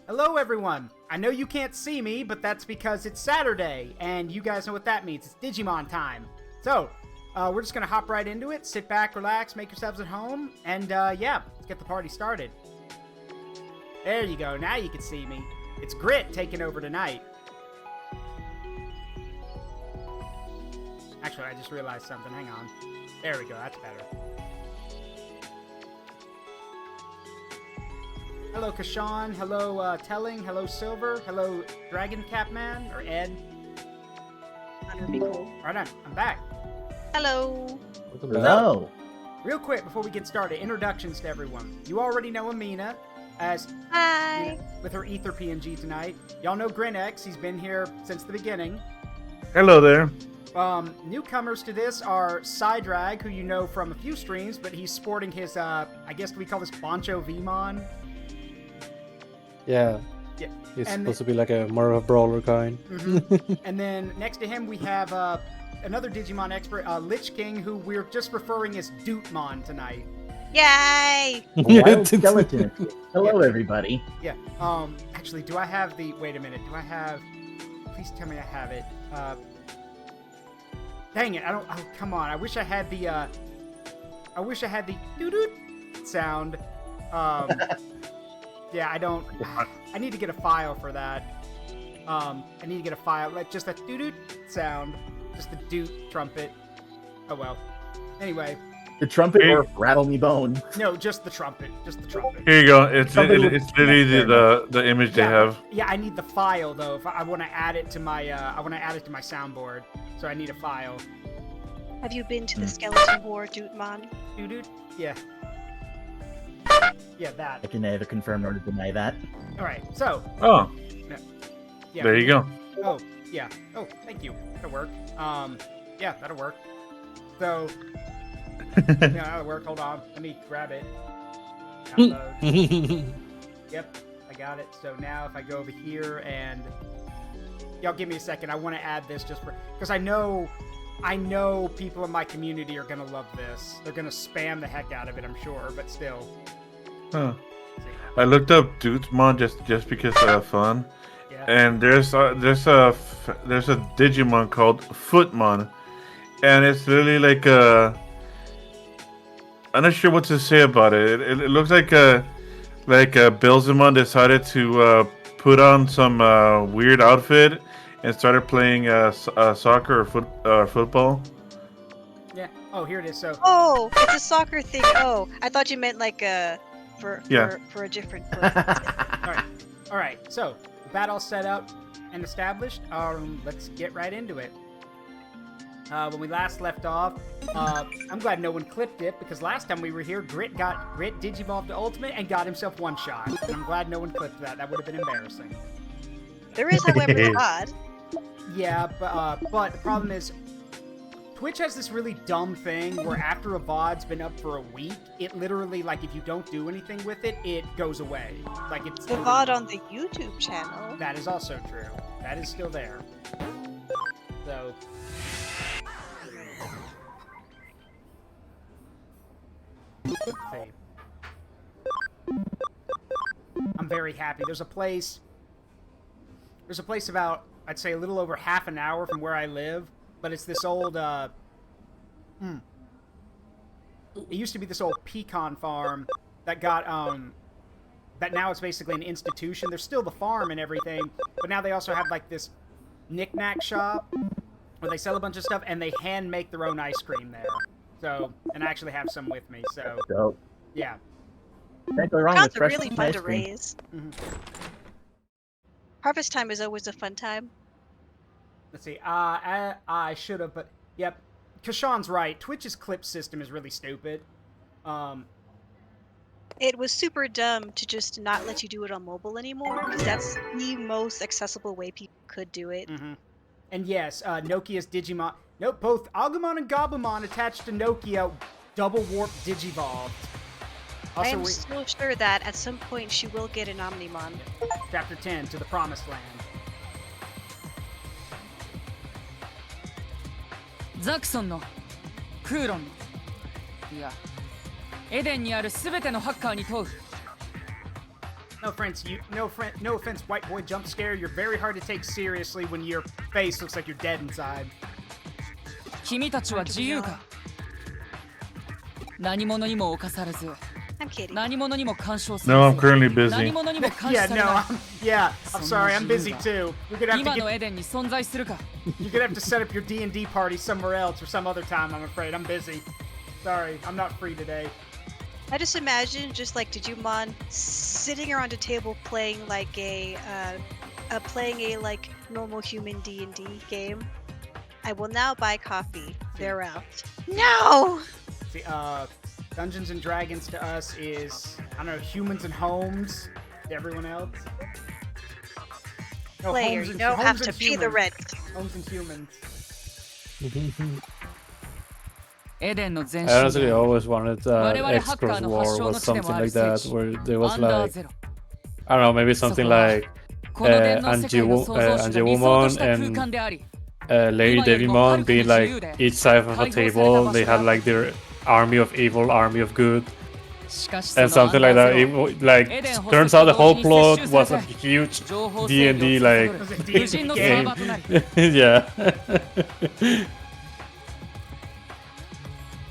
Hello, everyone. I know you can't see me, but that's because it's Saturday, and you guys know what that means. It's Digimon time. So, we're just gonna hop right into it. Sit back, relax, make yourselves at home, and yeah, let's get the party started. There you go. Now you can see me. It's Grit taking over tonight. Actually, I just realized something. Hang on. There we go. That's better. Hello, Kashawn. Hello, Telling. Hello, Silver. Hello, Dragon Capman, or Ed. That would be cool. Right on. I'm back. Hello. Hello. Real quick, before we get started, introductions to everyone. You already know Ameena, as Hi. with her Ether PNG tonight. Y'all know GrineX. He's been here since the beginning. Hello there. Newcomers to this are Psydrag, who you know from a few streams, but he's sporting his, I guess we call this Boncho Vmon. Yeah. Yeah. He's And supposed to be like a more of a brawler kind. And then next to him we have another Digimon expert, LichKing, who we're just referring as Dootmon tonight. Yay. Wild skeleton. Hello, everybody. Yeah. Actually, do I have the? Wait a minute. Do I have? Please tell me I have it. Dang it! I don't. Oh, come on! I wish I had the. I wish I had the doo-doo sound. Yeah, I don't. I need to get a file for that. I need to get a file, like just that doo-doo sound, just the doot trumpet. Oh well. Anyway. The trumpet or rattle me bone. No, just the trumpet. Just the trumpet. Here you go. It's literally the image they have. Yeah, I need the file though. If I want to add it to my soundboard. So I need a file. Have you been to the Skeleton War, Dootmon? Doo-doo. Yeah. Yeah, I that. can neither confirm nor deny that. All right. So. Oh, Yeah. there you go. Oh, yeah. Oh, thank you. That'll work. Yeah, that'll work. So. Yeah, that'll work. Hold on. Let me grab it. Download. Yep, I got it. So now if I go over here and y'all give me a second. I want to add this just for because I know people in my community are gonna love this. They're gonna spam the heck out of it, I'm sure. But still. Huh. I looked up Dootmon just because of fun, Yeah. and there's a Digimon called Footmon, and it's literally like I'm not sure what to say about it. It looks like Billzimon decided to put on some weird outfit and started playing soccer or football. Yeah. Oh, here it is. So. Oh, it's a soccer thing. Oh, I thought you meant like for a different book. All right. So battle set up and established. Let's get right into it. When we last left off, I'm glad no one clipped it because last time we were here, Grit digivolved to Ultimate and got himself one shot. And I'm glad no one clipped that. That would have been embarrassing. There is, however, a VOD. Yeah, but the problem is, Twitch has this really dumb thing where after a VOD's been up for a week, it literally, like, if you don't do anything with it, it goes away. Like, it's... The VOD on the YouTube channel. That is also true. That is still there. So... Let's see. I'm very happy. There's a place about, I'd say, a little over half an hour from where I live, but it's this old, it used to be this old pecan farm that got, that now it's basically an institution. There's still the farm and everything, but now they also have, like, this knick-knack shop where they sell a bunch of stuff, and they hand-make their own ice cream there. So, and I actually have some with me, so, So, yeah. can't go wrong with Sounds fresh really fun ice to cream. raise. Mhm. Harvest time is always a fun time. Let's see. I should have, but yep. Kashawn's right. Twitch's clip system is really stupid. It was super dumb to just not let you do it on mobile anymore, because that's the most accessible way people could do it. And yes, Nokia's Digimon. Nope, both Agumon and Gabumon attached to Nokia double warp Digivolved. I Also, am still sure that at some point she will get an Omnimon. Chapter 10 to the Promised Land. ザクソンのクーロンのいやエデンにある全てのハッカーに問う No offense, white boy jump scare. You're very hard to take seriously when your face looks like you're dead inside. 君たちは自由か何者にも侵されず I'm kidding. 何者にも干渉す No, る I'm currently 何 busy. 者にも監視 Yeah, され no, ない I'm sorry, I'm busy too. You're gonna 今 have の to エデンに存在するか you're gonna have to set up your D&D party somewhere else or some other time. I'm afraid I'm busy. Sorry, I'm not free today. I just imagine just like Digimon sitting around a table playing like a like normal human D&D game. I will now buy coffee. They're out. No. See, Dungeons and Dragons to us is I don't know, humans and homes. To everyone else. No, Player, homes you and, don't homes have to and pay the humans. rent. Homes and humans. エデンの前 I 身 honestly で always wanted X Cross War or something like that, where there was アンダー like ゼロ I don't know, maybe something like この電脳世界の創造主が理想とした空間であり Lady Digimon being like each side of a table. They had like their army of evil, army of good, しかしその and something like ア that. ンダーゼロ It, like turns out the whole plot was a huge 情報制御を D&D 司 like る無人のサーバーとなり yeah.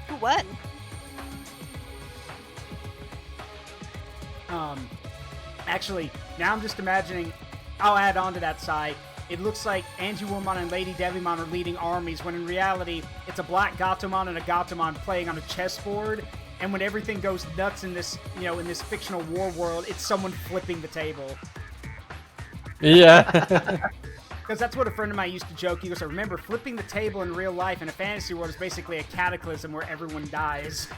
Who won? Actually, now I'm just imagining. I'll add on to that side. It looks like Angie Woolmon and Lady Devimon are leading armies, when in reality, it's a black Gatomon and a Gatomon playing on a chessboard. And when everything goes nuts in this, in this fictional war world, it's someone flipping the table. Yeah. Because that's what a friend of mine used to joke. He goes, remember, flipping the table in real life in a fantasy world is basically a cataclysm where everyone dies.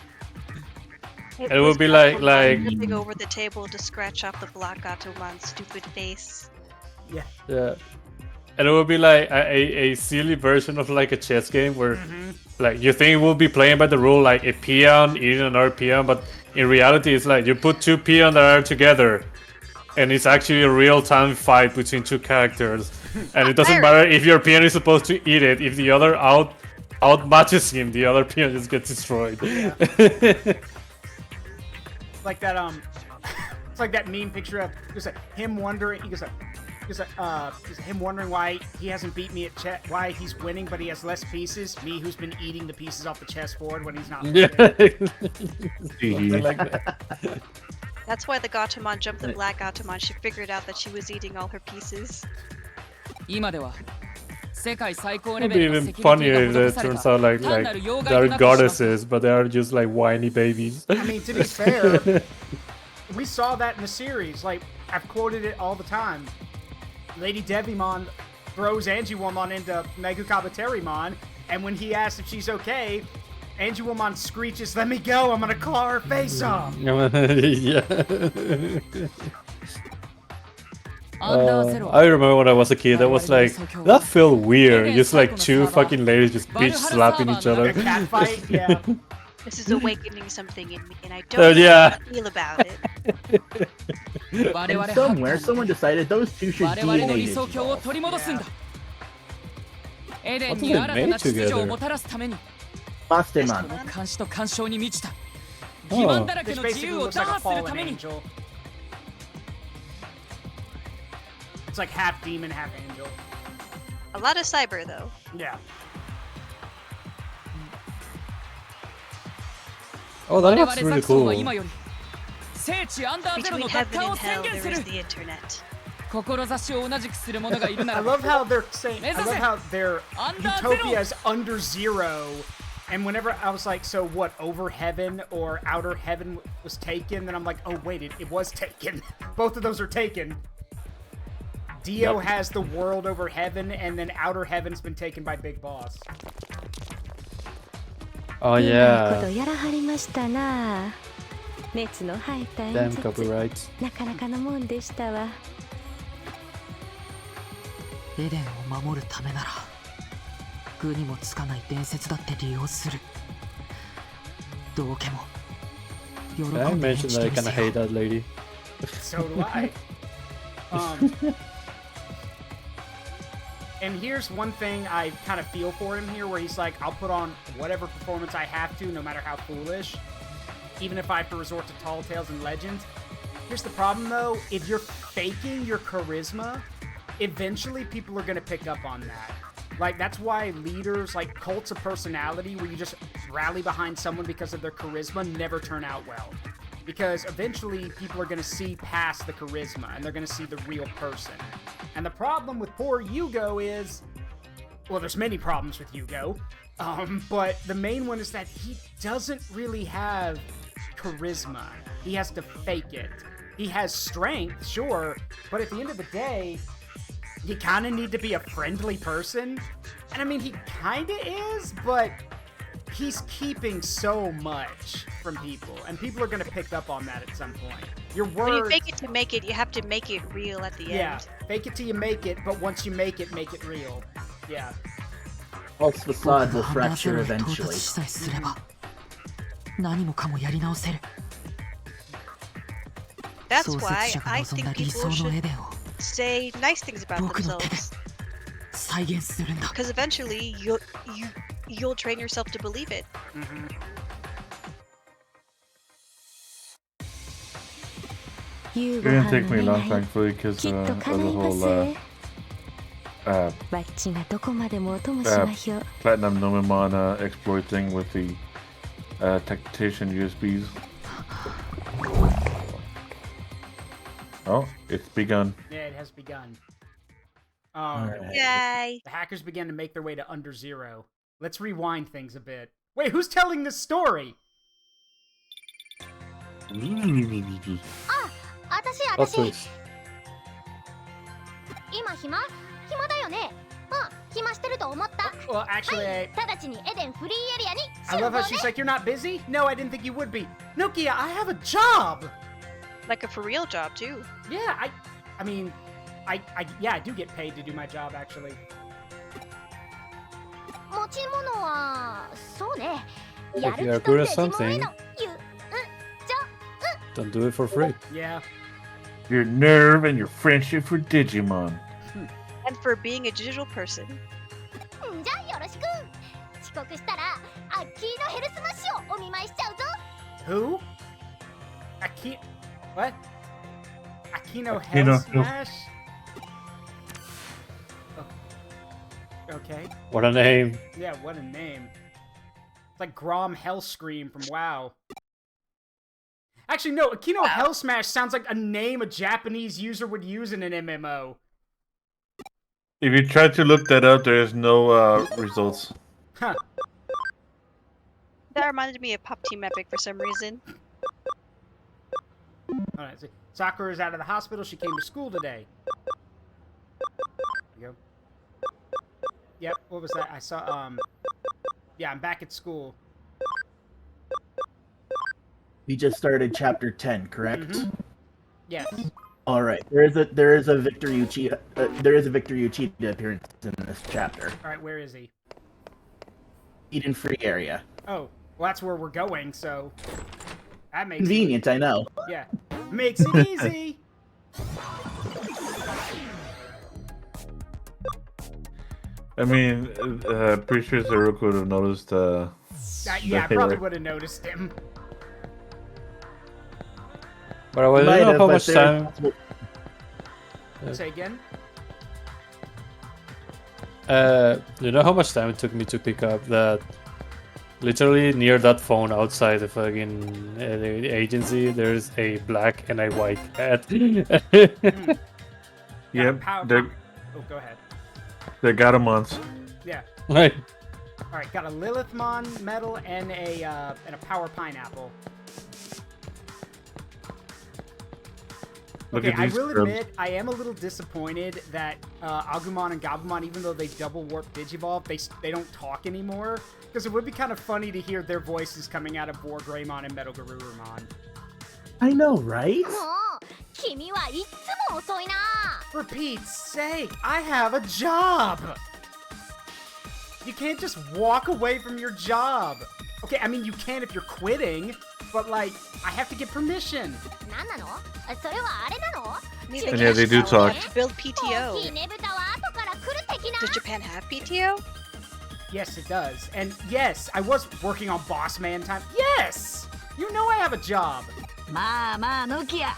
It would be like flipping over the table to scratch off the black Gatomon's stupid face. yeah. And it would be like a silly version of like a chess game where like you think we'll be playing by the rule like a peon eating another peon, but in reality it's like you put two peons that are together and it's actually a real-time fight between two characters. And it doesn't matter if your peon is supposed to eat it, if the other outmatches him, the other peon just gets destroyed. Like that, it's like that meme picture of just him wondering. He goes, him wondering why he hasn't beat me at chess, why he's winning, but he has less pieces. Me, who's been eating the pieces off the chessboard when he's not. Yeah. Something like that. That's why the Gatomon jumped the black Gatomon. She figured out that she was eating all her pieces. 今では世界最高 It レ would ベ be ルの even セキュリティ funnier が if 施 it され turns た out like 単なる妖 they 怪 are となってしまった goddesses, but they are just like whiny babies. I mean, to be fair, we saw that in the series. Like, I've quoted it all the time. Lady Devimon throws Angie Woolmon into Megukabaterimon, and when he asks if she's okay, Angie Woolmon screeches, "Let me go! I'm gonna claw her face off!" Yeah. アンダーゼロ I remember when I was a kid, that was like, that felt weird. Just like two fucking ladies just bitch slapping each A other. cat fight, yeah. This is awakening something in me, and I don't know yeah. how to feel about it. 我々 And ハッカ somewhere, ー someone decided those two should 我々の DNA 理想郷を evolve. 取り戻すんだエデン What に did 新 they たな make 秩序を together? もたらすために Bastemon. この監視と干渉に満ちた Oh. 欺瞞だらけ This の自 basically 由を looks 打 like a 破する fallen ために angel. It's like half demon, half angel. A lot of cyber, though. Yeah. Oh, 我 that 々 looks ザ really クソンは cool. 今より聖地アンダーゼロ Between の奪 heaven 還を and 宣 hell, 言す there る is the internet. 志を同じくする者がいるな I ら love how they're saying. I love Mezase. how their Under utopia zero. is under zero. And whenever I was like, so what, over heaven or outer heaven was taken? Then I'm like, oh wait, it was taken. Both of those are taken. Dio Yep. has the world over heaven, and then outer heaven's been taken by Big Boss. Oh いいなこと yeah. やらはりましたな。熱の入った演 Damn 説 copyrights. なかなかのもんでしたわ。エデンを守るためなら具にもつかない伝説だって利用する道家も喜 I んで演 mentioned じ that て I み kinda せよ hate that lady. So do I. And here's one thing I kind of feel for him here, where he's like, I'll put on whatever performance I have to, no matter how foolish, even if I have to resort to tall tales and legends. Here's the problem, though. If you're faking your charisma, eventually people are going to pick up on that. Like, that's why leaders, like cults of personality, where you just rally behind someone because of their charisma, never turn out well. Because eventually people are going to see past the charisma, and they're going to see the real person. And the problem with poor Yugo is... Well, there's many problems with Yugo. But the main one is that he doesn't really have charisma. He has to fake it. He has strength, sure, but at the end of the day, you kind of need to be a friendly person. And I mean, he kind of is, but he's keeping so much from people, and people are going to pick up on that at some point. Your words... When you fake it to make it, you have to make it real at the end. Yeah, fake it till you make it, but once you make it real. Yeah. False facade will fracture eventually. 何もかもやり直せる。 That's 創 why 設者が I 望んだ think 理 people 想の should エデンを say nice things about 僕の手で themselves. 再現するんだ。 Because eventually you'll train yourself to believe it. It's gonna take me long, thankfully, because of the whole ワッチがどこまでもお供しましょう。 Platinum Nomimon exploit thing with the tactician USBs. Oh, it's begun. Yeah, it has begun. Yay! The hackers began to make their way to Under Zero. Let's rewind things a bit. Wait, who's telling this story? 私今暇だよね。暇してると思った。 Well, actually, 直ちにエデンフリーエリアに I love how she's like, you're not busy? No, I didn't think you would be. Nokia, I have a job! Like a for real job too. Yeah, I mean, I do get paid to do my job, actually. 持ち物はそうね。 If や you る are 気と good デ at ジモンへ something, の don't do it for free. Yeah. Your nerve and your friendship for Digimon. And for being a digital person. じゃあよろしく。遅刻したらアッキーのヘルスマッシュをお見舞いしちゃうぞ。 Who? What? Akino Akino Hell Hell- Smash? Oh. Okay. What a name. Yeah, what a name. It's like Grom Hellscream from WoW. Actually, no, Akino Hell Smash sounds like a name a Japanese user would use in an MMO. If you try to look that up, there is no results. Huh. That reminded me of Pop Team Epic for some reason. Alright, so Sakura is out of the hospital. She came to school today. There you go. Yep, what was that? I saw, yeah, I'm back at school. We just started chapter 10, correct? Yes. All right. There is a Victor Uchida appearance in this chapter. Alright, where is he? Eden Free area. Oh, well, that's where we're going, so... That makes Convenient, I know. Yeah. Makes it easy! I mean, pretty sure Zeruko would have noticed. Yeah, I probably would have noticed him. But I Might don't know have, how but much time. Say again? You know how much time it took me to pick up that? Literally near that phone outside the fucking the agency, there's a black and a white cat. Yep, Oh, they're go ahead. Gatomons. Yeah. Right. Alright, got a Lilithmon medal and a power pineapple. Look Okay, at I these will scrubs. admit, I am a little disappointed that Agumon and Gabumon, even though they double warp Digivolve, they don't talk anymore. Because it would be kind of funny to hear their voices coming out of Wargreymon and Metal Garurumon. I know, right? もう君はいっつも遅いな。 For Pete's sake, I have a job! You can't just walk away from your job. Okay, I mean, you can if you're quitting, but like, I have to get permission. なんなの？それはあれなの？ Need And yeah, they do talk. to build 大きい PTO. ねぶたは後から来る的な。 Does Japan have PTO? Yes, it does. And yes, I was working on Boss Man time. Yes! You know I have a job. まあまあノキア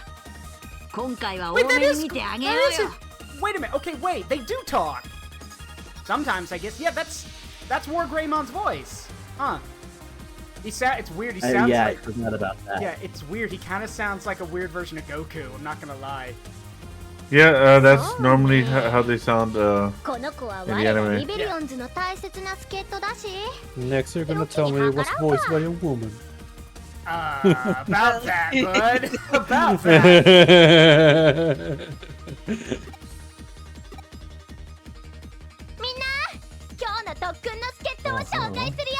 今回は多 Wait, that め is. に見てあげ That よう is よ it. Wait a minute. Okay, wait. They do talk. Sometimes, I guess. Yeah, that's War Greymon's voice. Huh. It's weird. He sounds yeah, like. I forgot about that. Yeah, it's weird. He kind of sounds like a weird version of Goku. I'm not gonna lie. Yeah, that's normally how they sound. この子は In 我 the ら anime. リベリオンズの大切な助っ人だし Next, you're gonna tell me it was voiced by a woman. About that, bud. About that. みんな今日の特訓の助っ人を紹介するよ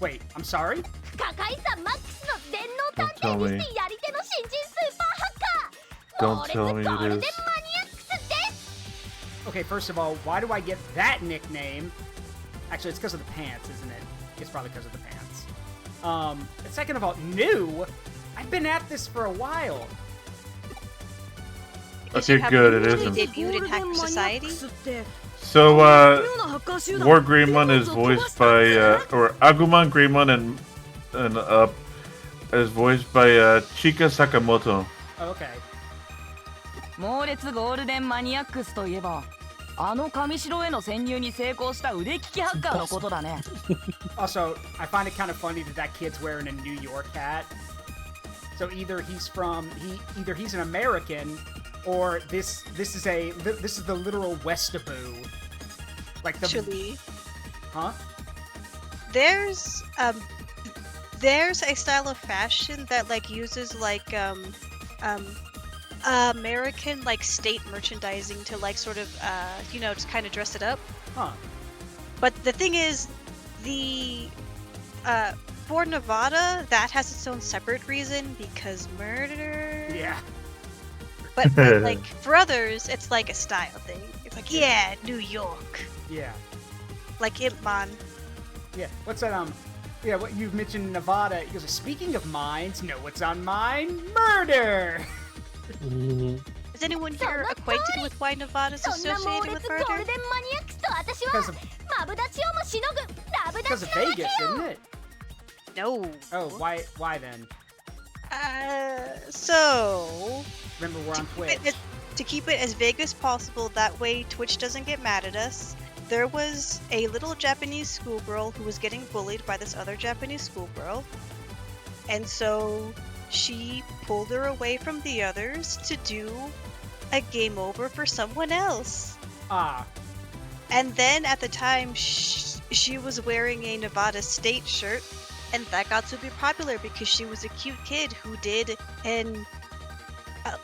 Wait, I'm sorry? 破壊さマックスの電脳探偵にしてやり手の新人スーパーハッカー Don't tell me ゴールデンマニアッ it is. クスです Okay, first of all, why do I get that nickname? Actually, it's because of the pants, isn't it? It's probably because of the pants. And second of all, new? I've been at this for a while. Because Okay, you have good, it recently isn't. debuted in Hacker Society. So, War Greymon is voiced by, or Agumon Greymon and is voiced by Chika Sakamoto. Oh, okay. 猛烈ゴールデンマニアックスといえばあの上城への潜入に成功した腕利きハッカーのことだね Also, I find it kind of funny that kid's wearing a New York hat. So either he's an American, or this is the literal Westaboo. Like the Actually, huh? there's a style of fashion that like uses like American like state merchandising to like sort of just kind of dress it up. Huh. But the thing is, the for Nevada that has its own separate reason because murder. Yeah. But like for others, it's like a style thing. It's like yeah, New York, Yeah. like Imp Man. Yeah. What's that? Yeah. What you've mentioned Nevada? He goes. Speaking of mines, know what's on mine? Murder. Is anyone here acquainted with why Nevada's そんな猛 associated 烈 with ゴー murder? ルデンマニアックスと私は Because of マブダチをもしのぐラブダ because チ of なわけ Vegas, よ isn't it? No. Oh, why then? So Remember, we're on to Twitch. keep it as vague as possible, that way Twitch doesn't get mad at us. There was a little Japanese schoolgirl who was getting bullied by this other Japanese schoolgirl, and so she pulled her away from the others to do a game over for someone else. Ah. And then at the time, she was wearing a Nevada State shirt, and that got super popular because she was a cute kid who did an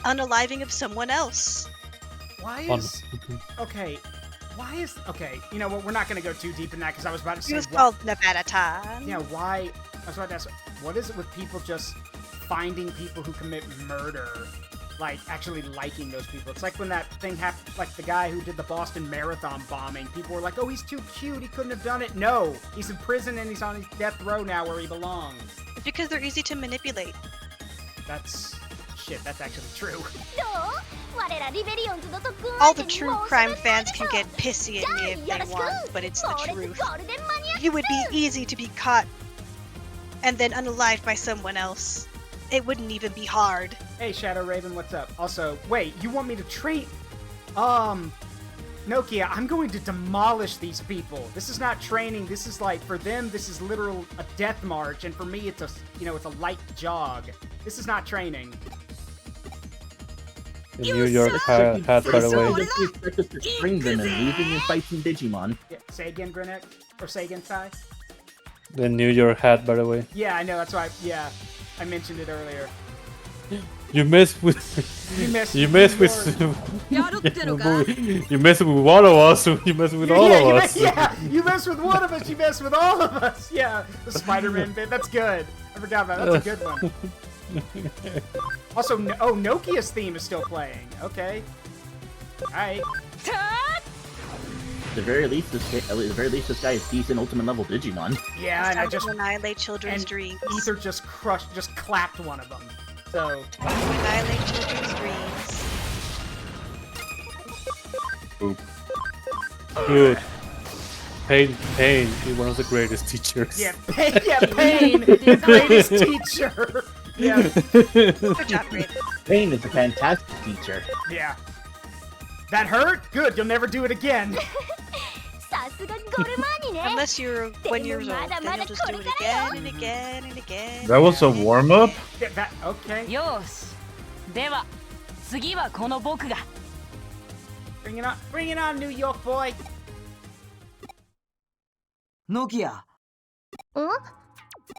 unaliving of someone else. Why is okay? Why is okay? You know what? We're not gonna go too deep in that because I was about to say. It was called Nevada Time. Yeah. Why? I was about to ask. What is it with people just finding people who commit murder, like actually liking those people? It's like when that thing happened, like the guy who did the Boston Marathon bombing. People were like, "Oh, he's too cute. He couldn't have done it." No, he's in prison and he's on his death row now, where he belongs. It's because they're easy to manipulate. That's shit. That's actually true. どう我らリベリオンズの特訓 All 相 the 手に true もう crime すぐな fans る can ぞ get pissy at me if じゃあ they よろしく want, but it's the 猛烈 truth. ゴールデンマニアックス It would be easy to be caught and then unalived by someone else. It wouldn't even be hard. Hey, Shadow Raven, what's up? Also, wait, you want me to train? Nokia, I'm going to demolish these people. This is not training. This is like, for them, this is literal a death march, and for me, it's it's a light jog. This is not training. The New York hat, by the Why way. does he expect us to string them and losing in fights in Digimon? Yeah, say again, GrineX, or say again, Sai. The New York hat, by the way. Yeah, I know. That's why. I mentioned it earlier. You mess with. You mess. You mess with. You mess with one of us. You mess with all of us. You mess with one of us. You mess with all of us. Yeah, the Spider-Man bit. That's good. I forgot about that. That's a good one. Also, Nokia's theme is still playing. Okay. Alright. At the very least, this guy is decent ultimate level Digimon. Yeah, and I just annihilate children's dreams. Ether just clapped one of them. So Annihilate children's dreams. Boop. Good. Pain is one of the greatest teachers. yeah, Pain, the greatest teacher. Yeah. Good job, Raven. Pain is a fantastic teacher. Yeah. That hurt? Good, you'll never do it again. さすがゴルマーニね Unless you're 1 years old, then you'll just do it again and again and again. That was a warm up. Yeah, that, okay. よしでは次はこの僕が Bring it on, New York boy. ノキア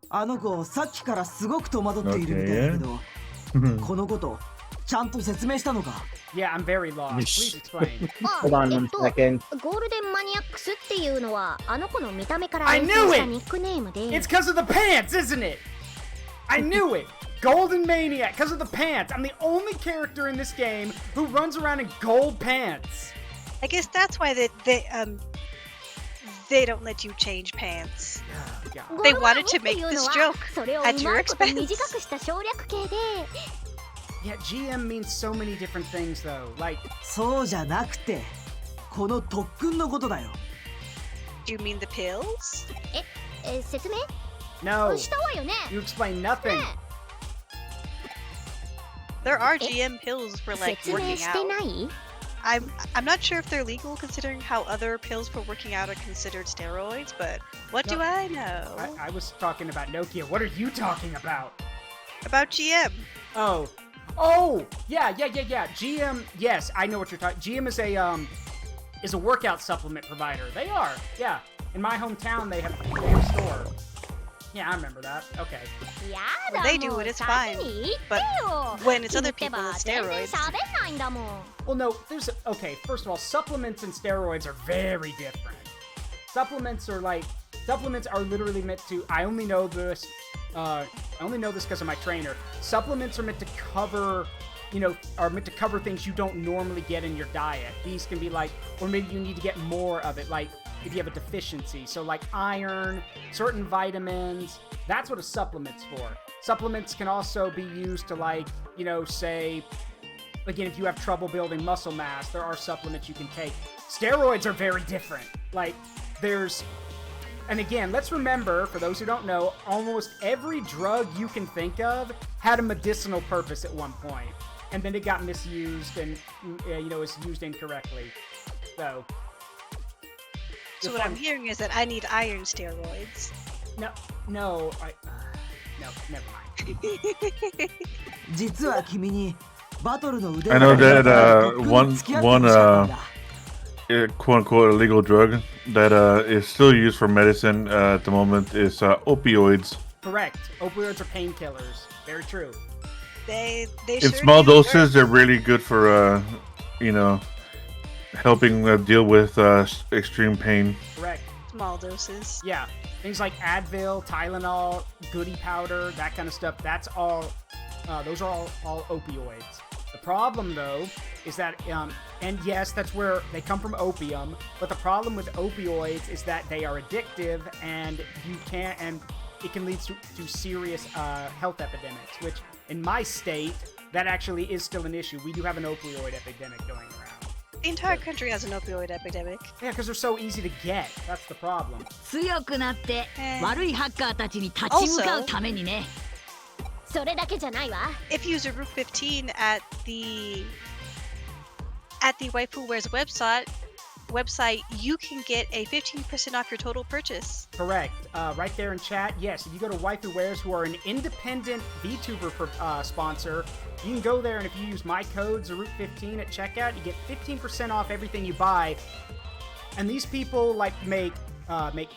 あの子さっきからすごく戸惑っているみたいだけどこのことちゃんと説明したのか Yeah, I'm very lost. Please explain. Hold on 1 second. ゴールデンマニアックスっていうのはあの子の見た目から I 連 knew 想した it! ニックネームで It's because of the pants, isn't it? I knew it! Golden Maniac, because of the pants. I'm the only character in this game who runs around in gold pants. I guess that's why they don't let you change pants. God. They wanted to make ゴルマーニ this っていうのは joke それを at う your まいこと expense. 短くした省略形で Yeah, GM means so many different things though. Like, そうじゃなくてこの特訓のことだよ Do you mean the pills? 説明 no. したわよね You explain nothing. There are GM pills for like 説明 working して out. ない I'm not sure if they're legal considering how other pills for working out are considered steroids, but what do No. I know I was talking about Nokia. What are you talking about? about GM? Oh, yeah. GM, yes, I know what you're talking. GM is a workout supplement provider. They are, yeah. In my hometown, they have a store. Yeah, I remember that. Okay. や When だ they do もう it, it's 先 fine. に言って But よ when it's other 聞いて people ば with 全然 steroids. 喋んないんだもん Well, no, okay, first of all, supplements and steroids are very different. Supplements are literally meant to, I only know this because of my trainer. Supplements are meant to cover, things you don't normally get in your diet. These can be like, or maybe you need to get more of it, like if you have a deficiency. So like iron, certain vitamins, that's what a supplement's for. Supplements can also be used to like, say, again, if you have trouble building muscle mass, there are supplements you can take. Steroids are very different. Like, and again, let's remember, for those who don't know, almost every drug you can think of had a medicinal purpose at one point. And then it got misused and, is used incorrectly. So So what I'm hearing is that I need iron steroids. No, never mind. 実は君にバトルの腕 I know that 特訓 one に付き合ってほしかったんだ quote unquote illegal drug that is still used for medicine at the moment is opioids. Correct. Opioids are painkillers. Very true. They In sure small do doses, work. they're really good for helping deal with extreme pain. Correct. Small doses. Yeah, things like Advil, Tylenol, Goody Powder, that kind of stuff. That's all. Those are all opioids. The problem, though, is that, and yes, that's where they come from opium. But the problem with opioids is that they are addictive, and it can lead to serious health epidemics. Which, in my state, that actually is still an issue. We do have an opioid epidemic going around. The entire country has an opioid epidemic. Yeah, because they're so easy to get. That's the problem. 強くなって悪いハッカーたちに立ち向かうためにねそれだけじゃないわ If you use a Route 15 at the Waifu Wares website, you can get a 15% off your total purchase. Correct. Right there in chat. Yes, if you go to Waifu Wares, who are an independent VTuber sponsor, you can go there, and if you use my code Zarut15 at checkout, you get 15% off everything you buy. And these people make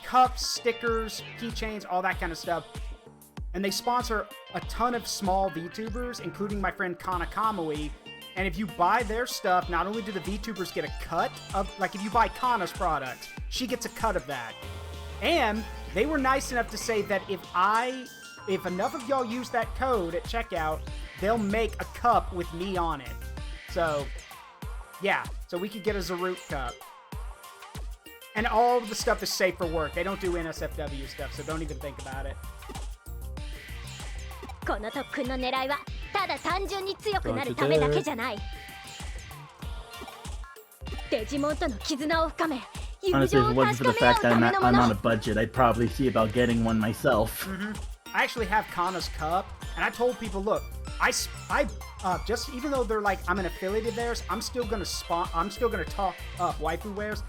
cups, stickers, keychains, all that kind of stuff. And they sponsor a ton of small VTubers, including my friend Kana Kamui. And if you buy their stuff, not only do the VTubers get a cut of, like if you buy Kana's products, she gets a cut of that. And they were nice enough to say that if enough of y'all use that code at checkout, they'll make a cup with me on it. So, yeah. So we could get a Zarut cup. And all of the stuff is safe for work. They don't do NSFW stuff, so don't even think about it. この特訓の狙いはただ単純に強くなるためだけじゃないデジモンとの絆を深め Honestly, if it wasn't for the fact that I'm on a budget, I'd probably see about getting one myself. I actually have Kana's cup, and I told people, look, just even though they're like I'm an affiliate of theirs, I'm still gonna talk up Waifu Wares.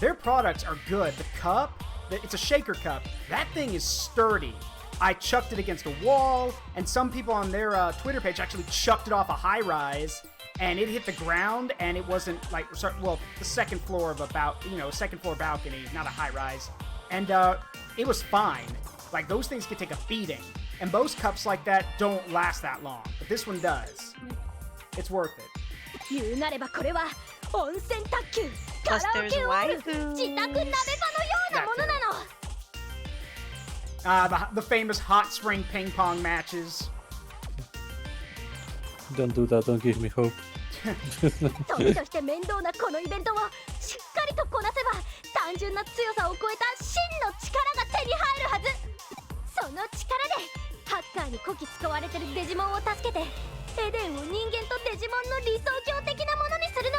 Their products are good. The cup, it's a shaker cup. That thing is sturdy. I chucked it against a wall, and some people on their Twitter page actually chucked it off a high-rise, and it hit the ground, and it wasn't like, well, the second floor of a second floor balcony, not a high-rise, and it was fine. Like, those things can take a beating, and most cups like that don't last that long, but this one does. It's worth it. Plus, there's waifu. The famous hot spring ping pong matches. Don't do that. Don't give me hope. 時として面倒なこのイベントをしっかりとこなせば単純な強さを超えた真の力が手に入るはず。その力でハッカーにこき使われてるデジモンを助けてエデンを人間とデジモンの理想郷的なものにするの。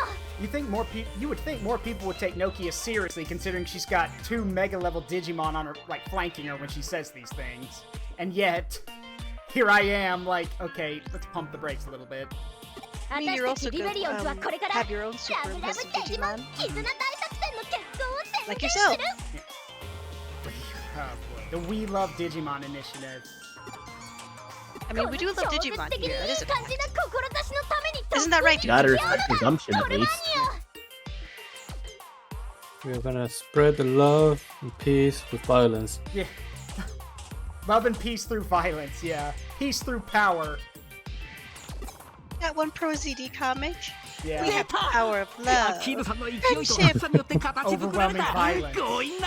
You would think more people would take Nokia seriously, considering she's got 2 mega level Digimon on her, like flanking her when she says these things, and yet here I am, like, okay, let's pump the brakes a little bit. I mean, you're also good. Have your own super impressive Digimon, like yourself. Oh boy, the We Love Digimon initiative. I mean, we do love Digimon here. That is Isn't that right, That or presumption, at least. We're gonna spread the love and peace with violence. Yeah. Love and peace through violence, yeah. Peace through power. That one Pro ZD comic? Yeah. We have the power of love. Friendship. Overwhelming violence.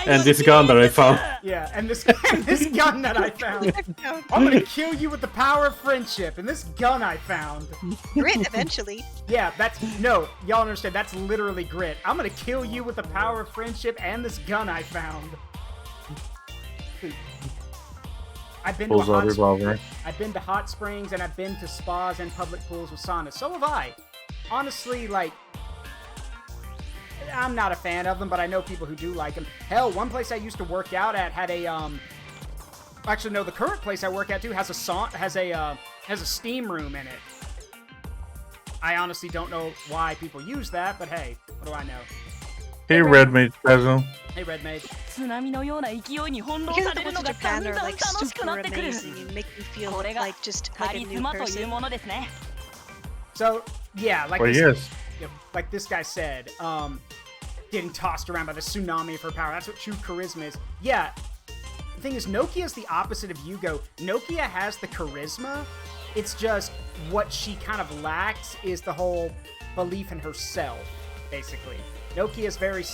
And this gun that I found. Yeah, and this gun that I found. I'm gonna kill you with the power of friendship, and this gun I found. Grit, eventually. Yeah, y'all understand, that's literally grit. I'm gonna kill you with the power of friendship and this gun I found. I've been to hot springs, and I've been to spas and public pools with saunas. So have I. Honestly, like, I'm not a fan of them, but I know people who do like them. Hell, one place I used to work out at had a, actually, no, the current place I work at, too, has a steam room in it. I honestly don't know why people use that, but hey, what do I know? Hey, Red Mage Peasant. Hey, Red Mage. Because the ones in Japan are, like, super amazing and make you feel like just like a new person. So, yeah, like like this guy said, getting tossed around by the tsunami of her power. That's what true charisma is. Yeah, the thing is, Nokia is the opposite of Yugo. Nokia has the charisma. It's just what she kind of lacks is the whole belief in herself, basically. Nokia is very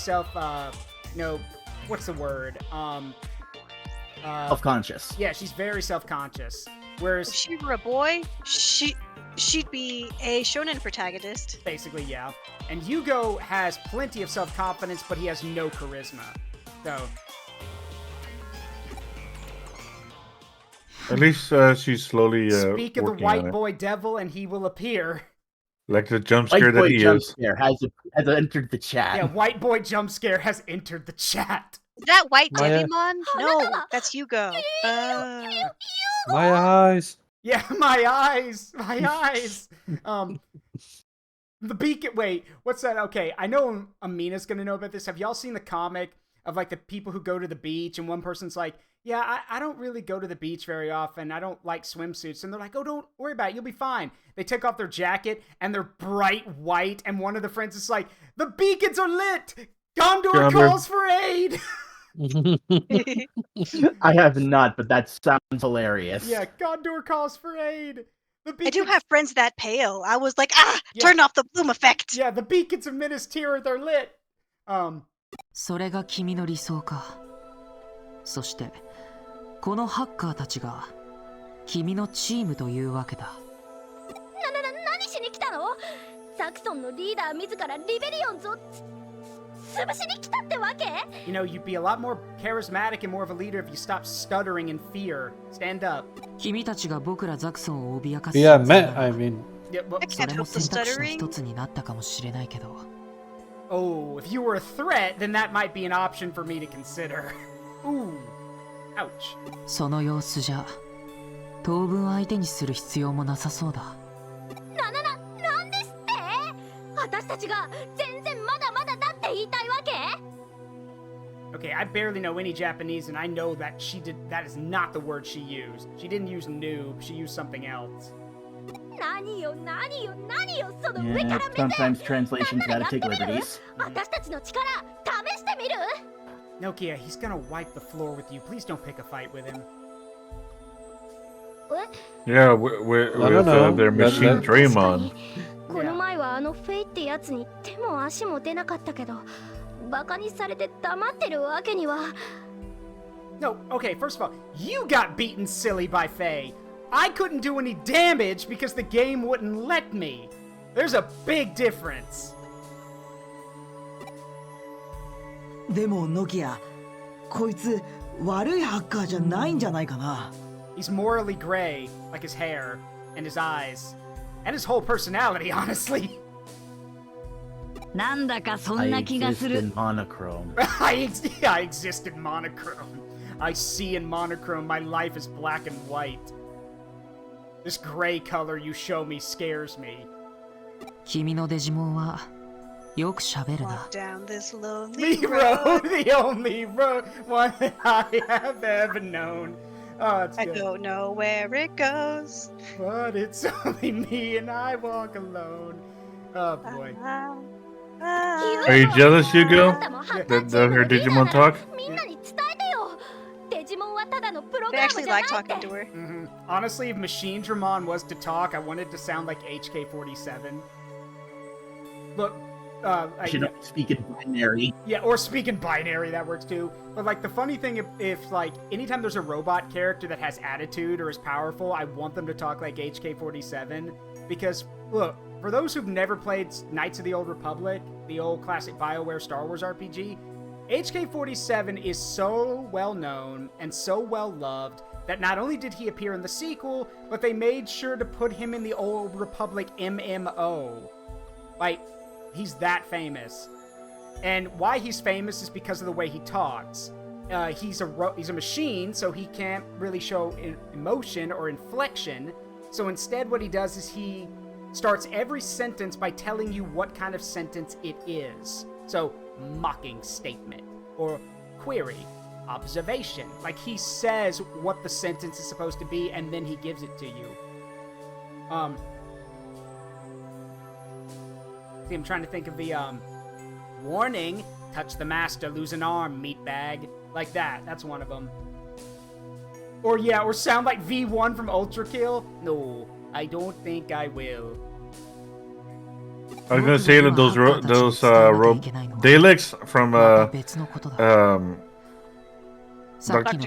what's the word? Self-conscious. Yeah, she's very self-conscious. Whereas if she were a boy, she'd be a shonen protagonist. Basically, yeah. And Yugo has plenty of self-confidence, but he has no charisma. So at least she's slowly speak of the white boy devil, and he will appear. Like the jump scare that he is. Has entered the chat. Yeah, white boy jump scare has entered the chat. Is that white Digimon? No, that's Yugo. My eyes. Yeah, my eyes. My eyes. The beacon. Wait, what's that? Okay, I know Ameena's gonna know about this. Have y'all seen the comic of like the people who go to the beach and one person's like, yeah, I don't really go to the beach very often. I don't like swimsuits. And they're like, oh, don't worry about it. You'll be fine. They take off their jacket and they're bright white. And one of the friends is like, the beacons are lit. Gondor calls for aid. I have not, but that sounds hilarious. Yeah, Gondor calls for aid. I do have friends that pale. I was like, turn off the bloom effect. Yeah, the beacons of Minas Tirith are lit. それが君の理想か。そしてこのハッカーたちが君のチームというわけだ。何しに来たの？ザクソンのリーダー自らリベリオンズを潰しに来たってわけ？ You know, you'd be a lot more charismatic and more of a leader if you stopped stuttering in fear. Stand up. 君たちが僕らザクソンを脅かす。Yeah, man, I mean. それも選択肢の一つになったかもしれないけど。Oh, if you were a threat, then that might be an option for me to consider. Ooh, ouch. その様子じゃ当分相手にする必要もなさそうだ。なんですって？私たちが全然まだまだだって言いたいわけ？ Okay, I barely know any Japanese, and I know that that is not the word she used. She didn't use noob, she used something else. 何よその上か Yeah, ら目線。 sometimes translations なんなら gotta take やってみる？ liberties. 私たちの力試してみる？ Nokia, he's gonna wipe the floor with you. Please don't pick a fight with him. Yeah, with I don't know. their machine That- 確か Draymon. にこの前はあのフェイってやつに手も足も出なかったけど、バカにされて黙ってるわけには。 No, okay, first of all, you got beaten silly by Faye. I couldn't do any damage because the game wouldn't let me. There's a big difference. でもノキア、こいつ悪いハッカーじゃないんじゃないかな。 He's morally gray, like his hair, and his eyes, and his whole personality, honestly. なんだかそん I な気が exist する。 in monochrome. I exist in monochrome. I see in monochrome. My life is black and white. This gray color you show me scares me. 君のデジモンはよく喋るな。 Walk down this lonely The road, the only road, one that I have ever known. Oh, it's I good. don't know where it goes. But it's only me and I walk alone. Oh boy. Are you jealous, Hugo? あんたもハッカー That チーム her のリーダ Digimon ーなら talk? みんなに伝えてよ。デジモンはただのプログ They ラム actually じゃない like って talking to her. Honestly, if Machine Dramon was to talk, I wanted to sound like HK47. Look, I should speak in binary. yeah, or speak in binary, that works too. But like the funny thing, if like anytime there's a robot character that has attitude or is powerful, I want them to talk like HK47 because look, for those who've never played Knights of the Old Republic, the old classic BioWare Star Wars RPG, HK47 is so well known and so well loved that not only did he appear in the sequel, but they made sure to put him in the Old Republic MMO. Like, he's that famous. And why he's famous is because of the way he talks. He's a machine, so he can't really show emotion or inflection. So instead what he does is he starts every sentence by telling you what kind of sentence it is. So, mocking statement, or query, observation. Like, he says what the sentence is supposed to be, and then he gives it to you. See, I'm trying to think of the, warning, touch the master, lose an arm, meatbag. Like that, that's one of them. Or yeah, or sound like V1 from Ultra Kill? No, I don't think I will. I was gonna say that those Daleks from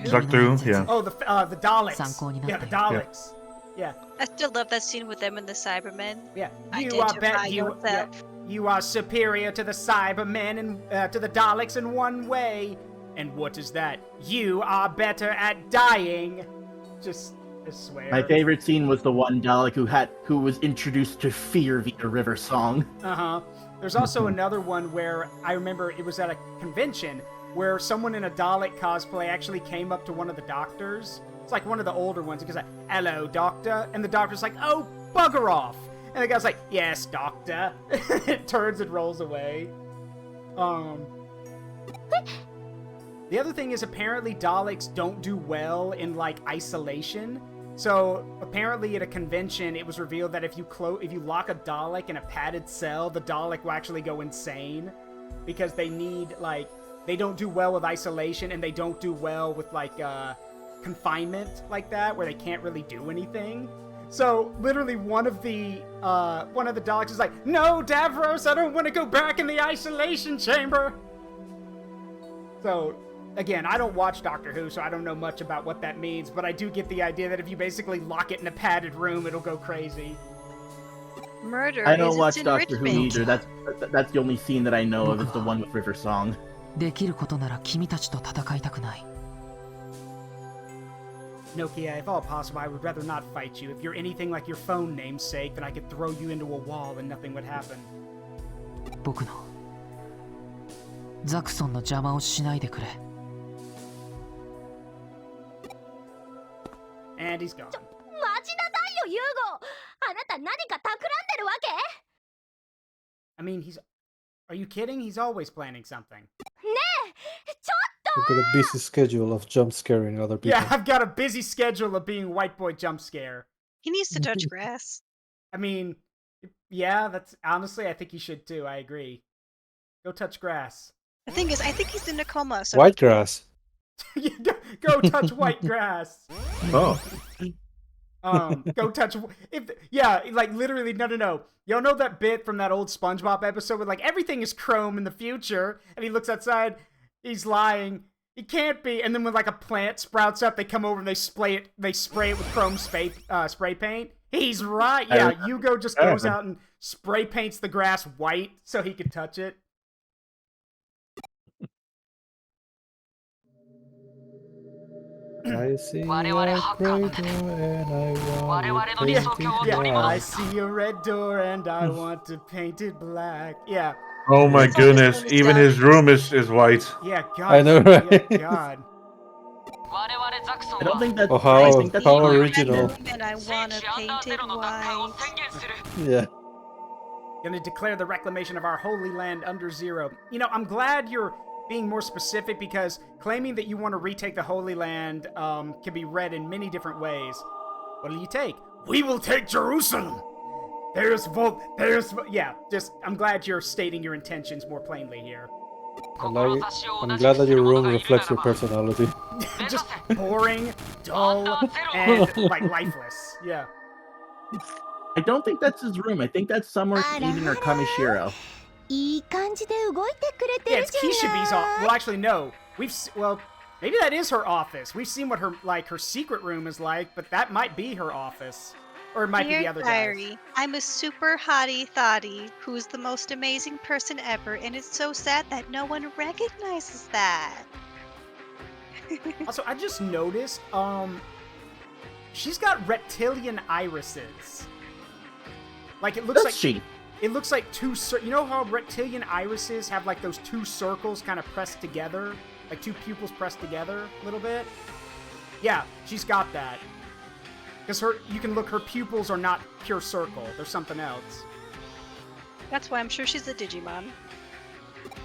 Doctor Who, yeah. Oh, the Daleks. Yeah, the Daleks. Yeah. I still love that scene with them and the Cybermen. Yeah. Identify yourself. You are superior to the Cybermen and to the Daleks in one way. And what is that? You are better at dying. Just I swear. My favorite scene was the one Dalek who was introduced to Fear via River Song. Uh-huh. There's also another one where I remember it was at a convention where someone in a Dalek cosplay actually came up to one of the doctors. It's like one of the older ones. He goes like, "Hello, doctor," and the doctor's like, "Oh, bugger off!" And the guy's like, "Yes, doctor." It turns and rolls away. The other thing is apparently Daleks don't do well in like isolation. So apparently at a convention, it was revealed that if you lock a Dalek in a padded cell, the Dalek will actually go insane because they don't do well with isolation and they don't do well with like confinement like that, where they can't really do anything. So literally one of the Daleks is like, "No, Davros, I don't want to go back in the isolation chamber." So again, I don't watch Doctor Who, so I don't know much about what that means, but I do get the idea that if you basically lock it in a padded room, it'll go crazy. Murder I don't is watch its Doctor Who enrichment. either. That's the only scene that I know of is the one with River Song. できることなら君たちと戦いたくない。 Nokia, if all possible, I would rather not fight you. If you're anything like your phone namesake, then I could throw you into a wall and nothing would happen. 僕のザクソンの邪魔をしないでくれ。 And he's gone. mean, are you kidding? He's always planning something. I've got a busy schedule of jump scaring other people. Yeah, I've got a busy schedule of being white boy jump scare. He needs to touch grass. I mean, yeah, that's honestly, I think he should too. I agree. Go touch grass. The thing is, I think he's in a coma. So White grass. Go touch white grass. Oh. Go touch. Like literally, no. Y'all know that bit from that old SpongeBob episode where like everything is chrome in the future, and he looks outside, he's lying. He can't be. And then when like a plant sprouts up, they come over and they spray it with chrome spray paint. He's right. Yeah, Yugo just goes out and spray paints the grass white so he can touch it. I see a red door and I want to paint it black. I see a red door and I want to paint it black. Yeah. Oh my goodness! Even his room is white. Yeah, God. I know, right? Yeah, God. I don't think that's. Oh, I think that's how original. And I want to paint it white. Yeah. Gonna declare the reclamation of our holy land under zero. You know, I'm glad you're being more specific because claiming that you want to retake the Holy Land can be read in many different ways. What'll you take? We will take Jerusalem! I'm glad you're stating your intentions more plainly here. I'm glad that your room reflects your personality. Just boring, dull, and like lifeless. Yeah. I don't think that's his room. I think that's somewhere Eden or Kamishiro. Yeah, it's Kishibe's office. Well, actually, no. Maybe that is her office. We've seen what her secret room is like, but that might be her office. Or it might be the other diary. guys. I'm a super hottie thottie who's the most amazing person ever, and it's so sad that no one recognizes that. Also, I just noticed, she's got reptilian irises. Like it looks It looks like you know how reptilian irises have like those two circles kind of pressed together, like two pupils pressed together a little bit. Yeah, she's got that. Because you can look, her pupils are not pure circle. There's something else. That's why I'm sure she's a Digimon.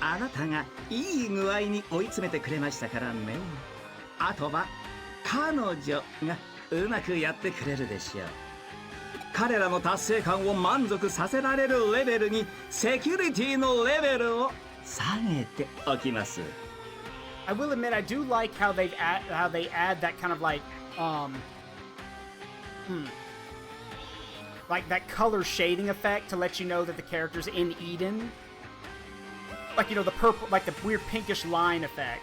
あなたがいい具合に追い詰めてくれましたからね。あとは彼女がうまくやってくれるでしょう。彼らの達成感を満足させられるレベルにセキュリティのレベルを下げておきます。I will admit, I do like how they add that kind of like like that color shading effect to let you know that the character's in Eden. Like, you know, the purple, like the weird pinkish line effect.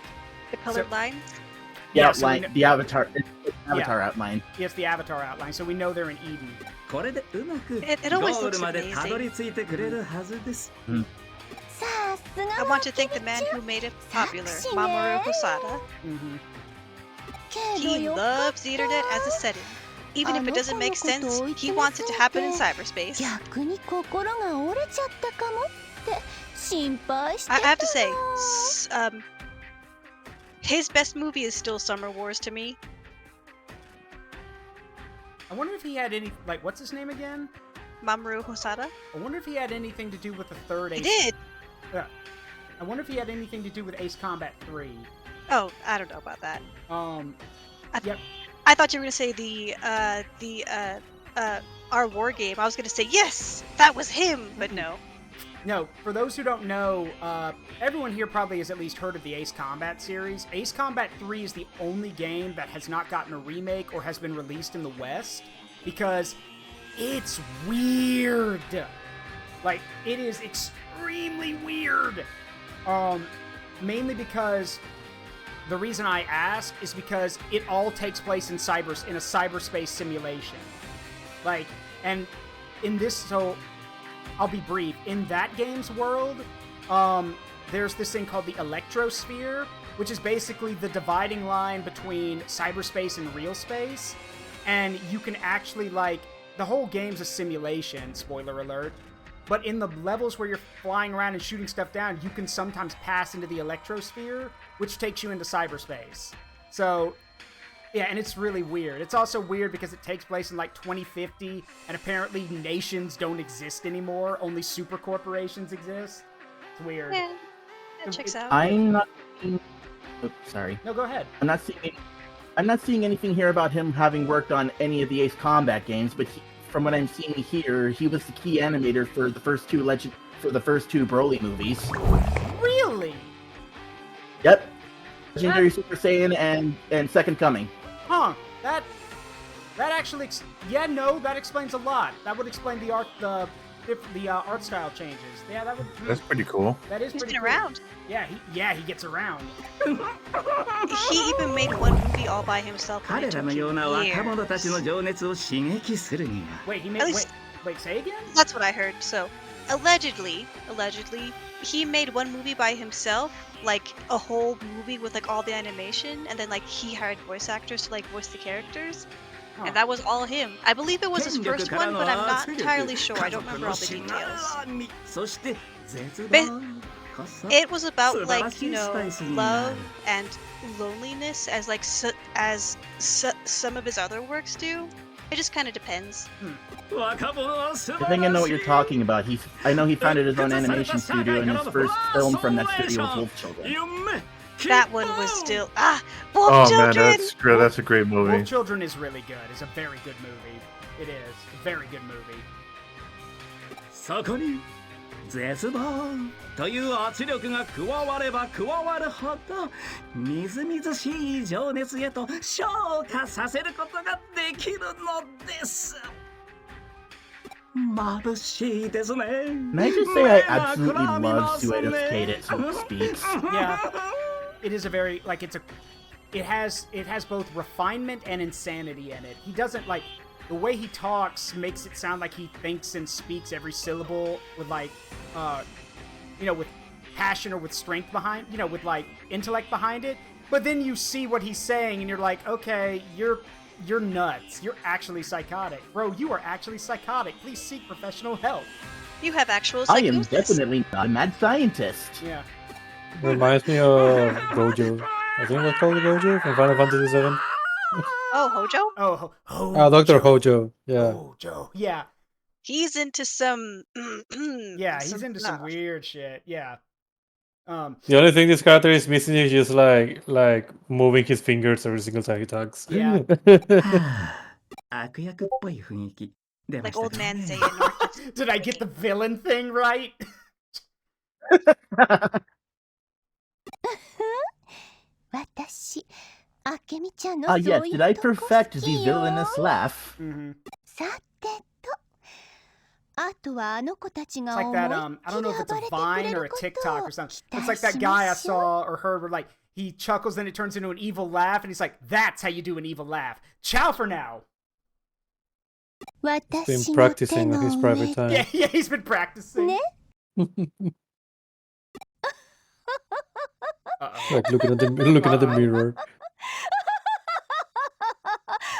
The colored lines? Yeah, so the avatar outline. Yes, the avatar outline, so we know they're in Eden. It always looks amazing. I want to thank the man who made it popular, Mamoru Hosoda. He loves the internet as a setting. Even if it doesn't make sense, he wants it to happen in cyberspace. I have to say, his best movie is still Summer Wars to me. I wonder if he had any, like, what's his name again? Mamoru Hosoda? I wonder if he had anything to do with the third Ace. He did! I wonder if he had anything to do with Ace Combat 3. Oh, I don't know about that. Yep. I thought you were gonna say our war game. I was gonna say yes, that was him, but no. No, for those who don't know, everyone here probably has at least heard of the Ace Combat series. Ace Combat 3 is the only game that has not gotten a remake or has been released in the West because it's weird. Like, it is extremely weird. Mainly because the reason I ask is because it all takes place in a cyberspace simulation. Like, and in this, so I'll be brief. In that game's world, there's this thing called the Electrosphere, which is basically the dividing line between cyberspace and real space. And you can actually, like, the whole game's a simulation, spoiler alert. But in the levels where you're flying around and shooting stuff down, you can sometimes pass into the Electrosphere, which takes you into cyberspace. So, Yeah, and it's really weird. It's also weird because it takes place in like 2050, and apparently nations don't exist anymore. Only super corporations exist. It's weird. Yeah, that checks out. I'm not. Oops, sorry. No, go ahead. I'm not seeing anything here about him having worked on any of the Ace Combat games, but from what I'm seeing here, he was the key animator for the first two Broly movies. Really? Yep. Legendary Super Saiyan and Second Coming. Huh? That actually, that explains a lot. That would explain the art style changes. Yeah, that would. That's pretty cool. That is He's pretty been cool. around. Yeah, he gets around. He even made one movie all by himself. And it 彼ら took のような him 若者たちの years. 情熱を刺激するには Wait, he made. At least- Wait, say again? That's what I heard. So, allegedly, he made one movie by himself, like a whole movie with like all the animation, and then like he hired voice actors to like voice the characters, and that was all him. I believe it was his first one, but I'm not entirely sure. I don't remember all the details. そして絶 Ba- 望こそ It was about 素晴ら like しい you know スパイスになる love and loneliness as like some of his other works do. It just kind of depends. 若者は素 I 晴 think I ら know し what い you're talking about. I know he founded his own animation studio, and his first film from that studio was Wolf Children. 夢 That one was still Oh Wolf man, Children. that's a great movie. Wolf Children is really good. It's a very good movie. It is a very good movie. そこに絶望という圧力が加われば加わるほどみずみずしい情熱へと昇華させることができるのです眩しいですね Can I just say I absolutely love Sueda's cadence when he speaks? Yeah, it is a very like it has both refinement and insanity in it. He doesn't like the way he talks makes it sound like he thinks and speaks every syllable with like with passion or with strength behind, with like intellect behind it. But then you see what he's saying and you're like, okay, you're nuts. You're actually psychotic. Bro, you are actually psychotic. Please seek professional help. You have actual I am psychosis. definitely not a mad scientist. Yeah. Reminds me of Gojo. I think it's called Gojo from Final Fantasy VII. Oh, Hojo? Oh, Hojo. Dr. Hojo. Yeah. Hojo. Yeah. He's into some. Yeah, he's into some weird shit. Yeah. The only thing this character is missing is just like moving his fingers every single time he talks. Yeah. 悪役っぽい雰囲気出ま Like した old か man ね Zayn. Did I get the villain thing right? 私、あけみちゃんの Ah, そう yes, い did I うとこ perfect 好 the きよ villainous laugh? Mm-hmm. さてと、あとはあの子たち It's が like 思い that, っ I き don't り know if it's 暴 a れてく Vine れ or る a こと TikTok を or something. 期 It's 待 like し that ま guy I しょう。 saw or heard where like he chuckles then it turns into an evil laugh and he's like, that's how you do an evil laugh. Ciao for now. Been 私の手 practicing on の his 上 private time. Yeah, he's been practicing. ね Uh-oh. Like looking at the mirror.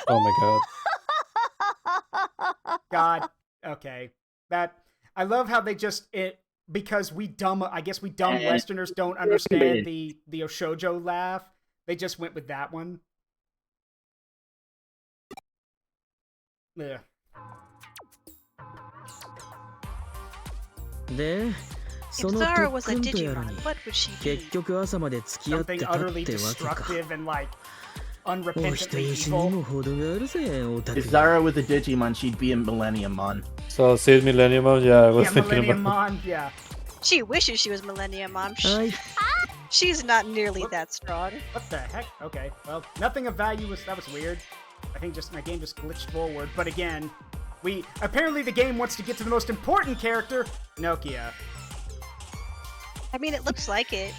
Oh my god. God. Okay. I love how they just because I guess we dumb Westerners don't understand the Shoujo laugh. They just went with that one. Yeah. で、そ If の Zara 特 was a 訓とやら Digimon, に what would she be? 結局朝まで付き合って Something たって utterly わけか。 destructive and like お人 unrepentantly よしに evil. も程があるぜ、オタク If。Zara was a Digimon, she'd be a Millenniummon. So Sid Millenniummon, yeah, I was Yeah, thinking Millennium about. Mon. Yeah. She wishes she was Millennium Mom. はい。 She's not nearly that strong. What the heck? Okay. Well, nothing of value that was weird. I think my game just glitched forward. But again, apparently the game wants to get to the most important character, Nokia. I mean, it looks like it.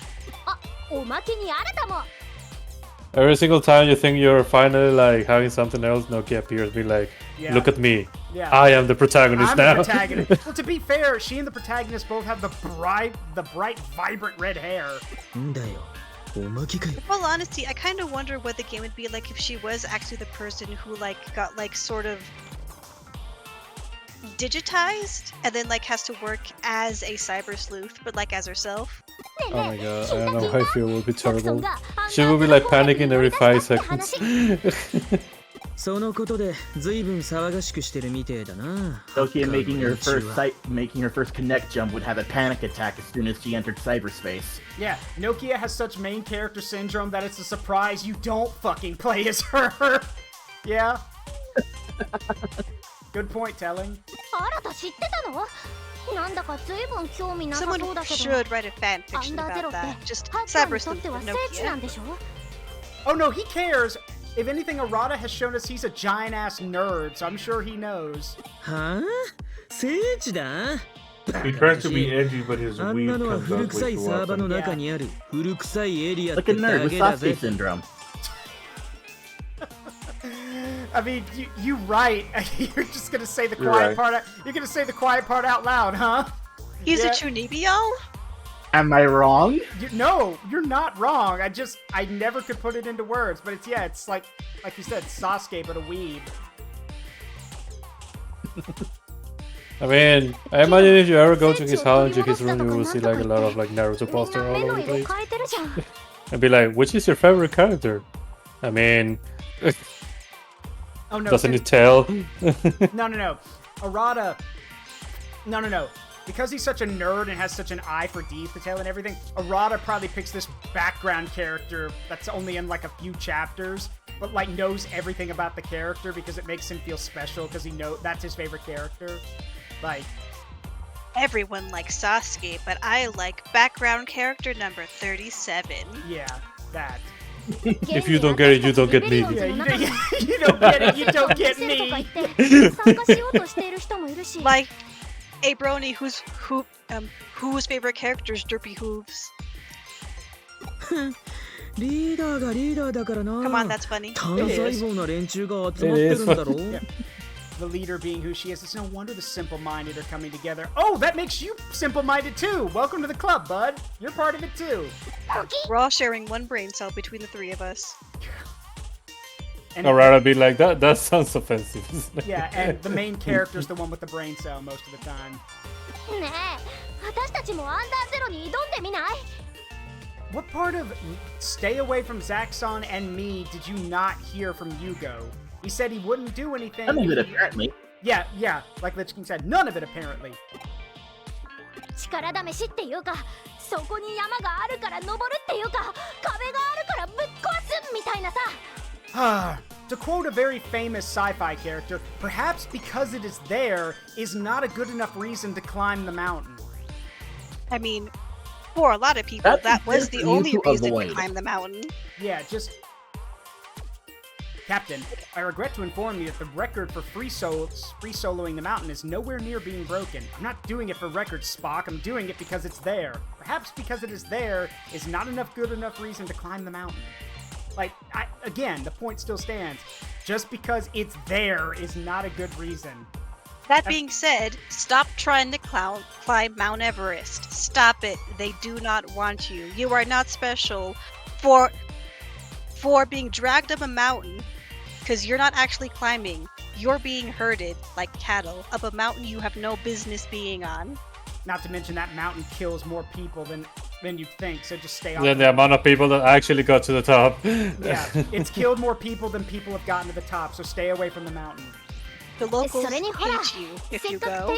あ、おまけにあなたも Every single time you think you're finally like having something else, Nokia appears, be like, Yeah. look at me. Yeah. I am the protagonist I'm now. the protagonist. Well, to be fair, she and the protagonist both have the bright, vibrant red hair. んだよ。おまけかよ。 In all honesty, I kind of wonder what the game would be like if she was actually the person who like got like sort of digitized and then like has to work as a cyber sleuth, but like as herself. Oh my god, I don't know how I feel. It would be ジャクソン terrible. があ She will be like panicking every 5 seconds. そのことで随分騒がしくしてるみてえだな。 Nokia making her first Connect jump would have a panic attack as soon as she entered cyberspace. Yeah, Nokia has such main character syndrome that it's a surprise you don't fucking play as her. Yeah. Good point, telling. Someone should write a fan fiction about that. Just Cybersleuth with Nokia. Oh no, he cares. If anything, Arata has shown us he's a giant-ass nerd, so I'm sure he knows. Huh? 聖地だ He tries to be edgy, but his あん weed なのは comes 古 out 臭 way い too サーバーの often. 中にある古臭いエリアっ Like て a nerd だ with けだ Sasuke ぜ syndrome. I mean, you right. You're just gonna say the You're quiet right. part. You're gonna say the quiet part out loud, huh? He's Yeah. a Chunibial? Am I wrong? No, you're not wrong. I never could put it into words, but it's like you said, Sasuke, but a weeb. I mean, I imagine if you ever go to his house and to his room, you will see like a lot of like Naruto poster all over the place. And be like, which is your favorite character? I mean, Oh no! doesn't it tell? No. Arata. No. Because he's such a nerd and has such an eye for detail and everything, Arata probably picks this background character that's only in like a few chapters, but like knows everything about the character because it makes him feel special because that's his favorite character. Like, Everyone likes Sasuke, but I like background character number 37. yeah, that. If you don't get it, you don't get me. Yeah, you don't get it, you don't get me. Like a brony whose favorite character is Derpy Hooves. リーダーがリーダーだからな Come on, that's funny. 単細胞な連中が集まってるんだろ The leader being who she is, it's no wonder the simple-minded are coming together. Oh, that makes you simple-minded too! Welcome to the club, bud! You're part of it too! We're all sharing one brain cell between the three of us. And Alright, be like that. That sounds offensive. yeah, and the main character's the one with the brain cell most of the time. What part of stay away from Zaxxon and me did you not hear from Yugo? He said he wouldn't do anything. None of it, apparently. Yeah, like LichKing said, none of it apparently. To quote a very famous sci-fi character, perhaps because it is there is not a good enough reason to climb the mountain. I mean, for a lot of people, that was the only reason to climb the mountain. Yeah, just... Captain, I regret to inform you that the record for free soloing the mountain is nowhere near being broken. I'm not doing it for record, Spock. I'm doing it because it's there. Perhaps because it is there is not good enough reason to climb the mountain. Like, again, the point still stands. Just because it's there is not a good reason. That being said, stop trying to climb Mount Everest. Stop it. They do not want you. You are not special for being dragged up a mountain because you're not actually climbing. You're being herded like cattle up a mountain you have no business being on. Not to mention that mountain kills more people than you'd think, so just stay off. Yeah, the amount of people that actually got to the top. Yeah, it's killed more people than people have gotten to the top, so stay away from the mountain. The locals hate you if you go.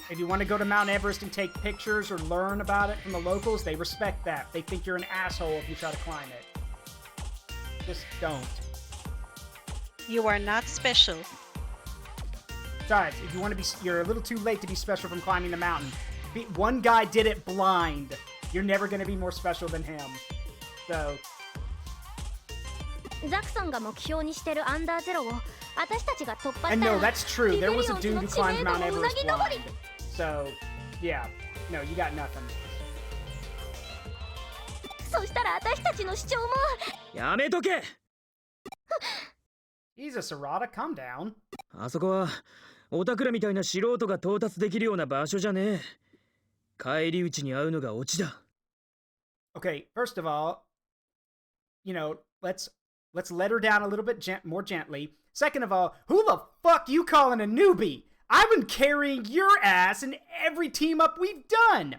If you want to go to Mount Everest and take pictures or learn about it from the locals, they respect that. They think you're an asshole if you try to climb it. Just don't. You are not special. Besides, if you want to be, you're a little too late to be special from climbing the mountain. One guy did it blind. You're never going to be more special than him. So... And no, that's true. There was a dude who climbed Mount Everest blind. So, yeah. No, you got nothing. やめとけ Jesus, Arata, calm down. あそこはオタクらみたいな素人が到達できるような場所じゃねえ帰り討ちに会うのがオチだ Okay, first of all, you know, let's let her down a little bit more gently. Second of all, who the fuck you calling a newbie? I've been carrying your ass in every team up we've done.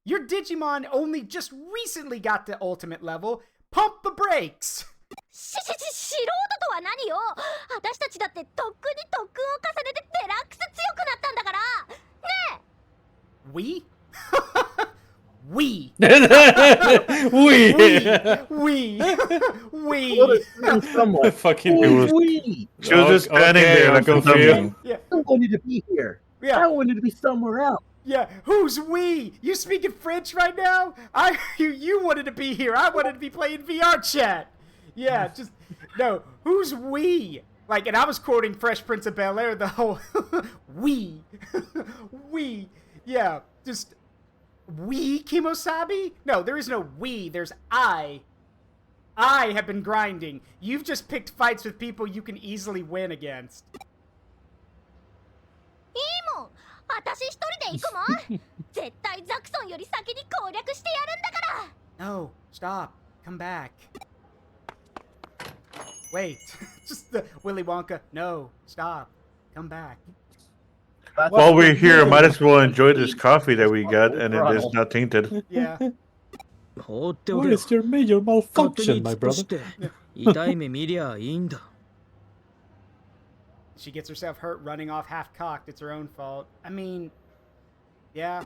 Your Digimon only just recently got to ultimate level. Pump the brakes! 素人とは何よ。私たちだってとっくに特訓を重ねてデラックス強くなったんだから。ねえ。We? We. We. Fucking we. She was just standing there like a dummy. Yeah. I wanted to be here. Yeah. I wanted to be somewhere else. Yeah, who's we? You speaking French right now? You wanted to be here. I wanted to be playing VR chat. Yeah, just no. Who's we? Like, and I was quoting Fresh Prince of Bel-Air. The whole we, we. Yeah, just we Kimosabi. No, there is no we. There's I. I have been grinding. You've just picked fights with people you can easily win against. いいもん。私一人で行くもん。絶対ザクソンより先に攻略してやるんだから。No, stop. Come back. Wait. Just the Willy Wonka. No, stop. Come back. While we're here, might as well enjoy this coffee that we got, and it is not tainted. Yeah. What is your major malfunction, my brother? She gets herself hurt running off half-cocked. It's her own fault. I mean, yeah.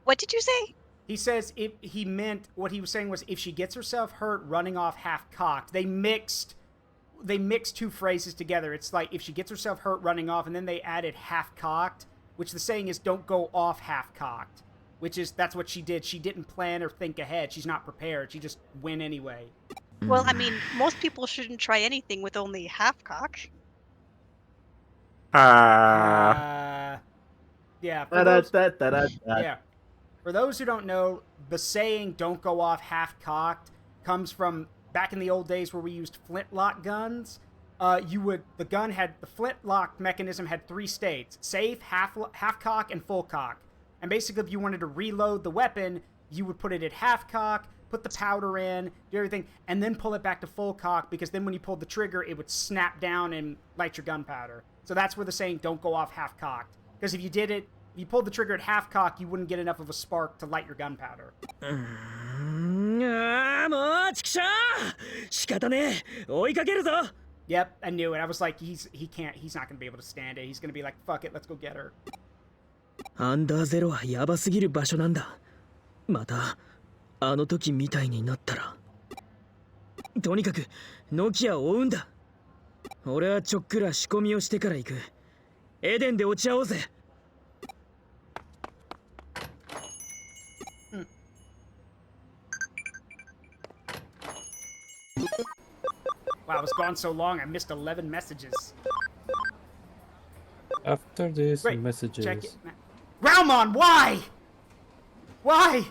What did you say? He says if he meant what he was saying was if she gets herself hurt running off half-cocked. They mixed two phrases together. It's like if she gets herself hurt running off, and then they added half-cocked, which the saying is don't go off half-cocked, which is that's what she did. She didn't plan or think ahead. She's not prepared. She just went anyway. Well, I mean, most people shouldn't try anything with only half cock. Yeah. For those, Yeah. For those who don't know, the saying "don't go off half-cocked" comes from back in the old days where we used flintlock guns. The flintlock mechanism had 3 states: safe, half-cock, and full cock. And basically, if you wanted to reload the weapon, you would put it at half-cock, put the powder in, do everything, and then pull it back to full cock, because then when you pulled the trigger, it would snap down and light your gunpowder. So that's where the saying "don't go off half-cocked." Because if you did it, if you pulled the trigger at half-cock, you wouldn't get enough of a spark to light your gunpowder. Yep, I knew it. I was like, he's not gonna be able to stand it. He's gonna be like, fuck it, let's go get her. アンダーゼロはヤバすぎる場所なんだ。またあの時みたいになったら。とにかくノキアを追うんだ。俺はちょっくら仕込みをしてから行く。エデンで落ち合おうぜ。Wow, I was gone so long, I missed 11 messages. After these Great. messages. Check it. Raumon, why? Why?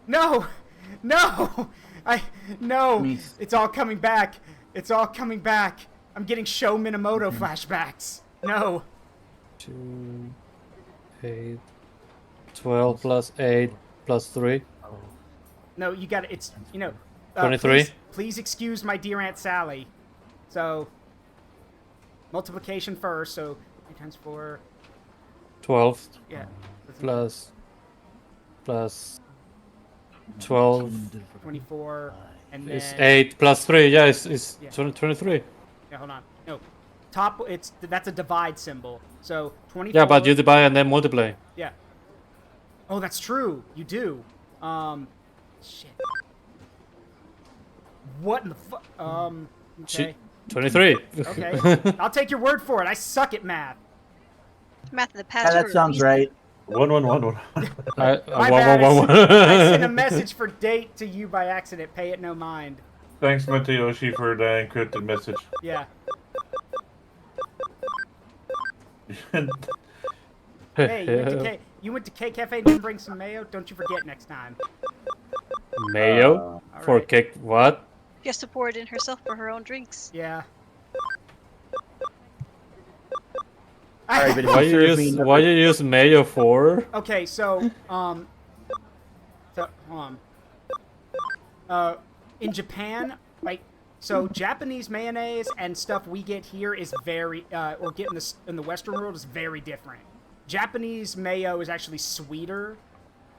No! No! No! It's all coming back. It's all coming back. I'm getting Sho Minamoto flashbacks. No. 2, 8, 12 plus 8 plus 3. No, you got it. It's, 23. Please excuse my dear Aunt Sally. So, multiplication first. So, 3 times 4. 12. Yeah. Plus 12. 24. And then... It's 8 plus 3. Yeah, it's 23. Yeah, hold on. No. That's a divide symbol. So, 24. Yeah, but you divide and then multiply. Yeah. Oh, that's true. You do. Shit. What in the fuck? Okay. 23. Okay. I'll take your word for it. I suck at math. Math in the past. That sounds right. 1 1 1 1. My bad. I sent a message for date to you by accident. Pay it no mind. Thanks, Matayoshi, for the encrypted message. Yeah. Hey, you went to K Cafe and didn't bring some mayo? Don't you forget next time. Mayo? For right. cake? What? She has to pour it in herself for her own drinks. Yeah. Alright, but Why you use mayo for? Okay, so in Japan, like, so Japanese mayonnaise and stuff we get here is very, or get in the Western world is very different. Japanese mayo is actually sweeter,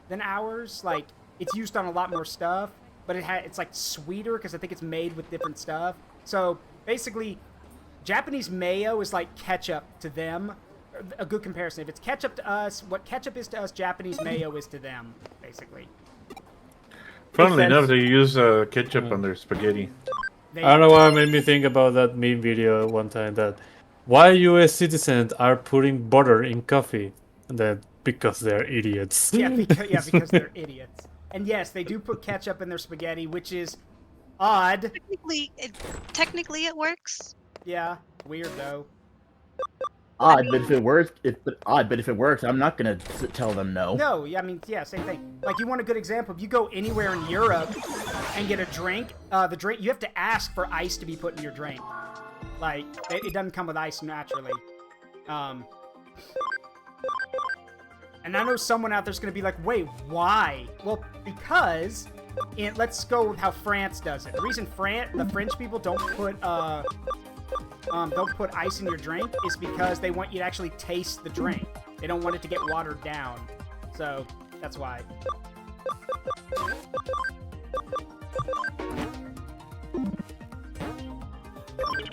than ours. Like, it's used on a lot more stuff, but it's like sweeter because I think it's made with different stuff. So basically, Japanese mayo is like ketchup to them. A good comparison. If it's ketchup to us, what ketchup is to us, Japanese mayo is to them, basically. Funnily enough, they use ketchup on their spaghetti. I don't know why it made me think about that meme video one time that why US citizens are putting butter in coffee. And then because they're idiots. because they're idiots. And yes, they do put ketchup in their spaghetti, which is odd. Technically it works. Yeah, weird though. Odd, but if it works, I'm not gonna tell them no. No, I mean, yeah, same thing. Like, you want a good example? If you go anywhere in Europe and get a drink, you have to ask for ice to be put in your drink. Like, it doesn't come with ice naturally. And I know someone out there's gonna be like, wait, why? Well, because let's go with how France does it. The reason the French people don't put ice in your drink is because they want you to actually taste the drink. They don't want it to get watered down. So that's why.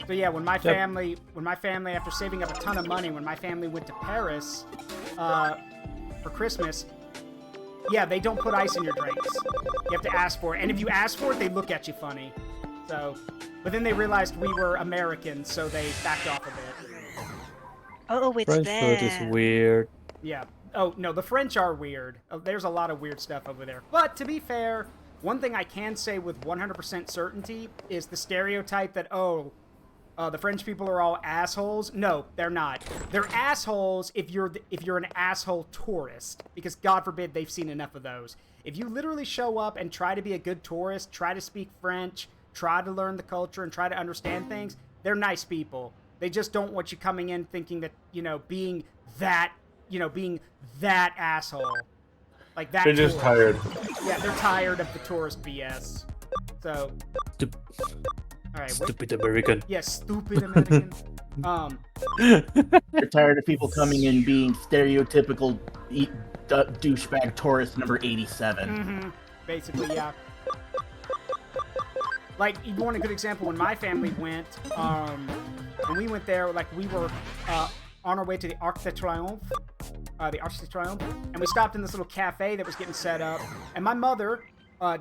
So yeah, when my family, after saving up a ton of money, when my family went to Paris for Christmas, yeah, they don't put ice in your drinks. You have to ask for it, and if you ask for it, they look at you funny. So, but then they realized we were Americans, so they backed off a bit. Oh, it's French food is weird. Yeah. Oh, no, the French are weird. There's a lot of weird stuff over there. But to be fair, one thing I can say with 100% certainty is the stereotype that, the French people are all assholes. No, they're not. They're assholes if you're an asshole tourist, because God forbid they've seen enough of those. If you literally show up and try to be a good tourist, try to speak French, try to learn the culture, and try to understand things, they're nice people. They just don't want you coming in thinking that, being that asshole. Like that. They're just tired. Yeah, they're tired of the tourist BS. So. All right, stupid American. Yeah, stupid American. They're tired of people coming in being stereotypical douchebag tourist number 87. Mm-hmm. Basically, yeah. Like, you want a good example, when my family went, when we went there, like, we were on our way to the Arc de Triomphe, and we stopped in this little cafe that was getting set up, and my mother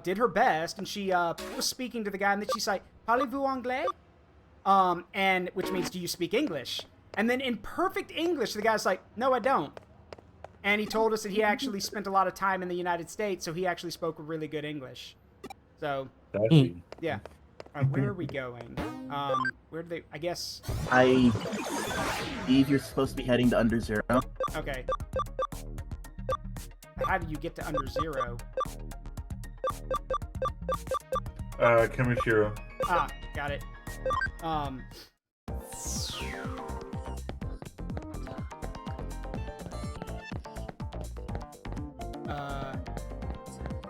did her best, and she was speaking to the guy, and then she's like, "Parlez-vous anglais?" And which means, do you speak English? And then in perfect English, the guy's like, "No, I don't." And he told us that he actually spent a lot of time in the United States, so he actually spoke really good English. So, yeah. Where are we going? Where do they... I guess... I believe you're supposed to be heading to Under Zero. Okay. How do you get to Under Zero? Kamishiro. Ah, got it.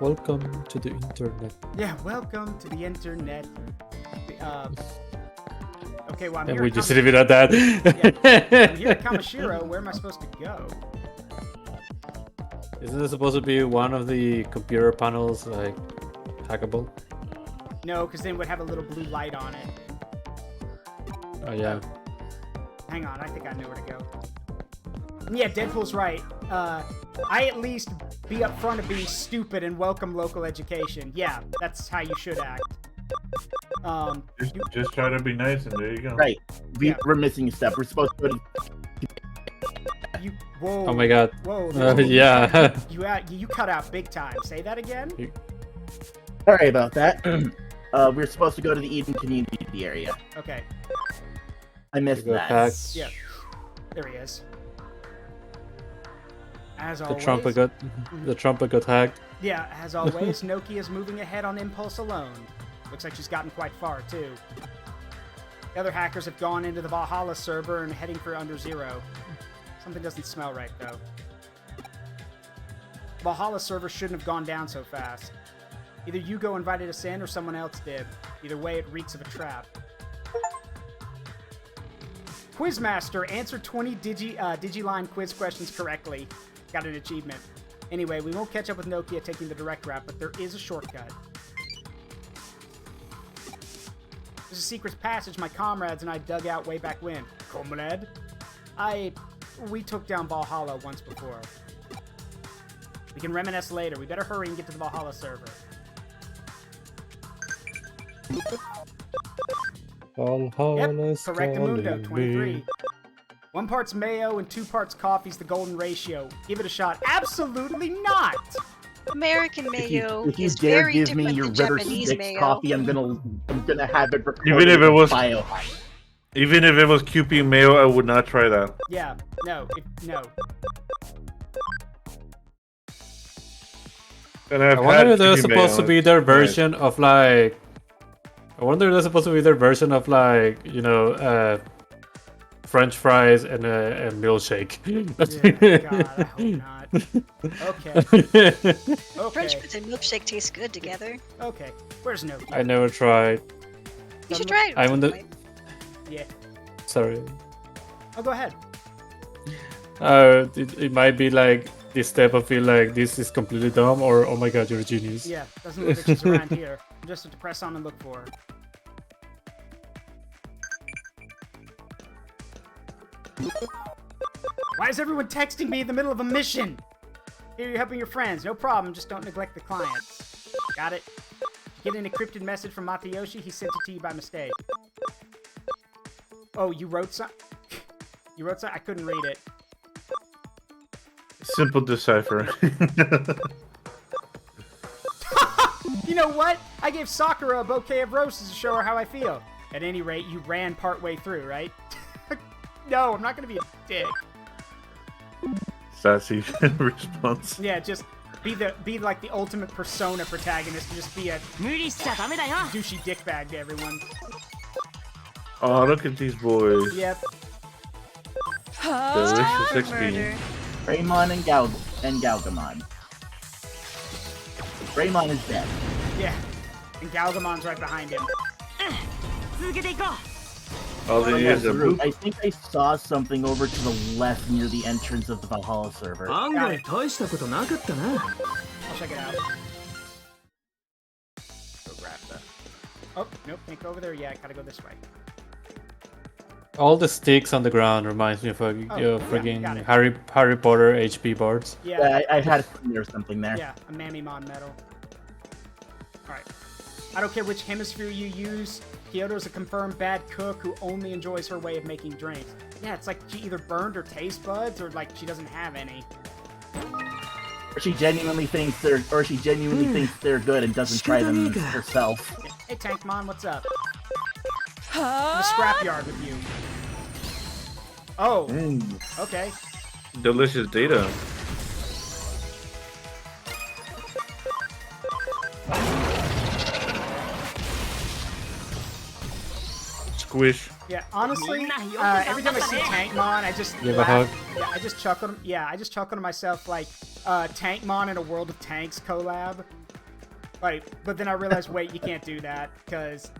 Welcome to the internet. Yeah, welcome to the internet. Okay, well, I'm and here. We just leave it at that. Yeah, I'm here at Kamishiro. Where am I supposed to go? Isn't it supposed to be one of the computer panels, like, hackable? No, because then it would have a little blue light on it. Oh, yeah. Hang on, I think I know where to go. Yeah, Deadpool's right. I at least be up front of being stupid and welcome local education. Yeah, that's how you should act. Just try to be nice, and there you go. Right. We're missing a step. We're supposed to go to... Whoa. Oh my god. Whoa. Yeah. You cut out big time. Say that again? Sorry about that. We're supposed to go to the Eden Community area. Okay. I missed that. Yeah. There he is. As the always. trumpet got hacked. Yeah, as always, Nokia's moving ahead on impulse alone. Looks like she's gotten quite far, too. The other hackers have gone into the Valhalla server and heading for Under Zero. Something doesn't smell right, though. Valhalla server shouldn't have gone down so fast. Either Yugo invited us in or someone else did. Either way, it reeks of a trap. Quizmaster answered 20 Digiline quiz questions correctly. Got an achievement. Anyway, we won't catch up with Nokia taking the direct route, but there is a shortcut. There's a secret passage my comrades and I dug out way back when. Comrade? We took down Valhalla once before. We can reminisce later. We better hurry and get to the Valhalla server. Valhalla's Yep, Correctamundo, calling 23. me. 1 part's mayo and 2 parts coffee's the golden ratio. Give it a shot. Absolutely not! American mayo If you is dare very give different me your than River Japanese Styx mayo. coffee, I'm gonna have it recorded. Even if it was bio. Even if it was QP mayo, I would not try that. Yeah, no, no. And I wonder if there's supposed to be their version of like. I wonder if there's supposed to be their version of like, you know, French fries and a milkshake. Yeah, God, I hope not. Okay. French fries and milkshake taste good together. Okay. Where's Nokia? I never tried. You should try it. I'm on the. Yeah. Sorry. Oh, go ahead. It might be like this step of feel like this is completely dumb, or oh my god, you're a genius. Yeah, doesn't look like she's around here. Just have to press on and look for her. Why is everyone texting me in the middle of a mission? Here you're helping your friends. No problem, just don't neglect the clients. Got it? Get an encrypted message from Matayoshi, he sent it to you by mistake. Oh, you wrote some? You wrote some? I couldn't read it. Simple decipher. You know what? I gave Sakura a bouquet of roses to show her how I feel. At any rate, you ran partway through, right? No, I'm not gonna be a dick. Sassy response. Yeah, just be like the ultimate Persona protagonist and just be a douchey dickbag to everyone. Oh, look at these boys. Yep. Delicious 16. Raymon and Galgamon. Raymon is dead. Yeah. And Galgamon's right behind him. All they need is a boop. I think I saw something over to the left near the entrance of the Valhalla server. I'll check it out. Go grab that. Oh, nope, can't go over there yet. Gotta go this way. All the sticks on the ground reminds me of friggin' Harry Potter HP boards. Yeah, I had or something there. Yeah, a Mamimon medal. Alright. I don't care which hemisphere you use. Kyoto's a confirmed bad cook who only enjoys her way of making drinks. Yeah, it's like she either burned her taste buds or like she doesn't have any. Or she genuinely thinks they're good and doesn't try them herself. Hey Tankmon, what's up? In the scrapyard with you. Oh, okay. Delicious data. Squish. Yeah, honestly, every time I see Tankmon, I just Give a hug. Yeah, I just chuckle. Yeah, I just chuckle to myself like Tankmon in a World of Tanks collab. Like, but then I realized, wait, you can't do that because,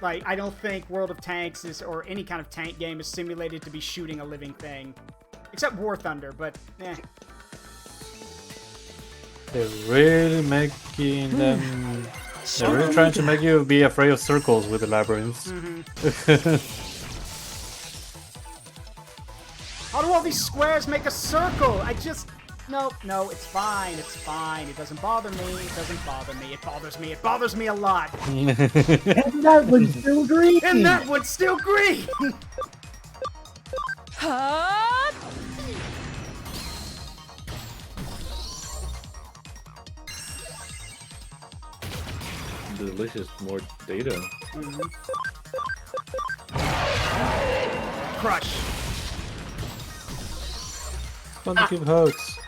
like, I don't think World of Tanks is or any kind of tank game is simulated to be shooting a living thing, except War Thunder. But They're really making them. They're really trying to make you be afraid of circles with the labyrinths. How do all these squares make a circle? No, it's fine. It's fine. It doesn't bother me. It doesn't bother me. It bothers me. It bothers me a lot. And that one's still green. And that one's still green. Delicious, more data. Crush. Fun to give hugs.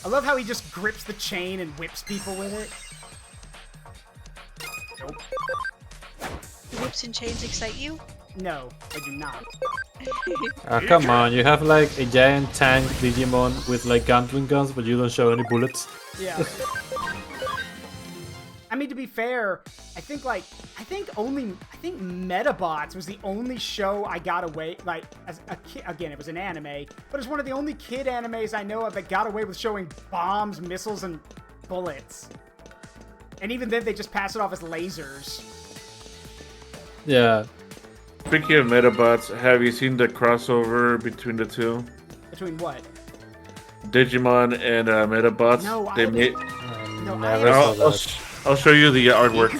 I love how he just grips the chain and whips people with it. Nope. Whips and chains excite you? No, I do not. Come on, you have like a giant tank Digimon with like Gatling guns, but you don't show any bullets. Yeah. I mean, to be fair, I think Metabots was the only show I got away, like, as a kid. Again, it was an anime, but it's one of the only kid animes I know of that got away with showing bombs, missiles, and bullets. And even then, they just pass it off as lasers. Yeah. Speaking of Metabots, have you seen the crossover between the two? Between what? Digimon and Metabots. No, I'll show you the artwork.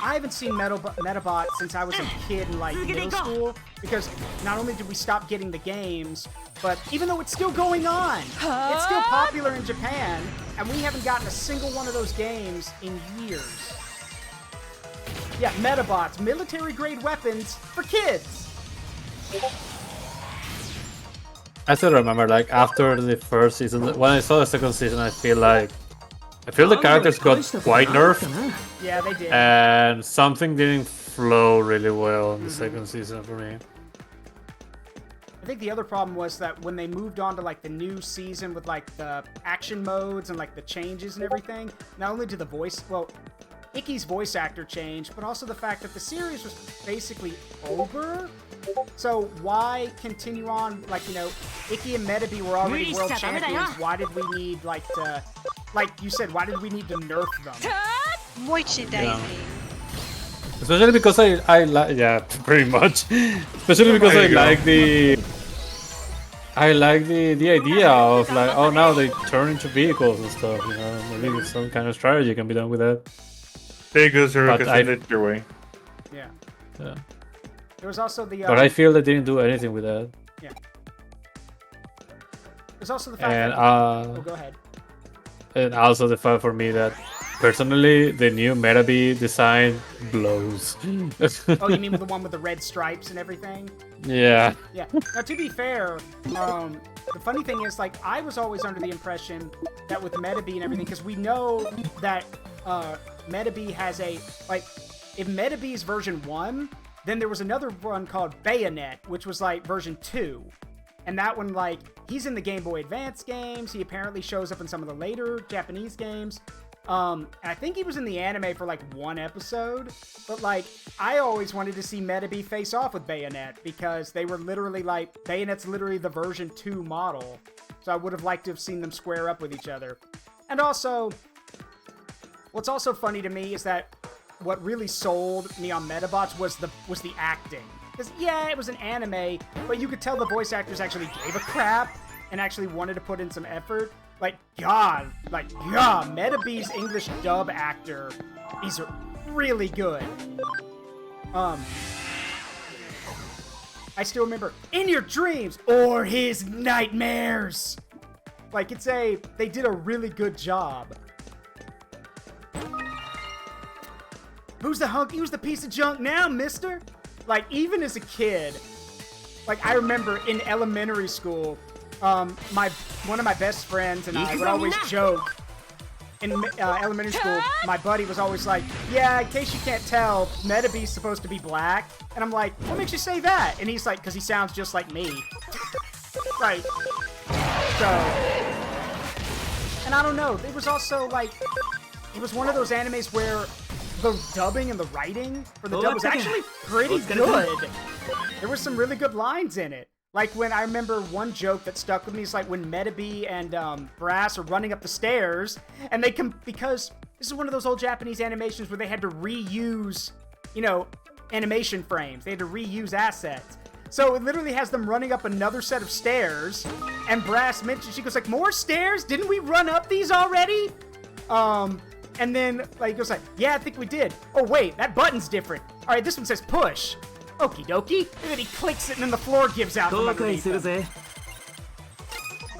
I haven't seen Metabots since I was a kid in like middle school, because not only did we stop getting the games, but even though it's still going on, it's still popular in Japan, and we haven't gotten a single one of those games in years. Yeah, Metabots, military-grade weapons for kids. I still remember, like, after the first season, when I saw the second season, I feel the characters got quite nerfed. Yeah, they did. And something didn't flow really well in the second season for me. I think the other problem was that when they moved on to like the new season with like the action modes and like the changes and everything, not only did Ikki's voice actor changed, but also the fact that the series was basically over. So why continue on, like, you know, Ikki and Metabee were already world champions. Why did we need, like you said, why did we need to nerf them? Merchandising. Especially because I like, yeah, pretty much. Especially because I like the idea of like, oh, now they turn into vehicles and stuff, you know, maybe some kind of strategy can be done with that. Because your way. Yeah. Yeah. There was also the. But I feel they didn't do anything with that. Yeah. There's also the fact and, that. Go ahead. And also the fact for me that, personally, the new Metabee design blows. Oh, you mean with the one with the red stripes and everything? Yeah. Yeah. Now, to be fair, the funny thing is, like, I was always under the impression that with Metabee and everything, because we know that Metabee has a, like, if Metabee's version 1, then there was another one called Bayonet, which was like version 2. And that one, like, he's in the Game Boy Advance games. He apparently shows up in some of the later Japanese games. And I think he was in the anime for like one episode. But like, I always wanted to see Metabee face off with Bayonet, because they were literally like, Bayonet's literally the version 2 model. So I would have liked to have seen them square up with each other. And also, what's also funny to me is that what really sold me on Metabots was the acting. Because, yeah, it was an anime, but you could tell the voice actors actually gave a crap and actually wanted to put in some effort. Metabee's English dub actor, he's really good. I still remember, in your dreams or his nightmares. Like, they did a really good job. Who's the hunk? Who's the piece of junk now, mister? Like, even as a kid, like, I remember in elementary school, one of my best friends and I would always joke. In elementary school, my buddy was always like, yeah, in case you can't tell, Metabee's supposed to be black. And I'm like, what makes you say that? And he's like, because he sounds just like me. Right. So, and I don't know, it was also like, it was one of those animes where the dubbing and the writing for the dub was actually pretty good. There were some really good lines in it. Like, when I remember one joke that stuck with me is like when Metabee and Brass are running up the stairs, and they because this is one of those old Japanese animations where they had to reuse, you know, animation frames. They had to reuse assets. So it literally has them running up another set of stairs, and Brass mentions, she goes like, more stairs? Didn't we run up these already? And then, like, he goes like, yeah, I think we did. Oh, wait, that button's different. All right, this one says push. Okie dokie. And then he clicks it, and then the floor gives out from underneath him.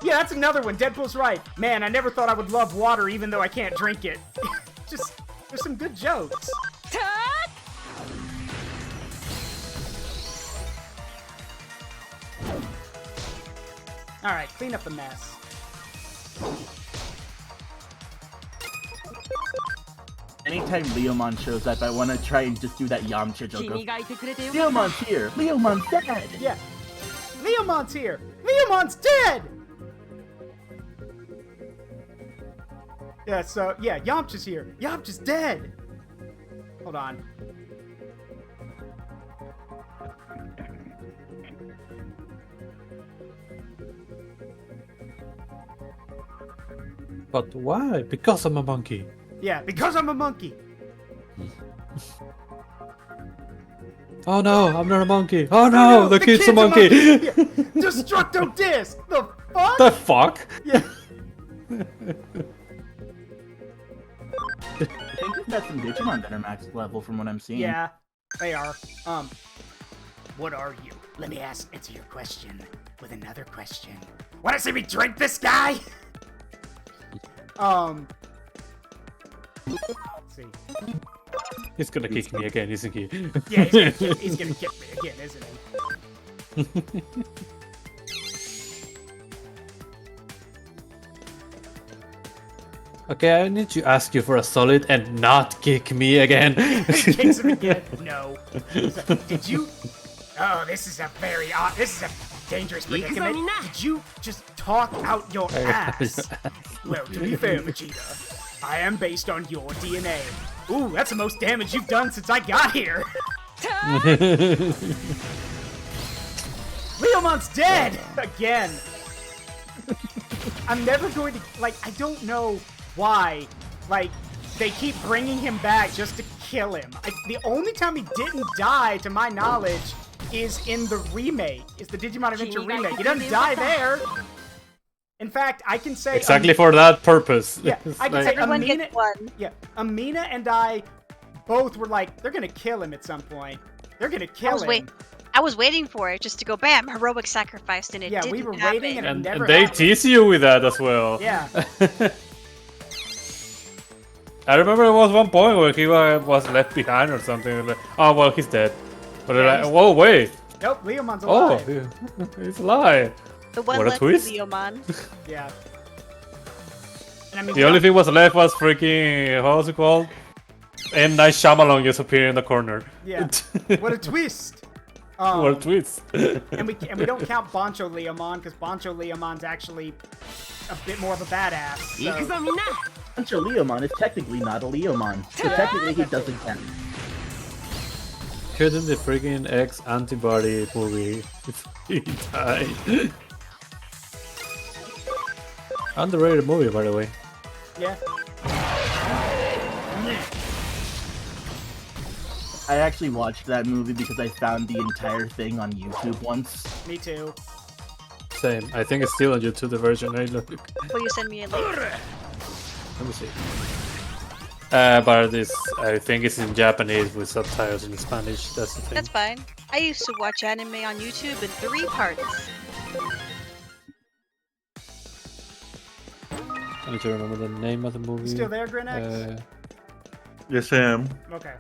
Yeah, that's another one. Deadpool's right. Man, I never thought I would love water even though I can't drink it. Just, there's some good jokes. All right, clean up the mess. Anytime Leomon shows up, I want to try and just do that Yamcha joke of, Leomon's here! Leomon's dead! Yeah. Leomon's here! Leomon's dead! Yeah, so, yeah, Yamcha's here. Yamcha's dead! Hold on. But why? Because I'm a monkey. Yeah, because I'm a monkey. Oh no, I'm not a monkey. Oh no, the kid's a monkey. Yeah. Destructo Disc. The fuck? The fuck? Yeah. I think we've got some Digimon that are max level from what I'm seeing. Yeah, they are. What are you? Let me answer your question with another question. Wanna see me drink this guy? Let's see. He's gonna kick me again, isn't he? Yeah, he's gonna kick me again, isn't he? Okay, I need to ask you for a solid and not kick me again. Kicks him again. No. Did you? Oh, this is a very odd. This is a dangerous predicament. Did you just talk out your ass? Well, to be fair, Vegeta, I am based on your DNA. Ooh, that's the most damage you've done since I got here. Leomon's dead again. I'm never going to I don't know why. They keep bringing him back just to kill him. The only time he didn't die, to my knowledge, is in the remake. Is the Digimon Adventure remake. He doesn't die there. In fact, I can say exactly for that purpose. Yeah, I can say everyone gets one. Yeah, Ameena and I both were like, they're gonna kill him at some point. They're gonna kill him. I was waiting for it just to go bam, heroic sacrifice, and it didn't we were happen. waiting and it never they happened. tease you with that as well. Yeah. I remember there was one point where he was left behind or something. Like, oh well, he's dead. But they're like, whoa, wait. Nope, Leomon's Oh, alive. he's alive. The one What a left twist. Leomon. Yeah. And I mean, The only thing was left was freaking, what was it called? M. Night Shyamalan just appeared in the corner. Yeah. What a twist. What a twist. and we don't count Bancho Leomon because Bancho Leomon's actually a bit more of a badass. So. Bancho Leomon is technically not a Leomon, so technically he doesn't count. Couldn't the freaking X antibody movie he died? Underrated movie, by the way. Yeah. I actually watched that movie because I found the entire thing on YouTube once. Me too. Same. I think it's still on YouTube, the version. Right? Look. Will you send me a link? Let me see. But this, I think it's in Japanese with subtitles in Spanish. That's the thing. That's fine. I used to watch anime on YouTube in 3 parts. I need to remember the name of the movie. You still there, GrineX? Yes, I am. Okay.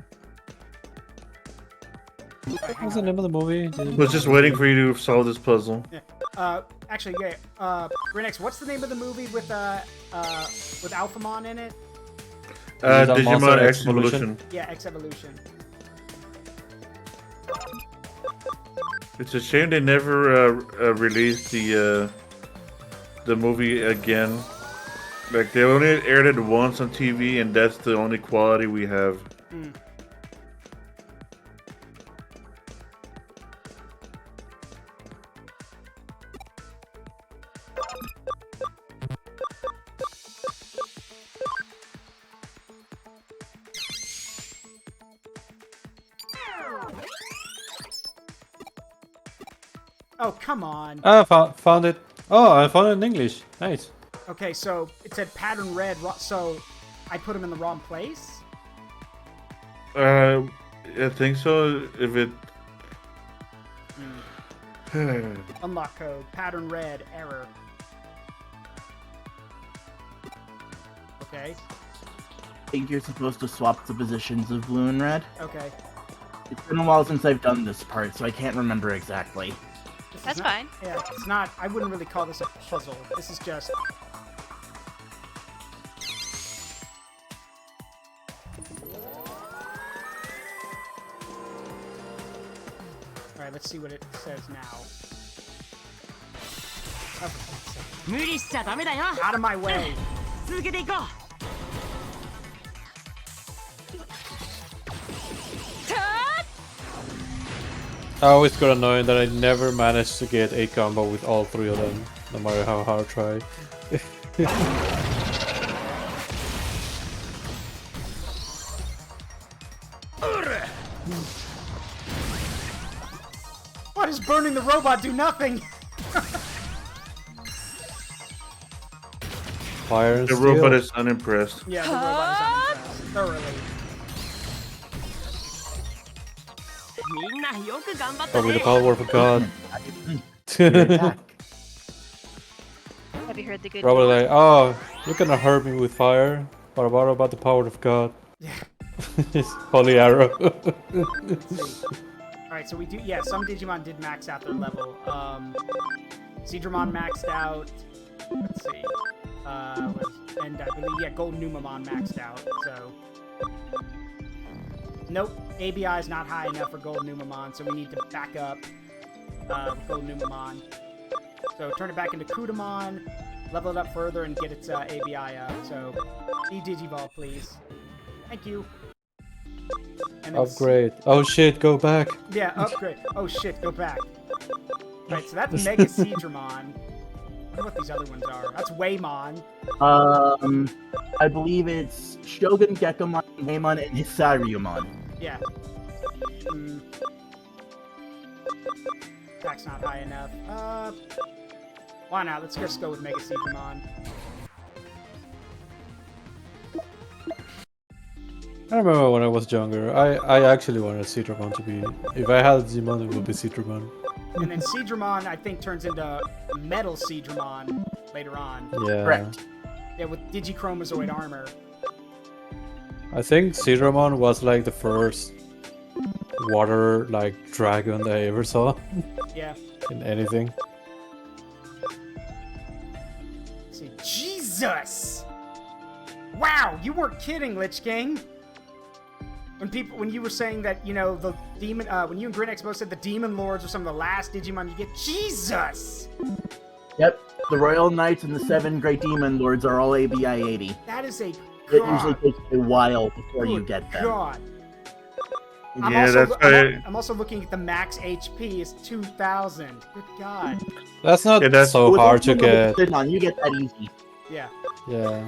What's the name of the movie? I was just waiting for you to solve this puzzle. Yeah. Actually, yeah. GrineX, what's the name of the movie with Alphamon in it? Digimon X Evolution. Yeah, X Evolution. It's a shame they never released the movie again. Like they only aired it once on TV, and that's the only quality we have. Mm. Oh, come on. I found it. Oh, I found it in English. Nice. Okay, so it said pattern red, so I put him in the wrong place? I think so. If it Unlock code, pattern red, error. Okay. I think you're supposed to swap the positions of blue and red. Okay. It's been a while since I've done this part, so I can't remember exactly. That's fine. Yeah, it's not. I wouldn't really call this a puzzle. This is just. Alright, let's see what it says now. Out of my way! I always got annoying that I never managed to get a combo with all three of them, no matter how hard I try. Why does burning the robot do nothing? Fire and The steel. robot is unimpressed. Yeah, the robot is unimpressed. Thoroughly. Oh, with the power of God. Have you heard the good Probably news? like, oh, you're gonna hurt me with fire, but what about the power of God? Yeah. It's Holy Arrow. Alright, so we do, yeah, some Digimon did max out their level. Seadramon maxed out. Let's see. And I believe, yeah, Golden Numamon maxed out, so. Nope, ABI is not high enough for Golden Numamon, so we need to back up Golden Numamon. So turn it back into Kudamon, level it up further, and get its ABI up. So, Digivolve, please. Thank you. And then Upgrade. Oh shit, go back. Yeah, upgrade. Oh shit, go back. Alright, so that's Mega Seadramon. I wonder what these other ones are. That's Waymon. I believe it's Shogun Gekomon, Waymon, and Hisaryumon. Yeah. Attack's not high enough. Why not? Let's just go with Mega Seadramon. I remember when I was younger, I actually wanted Seadramon to be... If I had Digimon, it would be Seadramon. And then Seadramon, I think, turns into Metal Seadramon later on. Yeah. Correct. Yeah, with Digichromazoid armor. I think Seadramon was like the first water like dragon that I ever saw. Yeah. In anything. Let's see. Jesus! Wow, you weren't kidding, LichKing! When you were saying that, you know, the demon, when you and GrineX both said the Demon Lords are some of the last Digimon you get, Jesus! Yep, the Royal Knights and the 7 Great Demon Lords are all ABI 80. That is a It usually takes a while before you get them. God. I'm also looking at the max HP is 2,000. Good God. That's not so hard to get. You get that easy. Yeah. Yeah.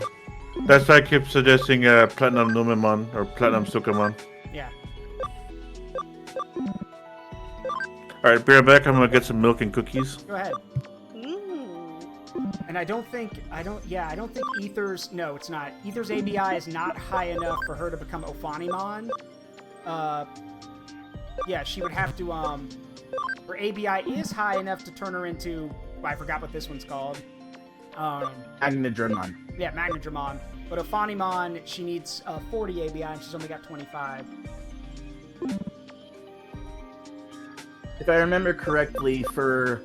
That's why I keep suggesting Platinum Numamon or Platinum Sukamon. Yeah. Alright, be right back. I'm gonna get some milk and cookies. Go ahead. And I don't think Ether's, no, it's not. Ether's ABI is not high enough for her to become Ophanimon. Yeah, she would have to, her ABI is high enough to turn her into, I forgot what this one's called. Magnadramon. Yeah, Magnadramon. But Ophanimon, she needs 40 ABI and she's only got 25. If I remember correctly, for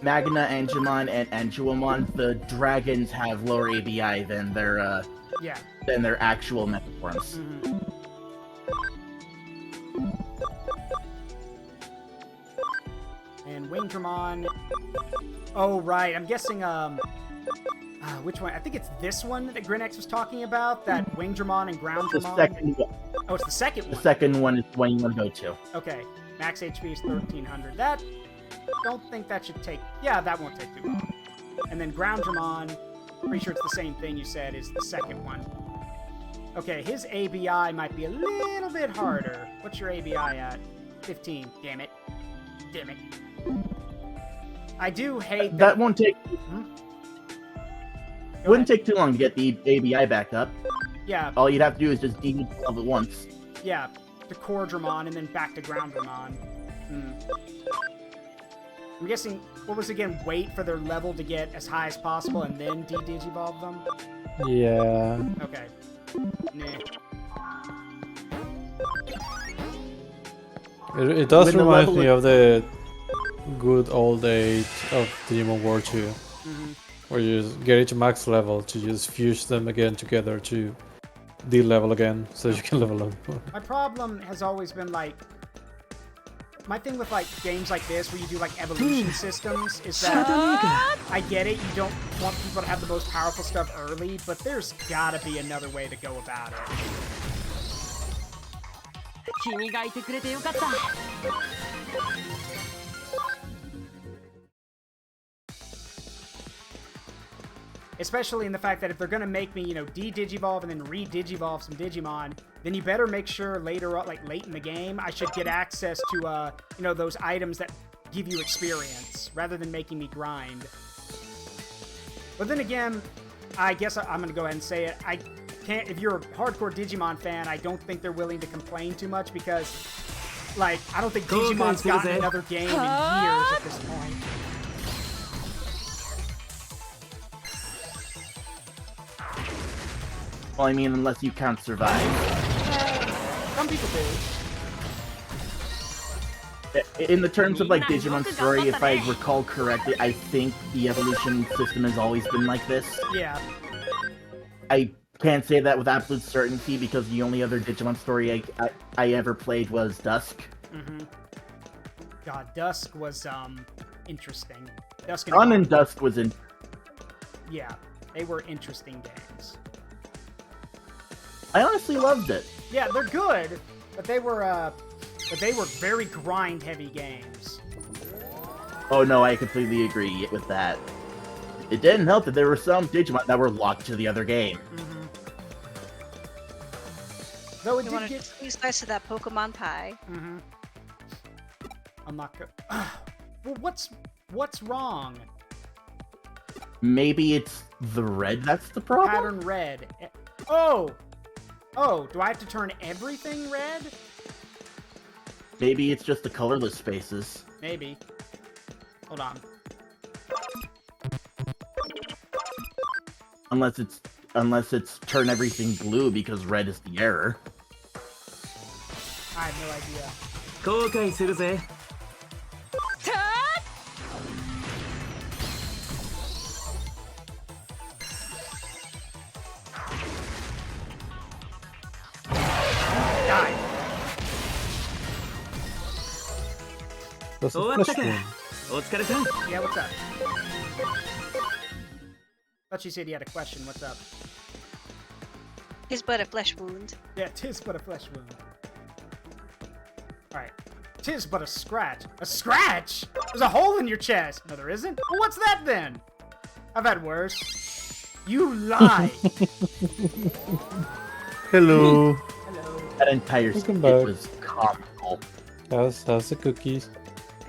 Magna, Angemon, and Anguamon, the dragons have lower ABI than their actual metaforms. Mm-hmm. And Wingdramon. Oh right, I'm guessing which one? I think it's this one that GrineX was talking about. That Wingdramon and Grounddramon. The second one. Oh, it's the second one. The second one is the one you want to go to. Okay, max HP is 1,300. That don't think that should take. Yeah, that won't take too long. And then Grounddramon, pretty sure it's the same thing you said is the second one. Okay, his ABI might be a little bit harder. What's your ABI at? 15. Damn it. Damn it. I do hate that. That won't take. It wouldn't take too long to get the ABI back up. Yeah. All you'd have to do is just Digivolve at once. Yeah, to Coredramon and then back to Grounddramon. I'm guessing, what was again, wait for their level to get as high as possible and then Digivolve them? Yeah. Okay. Nah. It does remind me of the good old age of Digimon War 2. Where you just get it to max level to just fuse them again together to de-level again so you can level up. My problem has always been like, my thing with like games like this where you do like evolution systems is that I get it, you don't want people to have the most powerful stuff early, but there's gotta be another way to go about it. especially in the fact that if they're gonna make me, de-digivolve and then re-digivolve some Digimon, then you better make sure later, like late in the game, I should get access to, those items that give you experience, rather than making me grind. But then again, I guess I'm gonna go ahead and say it. If you're a hardcore Digimon fan, I don't think they're willing to complain too much because, like, I don't think Digimon's gotten another game in years at this point. Well, I mean, unless you count Survive. Some people do. In the terms of, like, Digimon story, if I recall correctly, I think the evolution system has always been like this. Yeah. I can't say that with absolute certainty because the only other Digimon story I ever played was Dusk. Mm-hmm. God, Dusk was, interesting. Dawn and Dusk was in... Yeah, they were interesting games. I honestly loved it. Yeah, they're good, but they were very grind-heavy games. Oh no, I completely agree with that. It didn't help that there were some Digimon that were locked to the other game. Mm-hmm. Though it You did want get... a slice of that Pokemon pie. Mm-hmm. I'm not good. Well, what's wrong? Maybe it's the red that's the problem? Pattern red. Oh! Oh, do I have to turn everything red? Maybe it's just the colorless spaces. Maybe. Hold on. Unless it's turn everything blue because red is the error. I have no idea. 後悔するぜ That's a 終わった flesh か wound. お疲れさん Yeah, what's up? Thought you said you had a question. What's up? His but a flesh wound. Yeah, tis but a flesh wound. Alright. Tis but a scratch. A scratch? There's a hole in your chest. No, there isn't. Well, what's that then? I've had worse. You lie. Hello. Hello. That entire skit was comical. How's the cookies?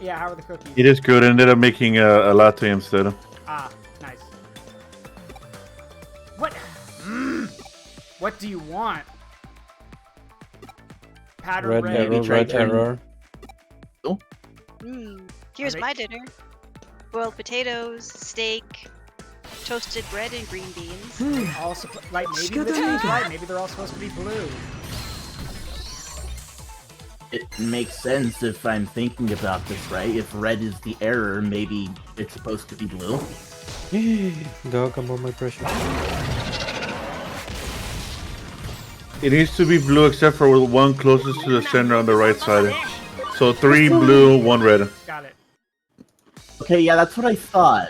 Yeah, how are the cookies? It is good. I ended up making a latte instead. Ah, nice. What? What do you want? Pattern red. Red error. Here's my dinner. Boiled potatoes, steak, toasted bread, and green beans. All like maybe Lichking's right. Maybe they're all supposed to be blue. It makes sense if I'm thinking about this right. If red is the error, maybe it's supposed to be blue. Go, come on, my pressure. It needs to be blue except for the one closest to the center on the right side. So 3 blue, 1 red. Got it. Okay, yeah, that's what I thought.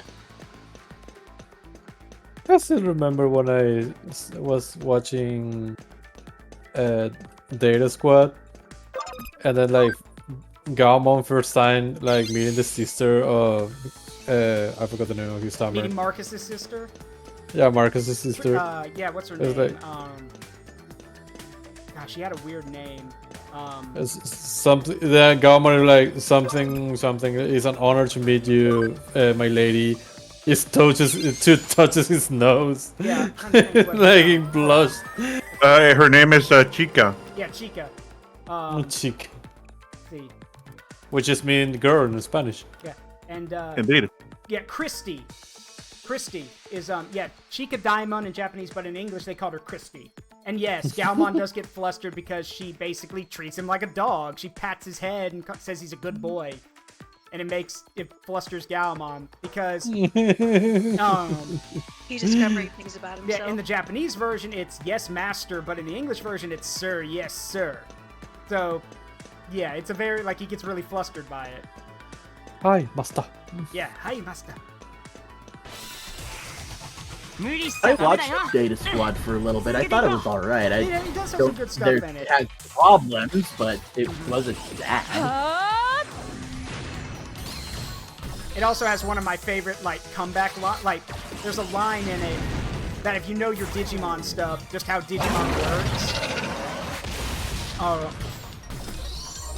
I still remember when I was watching Data Squad, and then like Gaomon first time like meeting the sister of I forgot the name of his stomach. Meeting Marcus's sister? Yeah, Marcus's sister. Yeah, what's her It was name? like- Gosh, she had a weird name. Something. Then Gaomon like something. It's an honor to meet you, my lady. He touches his nose. Yeah. Like he blushed. Her name is Chica. Yeah, Chica. Chica. See. Which just means girl in Spanish. Yeah, and Indeed. yeah, Christy. Christy is Chica Daimon in Japanese, but in English they called her Christy. And yes, Gaomon does get flustered because she basically treats him like a dog. She pats his head and says he's a good boy. And it flusters Gaomon because He's discovering things about himself. yeah, in the Japanese version it's yes master, but in the English version it's sir, yes sir. So yeah, it's a very he gets really flustered by it. Hi, master. Yeah, hi master. I watched Data Squad for a little bit. I thought it was alright. Yeah, he does have some good stuff in it. Had problems, but it wasn't bad. It also has one of my favorite comeback there's a line in it that if you know your Digimon stuff, just how Digimon works,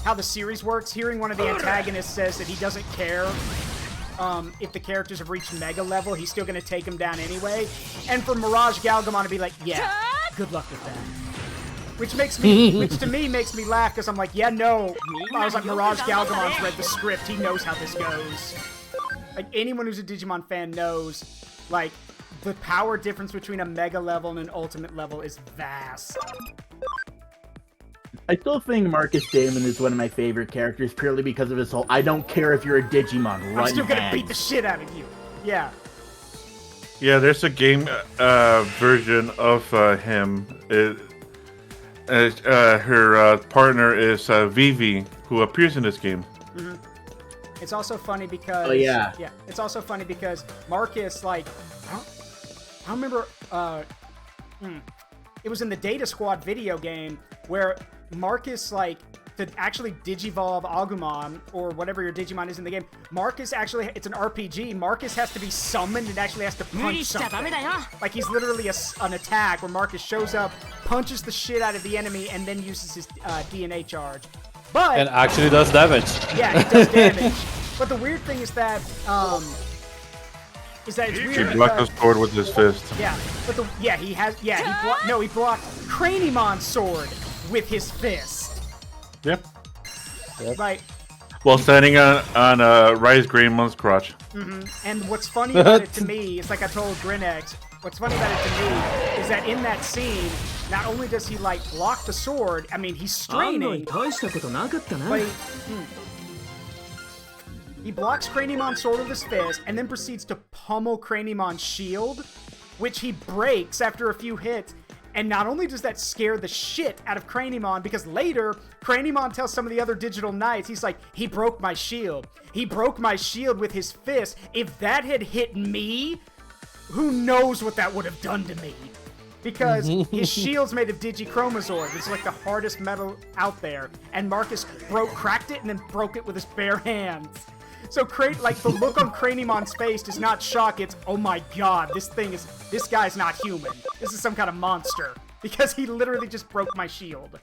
how the series works, hearing one of the antagonists says that he doesn't care if the characters have reached mega level, he's still going to take them down anyway. And for Mirage Galgamon to be like, yeah, good luck with that. Which to me makes me laugh, because I'm like, yeah, no. I was like, Mirage Galgamon's read the script. He knows how this goes. Like, anyone who's a Digimon fan knows, like, the power difference between a mega level and an ultimate level is vast. I still think Marcus Damon is one of my favorite characters, purely because of his whole, I don't care if you're a Digimon, run I'm still gonna hands. beat the shit out of you. Yeah. Yeah, there's a game version of him. Her partner is VIII, who appears in this game. Mm-hmm. It's also funny because... Oh, yeah. Yeah, it's also funny because Marcus, like... I don't remember... It was in the Data Squad video game where Marcus, like, to actually Digivolve Agumon, or whatever your Digimon is in the game, Marcus actually... It's an RPG. Marcus has to be summoned and actually has to punch something. Like, he's literally an attack where Marcus shows up, punches the shit out of the enemy, and then uses his DNA charge. But... And actually does damage. Yeah, it does damage. But the weird thing is that, it's weird. He blocked the sword with his fist. Yeah, but he blocked Cranimon's sword with his fist. Yep. Right. While standing on Rise Greymon's crotch. Mm-hmm. And what's funny about it to me, it's like I told GrineX, what's funny about it to me is that in that scene, not only does he, like, block the sword, I mean, he's straining, but he blocks Cranimon's sword with his fist, and then proceeds to pummel Cranimon's shield, which he breaks after a few hits. And not only does that scare the shit out of Cranimon, because later, Cranimon tells some of the other Digital Knights, he's like, he broke my shield. He broke my shield with his fist. If that had hit me, who knows what that would have done to me? Because his shield's made of Digichromazoid. It's like the hardest metal out there. And Marcus cracked it and then broke it with his bare hands. So, like, the look on Cranimon's face is not shock, it's, oh my god, this guy's not human. This is some kind of monster. Because he literally just broke my shield.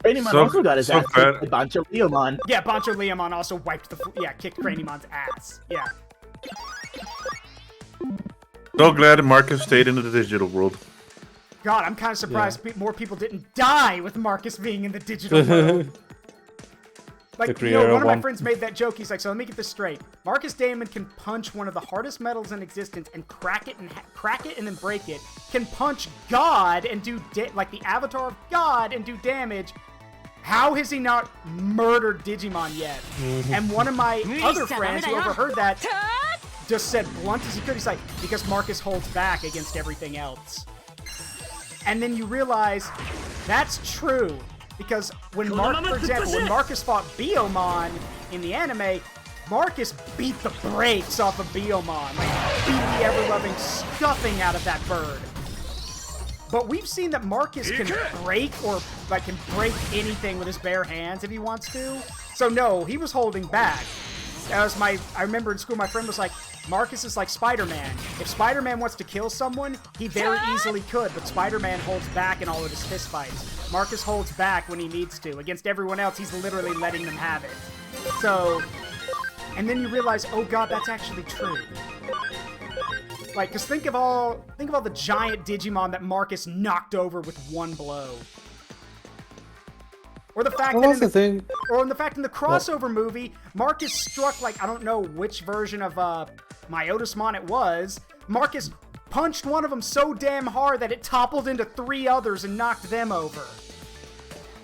Cranimon also got his ass kicked by Bancho Leomon. Yeah, Bancho Leomon also kicked Cranimon's ass. Yeah. So glad Marcus stayed in the digital world. God, I'm kind of surprised more people didn't die with Marcus being in the digital world. Like, one of my friends made that joke. He's like, so let me get this straight. Marcus Damon can punch one of the hardest metals in existence and crack it and then break it. Can punch God and do, like, the avatar of God and do damage. How has he not murdered Digimon yet? And one of my other friends who overheard that just said blunt as he could. He's like, because Marcus holds back against everything else. And then you realize that's true. Because when for example, when Marcus fought Biomon in the anime, Marcus beat the brakes off of Biomon. Like, beat the ever-loving stuffing out of that bird. But we've seen that Marcus can break anything with his bare hands if he wants to. So no, he was holding back. I remember in school my friend was like, Marcus is like Spider-Man. If Spider-Man wants to kill someone, he very easily could, but Spider-Man holds back in all of his fistfights. Marcus holds back when he needs to. Against everyone else, he's literally letting them have it. So, and then you realize, oh god, that's actually true. Like, because think of all the giant Digimon that Marcus knocked over with one blow. Or the fact that in the crossover movie, Marcus struck, like, I don't know which version of Myotismon it was. Marcus punched one of them so damn hard that it toppled into 3 others and knocked them over.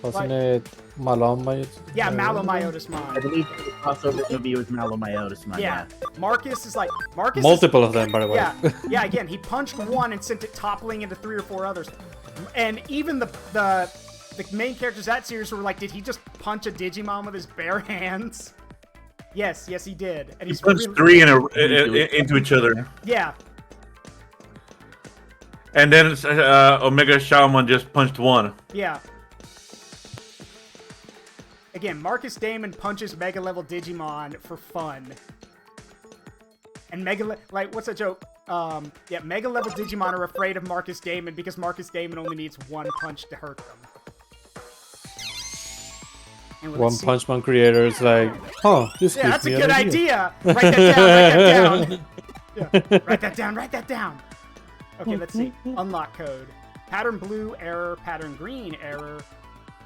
Wasn't it Malomyotismon? Yeah, Malomyotismon. I believe the crossover movie was Malomyotismon. Yeah. Marcus is like... Multiple of them, by the way. Yeah, again, he punched one and sent it toppling into 3 or 4 others. And even the main characters of that series were like, did he just punch a Digimon with his bare hands? Yes, he did. And he punched 3 into each other. Yeah. And then Omega Shaman just punched 1. Yeah. Again, Marcus Damon punches Mega Level Digimon for fun. And what's that joke? Mega level Digimon are afraid of Marcus Damon because Marcus Damon only needs one punch to hurt them. One Punch Man creators like, this gives that's a me good an idea. Write that down. Write that down. Write that down. Okay, let's see. Unlock code. Pattern blue, error. Pattern green, error.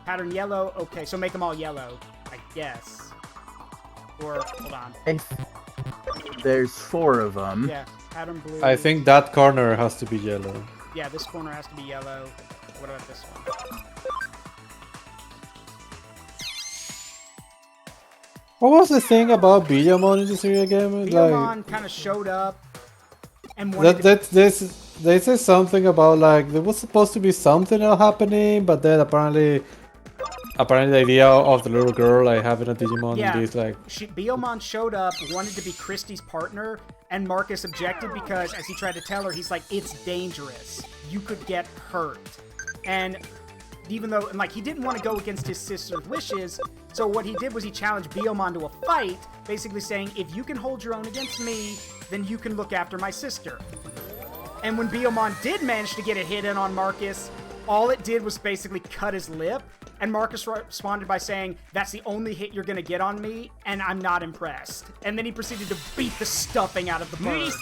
Pattern yellow. Okay, so make them all yellow, I guess. Or, hold on. And there's 4 of them. Yeah, pattern blue. I think that corner has to be yellow. Yeah, this corner has to be yellow. What about this one? What was the thing about Digimon in this area again? Digimon kind of showed up and wanted they said something about like there was supposed to be something happening, but then apparently the idea of the little girl like having a Digimon in this like Biyomon showed up, wanted to be Christie's partner, and Marcus objected because as he tried to tell her, he's like, it's dangerous. You could get hurt. And even though, like, he didn't want to go against his sister's wishes, so what he did was he challenged Biyomon to a fight, basically saying, if you can hold your own against me, then you can look after my sister. And when Biyomon did manage to get a hit in on Marcus, all it did was basically cut his lip, and Marcus responded by saying, that's the only hit you're gonna get on me, and I'm not impressed. And then he proceeded to beat the stuffing out of the bird.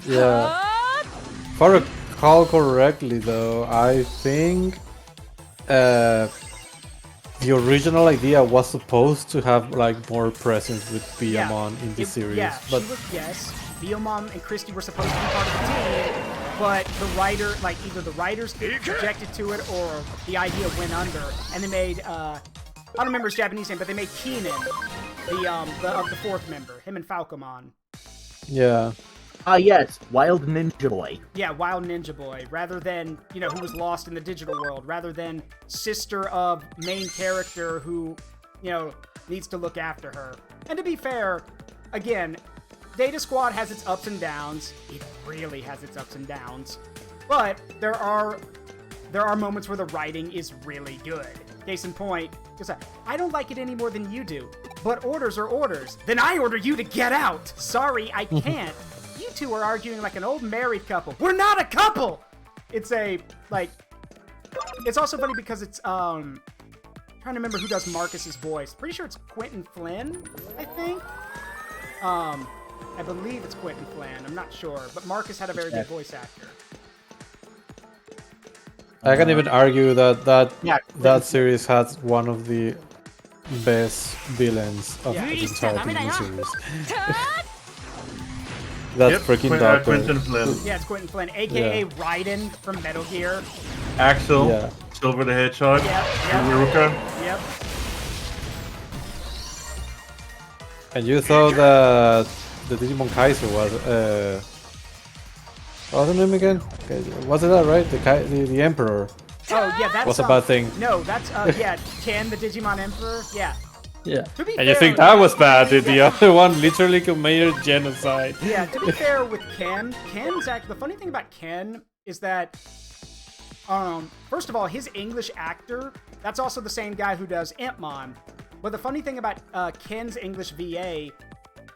Yeah. If I recall correctly though, I think the original idea was supposed to have like more presence with Biyomon in the series. Yeah, but yes, Biyomon and Christie were supposed to be part of the team, but the writer, like either the writers objected to it or the idea went under, and they made I don't remember his Japanese name, but they made Keenan the 4th member, him and Falcomon. Yeah. Yes, Wild Ninja Boy. Yeah, Wild Ninja Boy, rather than, you know, who was lost in the digital world, rather than sister of main character who, you know, needs to look after her. And to be fair, again, Data Squad has its ups and downs. It really has its ups and downs. But there are moments where the writing is really good. Case in point, because I don't like it any more than you do, but orders are orders. Then I order you to get out. Sorry, I can't. You two are arguing like an old married couple. We're not a couple! It's also funny because it's, trying to remember who does Marcus's voice. Pretty sure it's Quentin Flynn, I think? I believe it's Quentin Flynn. I'm not sure, but Marcus had a very good voice actor. I can even argue that series has one of the best villains of the entire TV series. That's freaking Doctor. Quentin Flynn. Yeah, it's Quentin Flynn, aka Raiden from Metal Gear. Axel, Silver the Hedgehog, Ruka. Yep. And you thought that the Digimon Kaiser was what was the name again? Okay, wasn't that right? The Emperor. Oh yeah, that's was a bad thing. No, that's Ken, the Digimon Emperor. Yeah. Yeah. To be and fair, you think that was bad? The other one literally committed genocide. Yeah. To be fair with Ken's the funny thing about Ken is that, first of all, his English actor, that's also the same guy who does Impmon. But the funny thing about Ken's English VA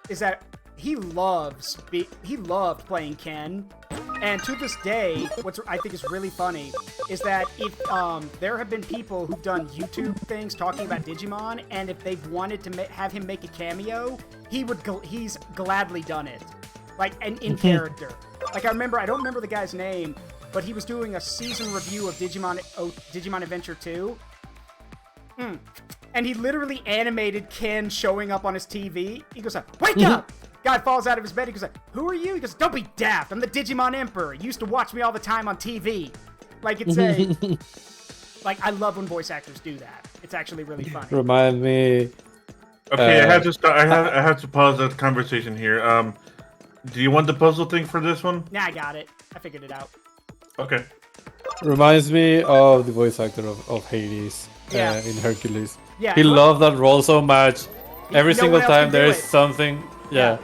is that he loved playing Ken. And to this day, what I think is really funny is that if there have been people who've done YouTube things talking about Digimon, and if they've wanted to have him make a cameo, he's gladly done it, like in character. Like I don't remember the guy's name, but he was doing a season review of Digimon Adventure 2, and he literally animated Ken showing up on his TV. He goes, "Wake up!" Guy falls out of his bed. He goes, "Who are you?" He goes, "Don't be daft. I'm the Digimon Emperor. You used to watch me all the time on TV." Like it's like I love when voice actors do that. It's actually really funny. Remind me. Okay, I have to start. I have to pause that conversation here. Do you want the puzzle thing for this one? Nah, I got it. I figured it out. Okay. Reminds me of the voice actor of Hades in Hercules. Yeah, he loved that role so much. Every single time there is something. Yeah.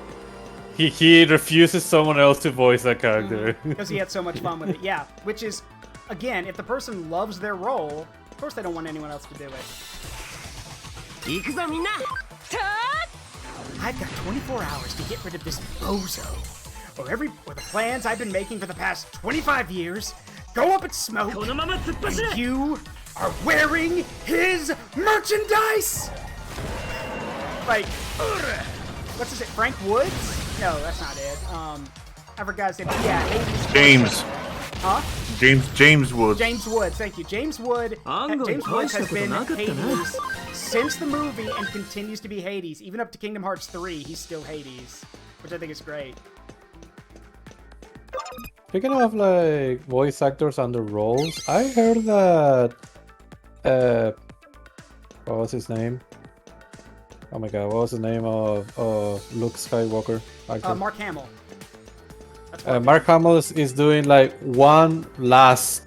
He refuses someone else to voice that character. Because he had so much fun with it. Yeah. Which is, again, if the person loves their role, of course they don't want anyone else to do it. I've got 24 hours to get rid of this bozo, or the plans I've been making for the past 25 years go up in smoke, and you are wearing his merchandise! Like, what's his name? Frank Woods? No, that's not it. I forgot his name. Yeah, Hades. James. Huh? James Woods. James Woods, thank you. James Woods has been Hades since the movie and continues to be Hades. Even up to Kingdom Hearts 3, he's still Hades, which I think is great. Speaking of like voice actors and the roles, I heard that what was his name? Oh my god, what was the name of Luke Skywalker actor? Mark Hamill. Mark Hamill is doing like one last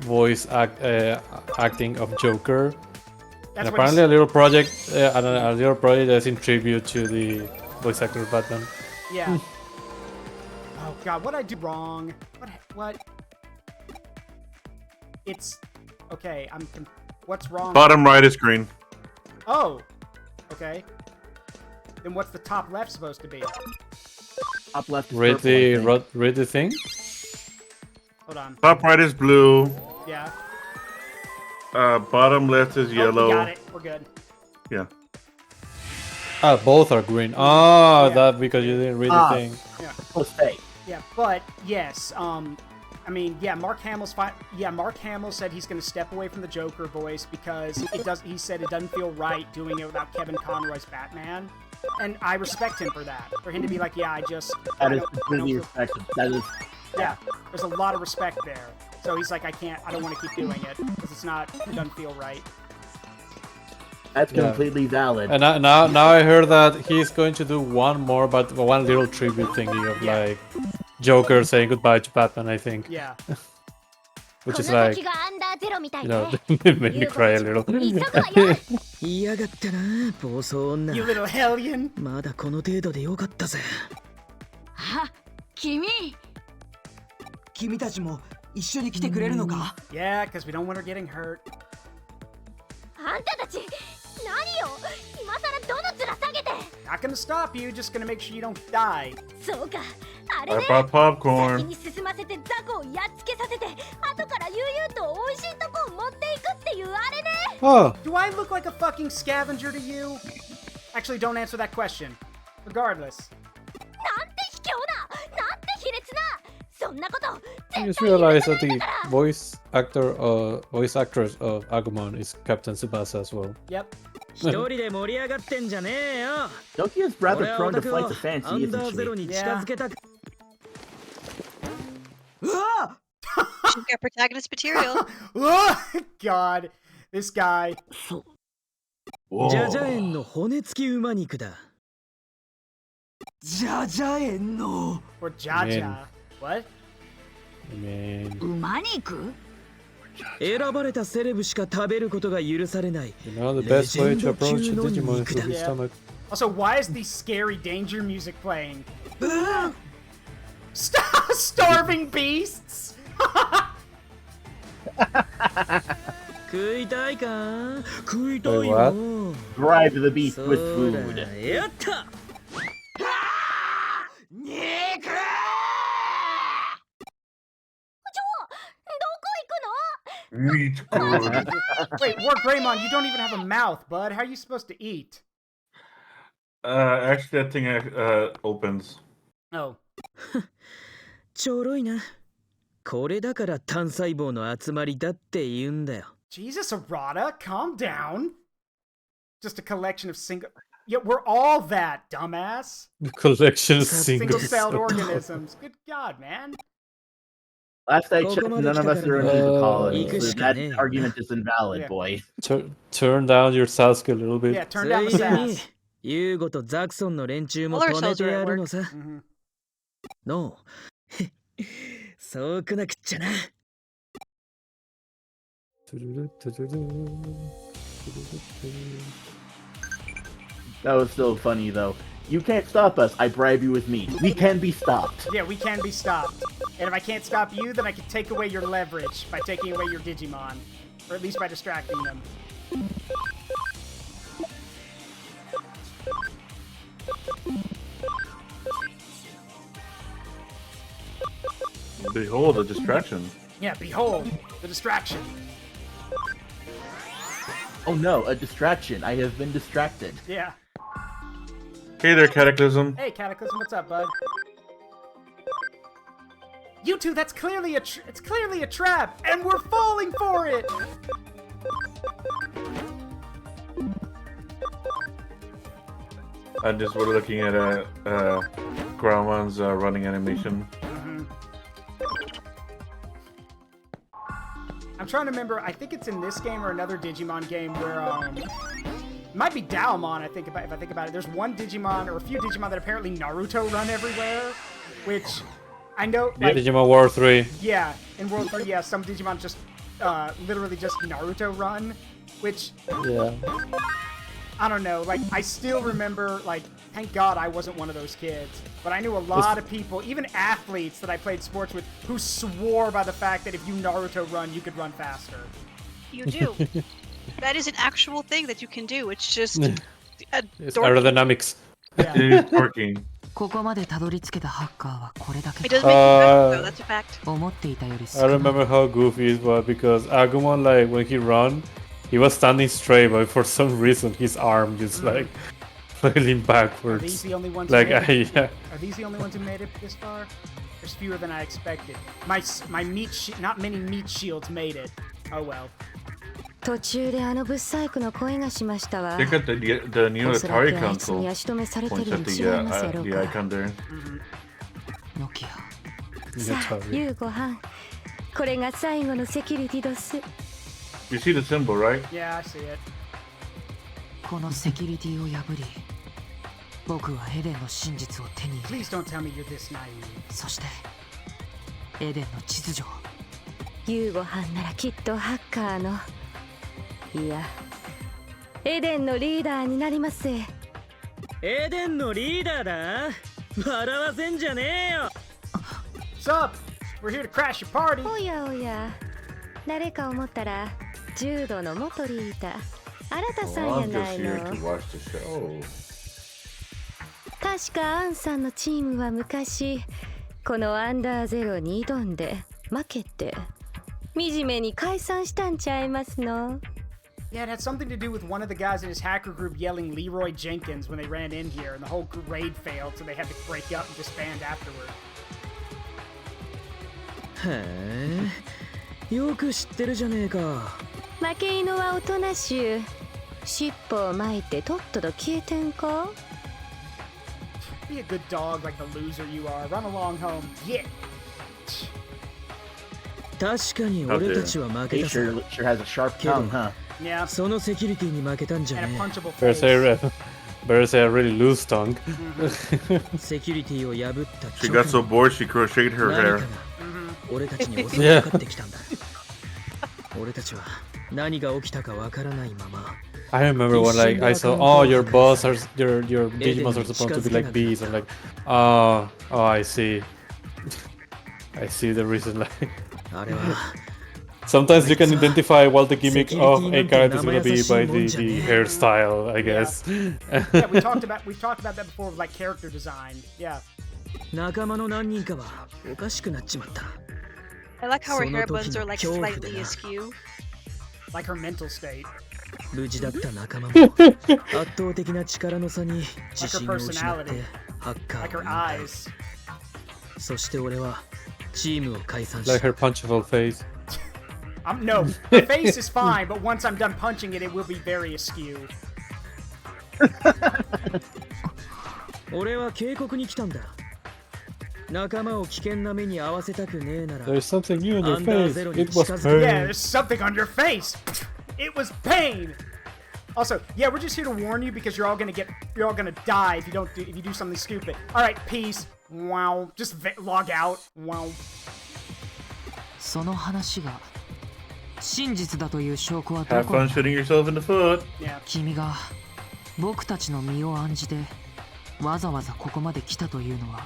voice acting of Joker. And apparently a little project that's in tribute to the voice actor of Batman. Yeah. Oh god, what'd I do wrong? What? It's okay. What's wrong? Bottom right is green. Oh. Okay. Then what's the top left supposed to be? Top left. Read the thing. Hold on. Top right is blue. Yeah. Bottom left is yellow. We got it. We're good. Yeah. Both are green. Oh, yeah. That because you didn't read the thing. Yeah. Oh, stay. Yeah, but yes. I mean, yeah. Mark Hamill's fine. Yeah, Mark Hamill said he's going to step away from the Joker voice because it does. He said it doesn't feel right doing it without Kevin Conroy's Batman. And I respect him for that. For him to be like, yeah, That is completely respected. That is... Yeah, there's a lot of respect there. So he's like, I don't want to keep doing it, because it doesn't feel right. That's completely valid. And now I heard that he's going to do one little tribute thingy of like Joker saying goodbye to Batman, I think. Yeah. Which is like, it made me cry a little. You little hellion. Yeah, because we don't want her getting hurt. Not gonna stop you, just gonna make sure you don't die. I bought popcorn. Oh. Do I look like a fucking scavenger to you? Actually, don't answer that question. Regardless. I just realized that the voice actress of Agumon is Captain Tsubasa as well. Yep. Doki is rather prone to flights of fancy, isn't she? Yeah. She's got protagonist material. Oh, God. This guy. Whoa. Or Jaja. What? I mean, 馬肉 you know, the best way to approach a Digimon is through his stomach. Also, why is the scary danger music playing? Starving beasts! Wait, what? Drive the beast with food. Meat good. Wait, War Greymon, you don't even have a mouth, bud. How are you supposed to eat? Actually, that thing opens. Oh. ちょろいな。これだから単細胞の集まりだって言うんだよ。 Jesus, Arata, calm down. Just a collection of Yeah, we're all that, dumbass. Collection of single-celled organisms. Good God, man. Last I checked, none of us are in the college, so that argument is invalid, boy. Turn down your Sasuke a little bit. Yeah, turn down the sass. ユーゴとザクソンの連中も止めてやるのさ。のう。そうくなくっちゃな。That was still funny, though. You can't stop us. I bribe you with meat. We can be stopped. Yeah, we can be stopped. And if I can't stop you, then I can take away your leverage by taking away your Digimon. Or at least by distracting them. Behold, a distraction. Yeah, behold, the distraction. Oh no, a distraction. I have been distracted. Yeah. Hey there, Cataclysm. Hey, Cataclysm, what's up, bud? You two, that's clearly it's clearly a trap, and we're falling for it. I just was looking at Grauman's running animation. I'm trying to remember. I think it's in this game or another Digimon game where it might be Dalmon. If I think about it, there's one Digimon or a few Digimon that apparently Naruto run everywhere, which I know. Yeah, Digimon War 3. Yeah, in World 3, yeah, some Digimon just literally just Naruto run, which Yeah. I don't know. Like, I still remember. Like, thank God I wasn't one of those kids. But I knew a lot of people, even athletes that I played sports with, who swore by the fact that if you Naruto run, you could run faster. You do. That is an actual thing that you can do. It's just It's aerodynamics. Yeah. It is working. ここまでたどり着けたハッカーはこれだけ It does make you better, though. That's a fact. 思っていたより I remember how goofy it was because Agumon, like, when he run, he was standing straight, but for some reason his arm just like leaned backwards. Are these the only ones? Like, who made it? yeah. Are these the only ones who made it this far? There's fewer than I expected. My meat not many meat shields made it. Oh well. 途中であのブサイクの声がしましたわ。 Check out the new おそら Atari くあいつ console. に足止めされて Points る at に the 違いますやろう the か。 icon there. ノキア。さあ、夕ご飯。これが最後のセキュリティドス。 You see the symbol, right? Yeah, I see it. このセキュリティを破り、僕はエデンの真実を手に入れ、 Please don't tell me you're this naive. そしてエデンの秩序を。夕ご飯ならきっとハッカーの、いや、エデンのリーダーになります。エデンのリーダーだ。笑わせんじゃねえよ。What's up? We're here to crash your party. おやおや、誰か思ったら柔道の元リーダー、新田さん Well, や I'm な just い here の。 to watch the show. 確かアンさんのチームは昔このアンダーゼロに挑んで負けて惨めに解散したんちゃいますの。 Yeah, it had something to do with one of the guys in his hacker group yelling Leroy Jenkins when they ran in here, and the whole raid failed, so they had to break up and disband afterward. へえ、よく知ってるじゃねえか。負け犬はおとなしゅう。尻尾を巻いてとっとと消えてんか。 Be a good dog like the loser you are. Run along home. Yeah. 確かに俺たちは負け He たさ。 sure has a sharp tongue, huh? Yeah. そのセキュリティに負けたんじゃ And a ね punchable Better face. say, better say a really loose tongue. え。セキュリティを破った She 直 got so 後、 bored she crocheted her 何か hair. が俺たちに襲いかかってきたんだ。俺たちは何が起きたかわからないまま。 I remember when like I saw, oh, your boss are your Digimons are supposed to be like bees. I'm like, oh, I see. I see the reason. Like, あれは sometimes you can identify what the gimmick of a character is gonna be by the hairstyle, I guess. Yeah, we've talked about that before with like character design. Yeah. 仲間の何人かはおかしくなっちまった。 I like how her hair その時 buns の are like 恐怖 slightly でな。 askew. Like her mental state. 無事だった仲間も圧倒的な力の差に自信を失ってハッカ Like ー her を引退。 eyes. そして俺はチームを解散し Like た。 her punchable face. No, the face is fine, but once I'm done punching it, it will be very askew. 俺は警告に来たんだ。仲間を危険な目に遭わせたくねえなら。 There's something new in your face. It was Yeah, pain. there's something on your face. It was pain. Also, yeah, we're just here to warn you because you're all gonna die if you do something stupid. All right, peace. Wow, just log out. Wow. その話が真実だという証拠はど Have こに fun shooting yourself in the foot. Yeah. 君が僕たちの身を案じてわざわざここまで来たというのは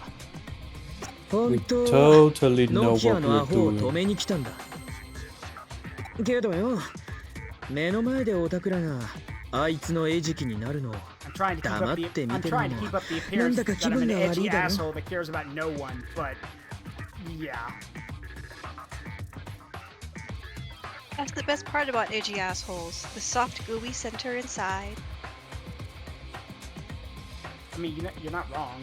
本当は Totally know ノキア what のア we're ホを止 doing. めに来たんだ。けどよ、目の前でオタクらがあいつの餌食になるのを I'm trying to keep 黙 up っ って the 見てるの appearance なんだか that 気 I'm 分 an が悪 edgy いだろ。 asshole that cares about no one, but yeah. That's the best part about edgy assholes. The soft, gooey center inside. I mean, you're not wrong.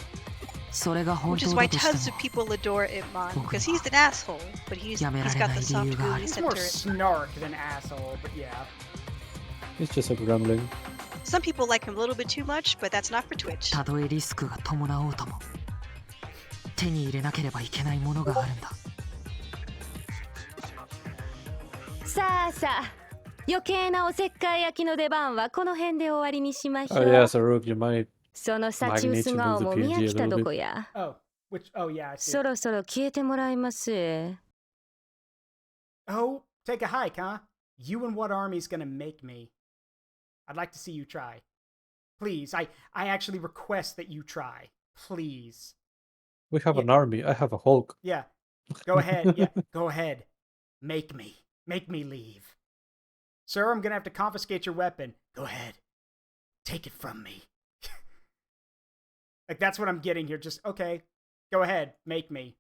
Which is why tons of people adore Impmon, because he's an asshole, but he's got the soft, gooey He's center. more snark than asshole, but yeah. He's just a gremlin. Some people like him a little bit too much, but that's not for Twitch. たとえリスクが伴おうとも手に入れなければいけないものがあるんだ。さあさあ、余計なおせっかい焼きの出番はこの辺で終わりにしましょ Oh う。 yeah, Saruk, you might そのサチウス顔も見飽きたどこや。Oh, yeah, I see. そろそろ消えてもらいます。Oh, take a hike, huh? You and what army's gonna make me? I'd like to see you try. Please, I actually request that you try. Please. We have an army. I have a Hulk. Yeah. Go ahead. Yeah, go ahead. Make me. Make me leave. Sir, I'm gonna have to confiscate your weapon. Go ahead. Take it from me. Like, that's what I'm getting here. Just, okay. Go ahead. Make me.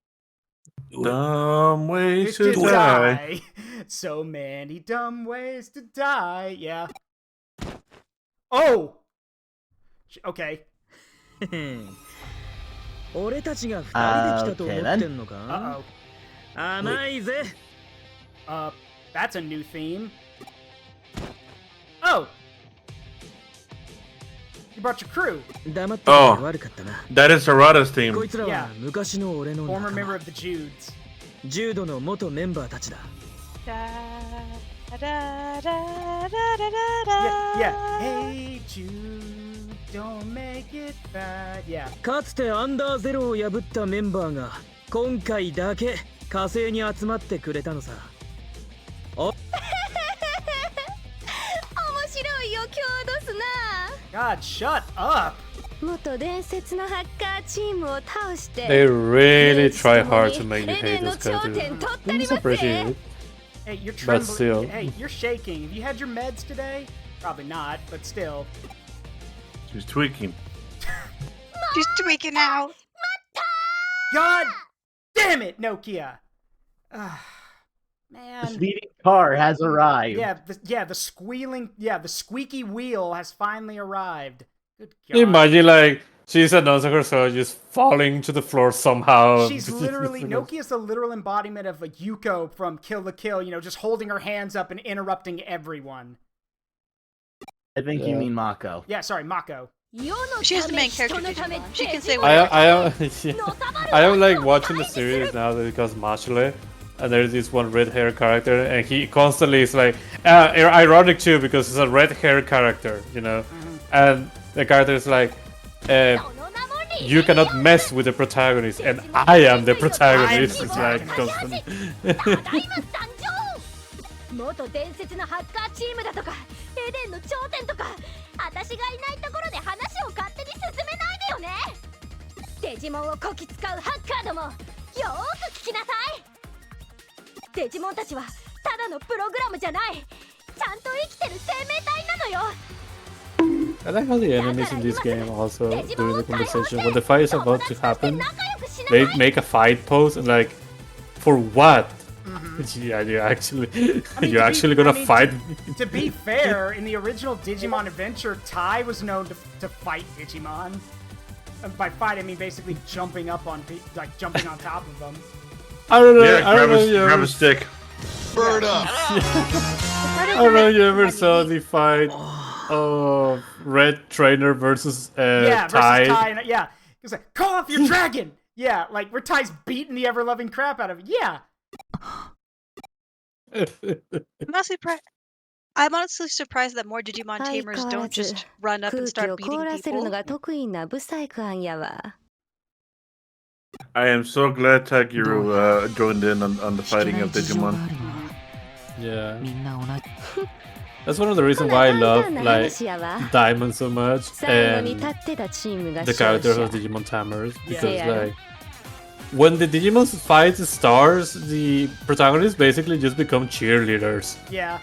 Dumb ways to die. So many dumb ways to die. Yeah. Oh! Okay. 俺たちが2人で来たと思ってんのか Uh-oh. 甘いぜ That's a new theme. Oh! You brought your crew. Oh, that is Harada's theme. こいつらは昔の俺の Former member of the Judes. 柔道の元メンバーたちだ Yeah. Hey, Jude, don't make it bad. Yeah. かつてアンダーゼロを破ったメンバーが今回だけ火星に集まってくれたのさ。面白いよ、強度すな。 God, shut up. 元伝説のハッカーチームを倒して。 They really try hard to make you hate this character. Please appreciate it. Hey, you're But trembling. still. Hey, you're shaking. Have you had your meds today? Probably not, but still. She's tweaking. She's tweaking out. God damn it, Nokia. Man. The speeding car has arrived. Yeah, the squeaky wheel has finally arrived. Good God. Imagine like she's announcing herself just falling to the floor somehow. She's literally Nokia's the literal embodiment of a Yuko from Kill la Kill, you know, just holding her hands up and interrupting everyone. I think you mean Mako. Yeah, sorry, Mako. She's the main character. She can say I am like watching the series now because Machile, and there's this one red hair character, and he constantly is like ironic too because it's a red hair character, you know, and the character is like, you cannot mess with the protagonist, and I am the protagonist. It's like constant. 元伝説のハッカーチームだとかエデンの頂点とか私がいないところで話を勝手に進めないでよねデジモンをこき使うハッカーどもよーく聞きなさいデジモンたちはただのプログラムじゃないちゃんと生きてる生命体なのよ I like how the enemies in this game also during the conversation when the fight is about to happen, they make a fight pose and like, for what? Yeah, you're actually gonna fight. To be fair, in the original Digimon Adventure, Tai was known to fight Digimon. And by fight, I mean basically jumping up on, jumping on top of them. I don't know. Yeah, I don't know. Grab a stick. Bird up. I don't know. You ever saw the fight of Red Trainer versus Yeah, Tai? versus Tai. And, yeah, he's like, call off your dragon. Yeah, like where Tai's beating the ever-loving crap out of it. Yeah. I'm honestly surprised that more Digimon tamers don't just run up and start beating people. I am so glad Tagiru joined in on the fighting of Digimon. Yeah. That's one of the reasons why I love like Diamond so much and the characters of Digimon Tamers, because like when the Digimon fight stars, the protagonists basically just become cheerleaders. Yeah.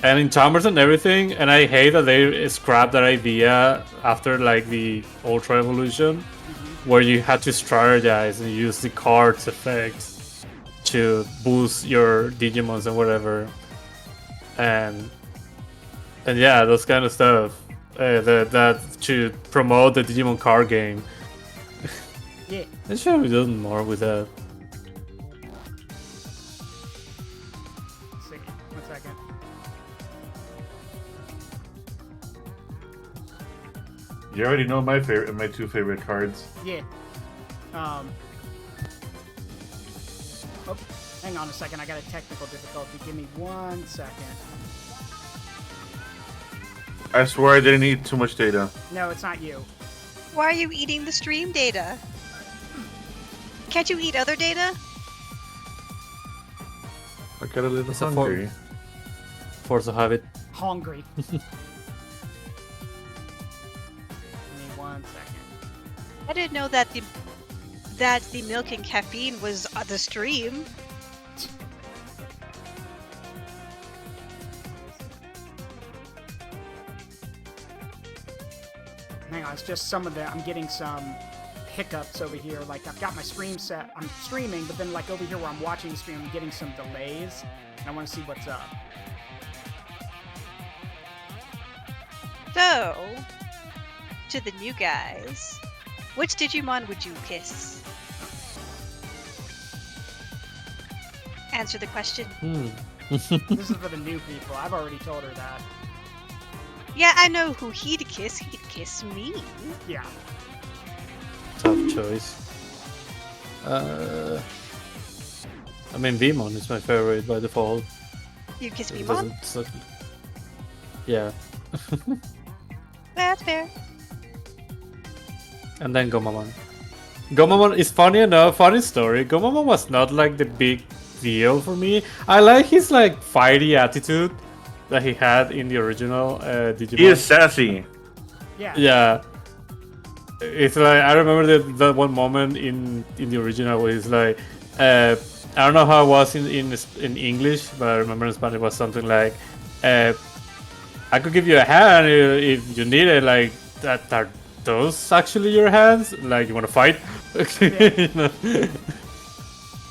And in Tamers and everything, and I hate that they scrapped that idea after like the Ultra Evolution, where you had to strategize and use the cards effects. to boost your Digimons and whatever, and yeah, those kind of stuff. That to promote the Digimon card game. Yeah. They should have done more with that. Let's see. 1 second. You already know my two favorite cards. Yeah. Oh, hang on a second. I got a technical difficulty. Give me 1 second. I swear I didn't eat too much data. No, it's not you. Why are you eating the stream data? Can't you eat other data? I got a little It's hungry. Force of habit. Hungry. Give me 1 second. I didn't know that the milk and caffeine was on the stream. Hang on, it's just some of the. I'm getting some hiccups over here. Like, I've got my stream set. I'm streaming, but then, like, over here where I'm watching the stream, I'm getting some delays. And I want to see what's up. So, to the new guys, which Digimon would you kiss? Answer the question. This is for the new people. I've already told her that. Yeah, I know who he'd kiss. He'd kiss me. Yeah. Tough choice. I mean, Vmon is my favorite by default. You kiss It Vmon? doesn't- Yeah. That's fair. And then Gomamon. Gomamon is funny enough, funny story. Gomamon was not like the big deal for me. I like his like fighty attitude that he had in the original Digimon. He is sassy. Yeah. Yeah. It's like I remember that one moment in the original where he's like, I don't know how it was in English, but I remember in Spanish it was something like, I could give you a hand if you need it. Like that. Are those actually your hands? Like you want to fight? You know?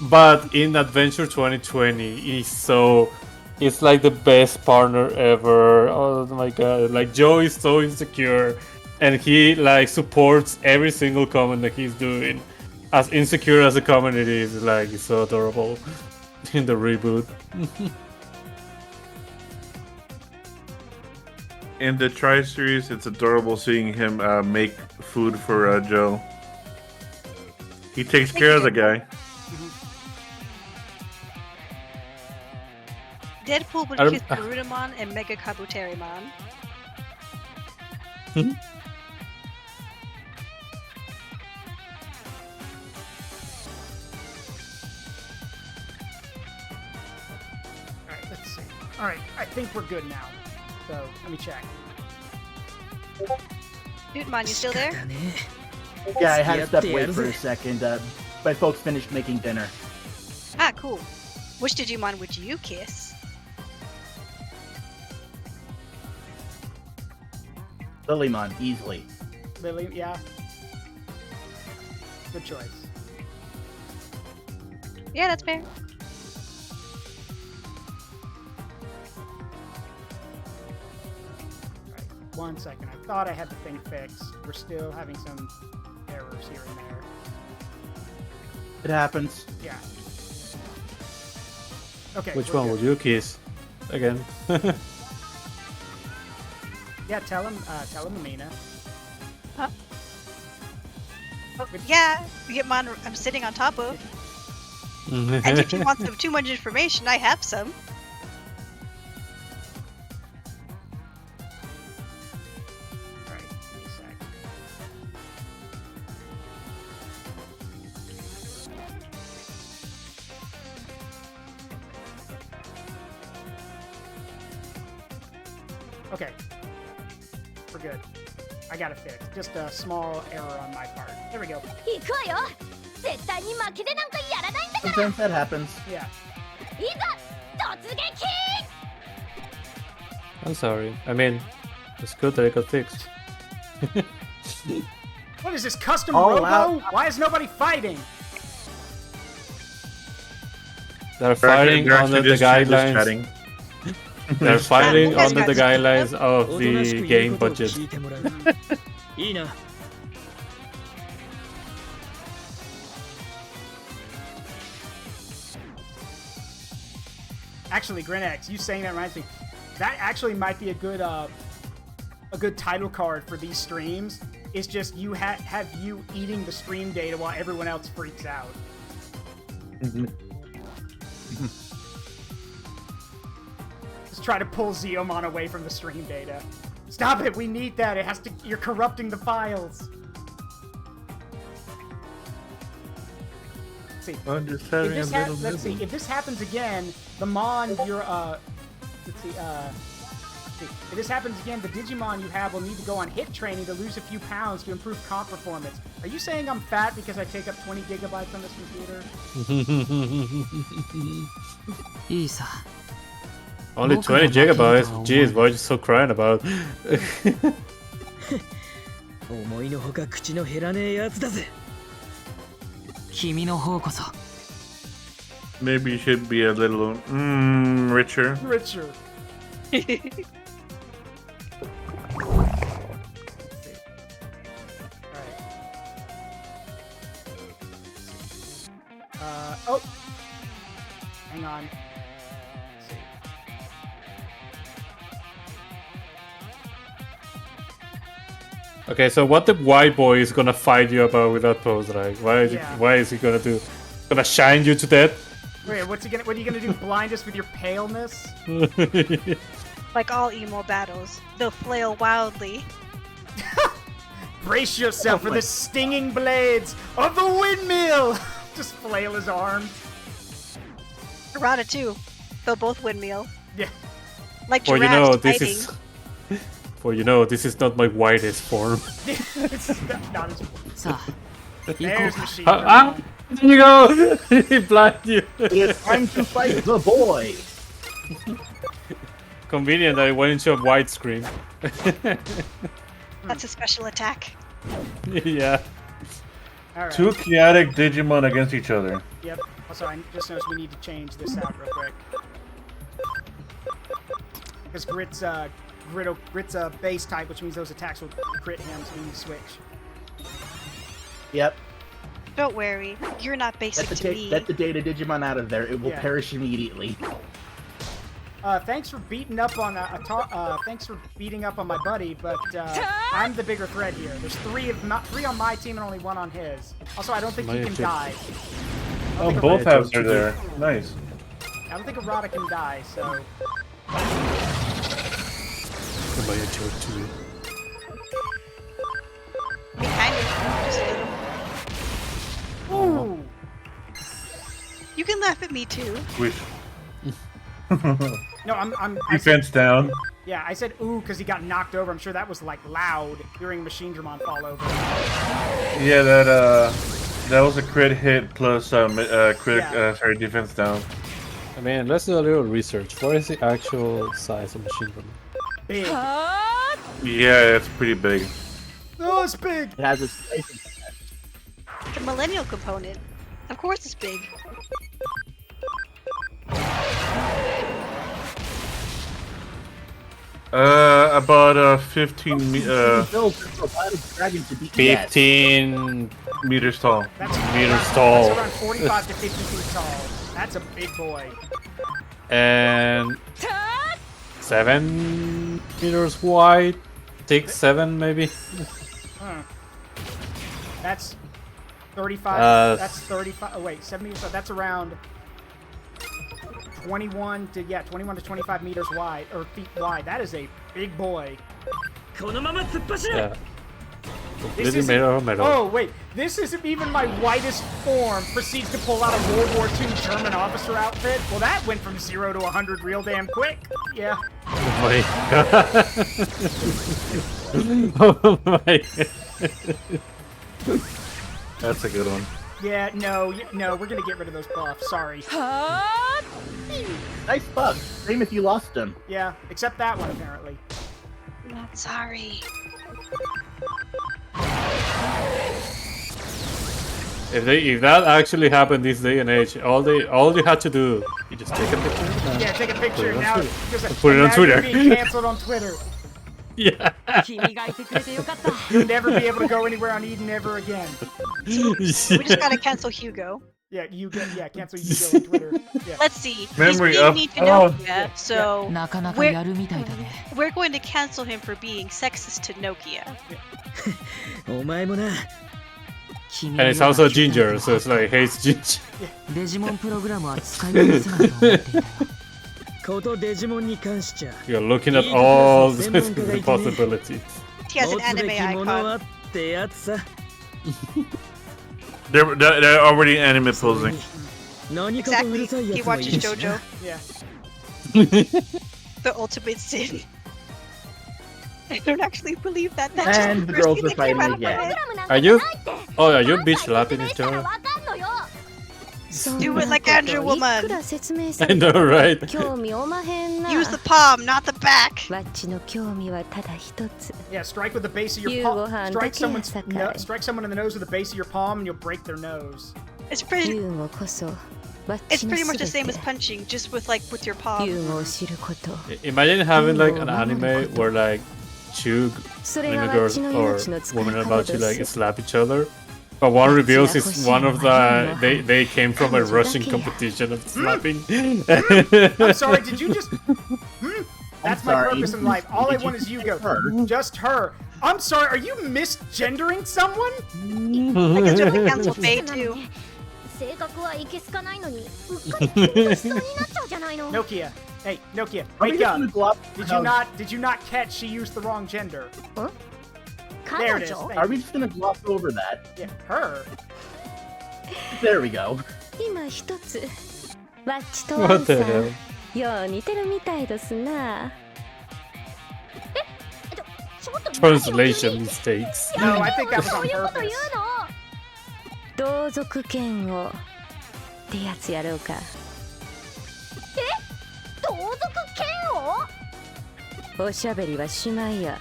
But in Adventure 2020, it's like the best partner ever. Oh my god! Like Joe is so insecure, and he like supports every single comment that he's doing. As insecure as the comment it is, like it's so adorable in the reboot. In the Tri-Series, it's adorable seeing him make food for Joe. He takes care of the guy. Deadpool would kiss Garudamon and Mega Kabuterimon. Alright, let's see. Alright, I think we're good now. So, let me check. Dude-mon, you still there? Yeah, I had to step away for a second. My folks finished making dinner. Ah, cool. Which Digimon would you kiss? Lilymon, easily. Lily, yeah. Good choice. Yeah, that's fair. Alright, 1 second. I thought I had the thing fixed. We're still having some errors here and there. It happens. Yeah. Okay. Which we're one good. would you kiss? Again. Yeah, tell him Ameena. Huh? Oh, yeah, Digimon I'm sitting on top of. And if you want some too much information, I have some. Alright, give me a sec. Okay. We're good. I got it fixed. Just a small error on my part. There we go. 行くわよ絶対に負けてなんかやらないんだから Sometimes that happens. Yeah. いざ突撃 I'm sorry. I mean, it's good that it got fixed. What is this, custom All robo? out. Why is nobody fighting? They're fighting under the guidelines. They're fighting under the guidelines of the game budget. Actually, GrineX, you saying that reminds me. That actually might be a good title card for these streams. It's just you have you eating the stream data while everyone else freaks out. Just try to pull Zeomon away from the stream data. Stop it! We need that. It has to. You're corrupting the files. Let's see. I'm just having a little let's see. If this happens again, the Mon, you're let's see. If this happens again, the Digimon you have will need to go on hit training to lose a few pounds to improve comp performance. Are you saying I'm fat because I take up 20 gigabytes on this computer? Only 20 gigabytes? Jeez, why are you so crying about? Maybe you should be a little richer. Richer. Oh! Hang on. Let's see. Okay, so what the white boy is gonna fight you about with that pose, right? Why is he gonna do? Gonna shine you to death? Wait, what are you gonna do? Blind us with your paleness? Like all emo battles, they'll flail wildly. Brace yourself for the stinging blades of the windmill! Just flail his arms. Rada too. They'll both windmill. Yeah. Like giraffes fighting. This is not my whitest form. It's not as... There's machine. There you go! He blinded you. It's time to fight the boy. Convenient that I went into a widescreen. That's a special attack. Yeah. Right. Two chaotic Digimon against each other. Yep. Also, I just noticed we need to change this out real quick. Because Grit's a base type, which means those attacks will crit him, so we need to switch. Yep. Don't worry, you're not basic to me. Let the data Digimon out of there. It will perish immediately. Thanks for beating up on thanks for beating up on my buddy, but I'm the bigger threat here. There's three on my team and only one on his. Also, I don't think he can die. Oh, both halves are there. Nice. I don't think Arata can die, so. Kind of, just a little. Ooh. You can laugh at me too. No, I'm defense down. Yeah, I said ooh because he got knocked over. I'm sure that was like loud hearing Machinedramon fall over. Yeah, that was a crit hit plus sorry, defense down. I mean, let's do a little research. What is the actual size of Machinedramon? Big. Yeah, it's pretty big. Oh, it's big. It has a The millennial component. Of course it's big. About 15 15 meters tall. That's meters tall. That's around 45 to 50 feet tall. That's a big boy. And 7 meters wide, 6, 7 maybe. Huh. That's 35. That's 35. Oh wait, 70. So that's around 21 to 25 meters wide or feet wide. That is a big boy. Yeah. This isn't, oh wait, this isn't even my whitest form. Proceeds to pull out a World War II German officer outfit. Well, that went from 0 to 100 real damn quick. Yeah. Oh my god. Oh my god. That's a good one. Yeah, no, we're gonna get rid of those buffs. Sorry. Nice buff. Same if you lost them. Yeah, except that one apparently. Not sorry. If that actually happened this day and age, all you had to do, you just take a picture. Yeah, take a picture. Now put it on Twitter. You're being canceled on Twitter. Yeah. You'll never be able to go anywhere on Eden ever again. We just gotta cancel Hugo. Yeah, cancel Hugo on Twitter. Yeah. Let's see. Memory He's up. being Nokia, so Yeah. we're going to cancel him for being sexist to Nokia. And it's also ginger, so it's like hates ginger. デジモンプログラムは使いこなせないと思っていたよ。ことデジモンに関しちゃ You're looking at all the possibilities. He has an anime icon. ってやつさ。 They're already anime posing. Exactly. He watches JoJo. Yeah. The ultimate sin. I don't actually believe that. That's And the girls are fighting again. Are you bitch slapping each other? Do it like Andrew Woman. I know, right? Use the palm, not the back. Yeah, strike with the base of your palm. Strike someone in the nose with the base of your palm, and you'll break their nose. It's pretty much the same as punching, just with your palm. Imagine having like an anime where like two anime girls or women are about to like slap each other, but one reveals is one of the they came from a Russian competition of slapping. I'm sorry, did you just? That's my purpose in life. All I want is Hugo. Just her. I'm sorry, are you misgendering someone? I can certainly cancel Faye too. Nokia. Hey, Nokia, wake up. Did you not catch she used the wrong gender? Huh? There it is. Are we just gonna gloss over that? Yeah, her. There we go. What the hell? Translation mistakes. No, I think that was on purpose. 同族嫌悪ってやつやろうか。同族嫌悪？おしゃべりはしまいや。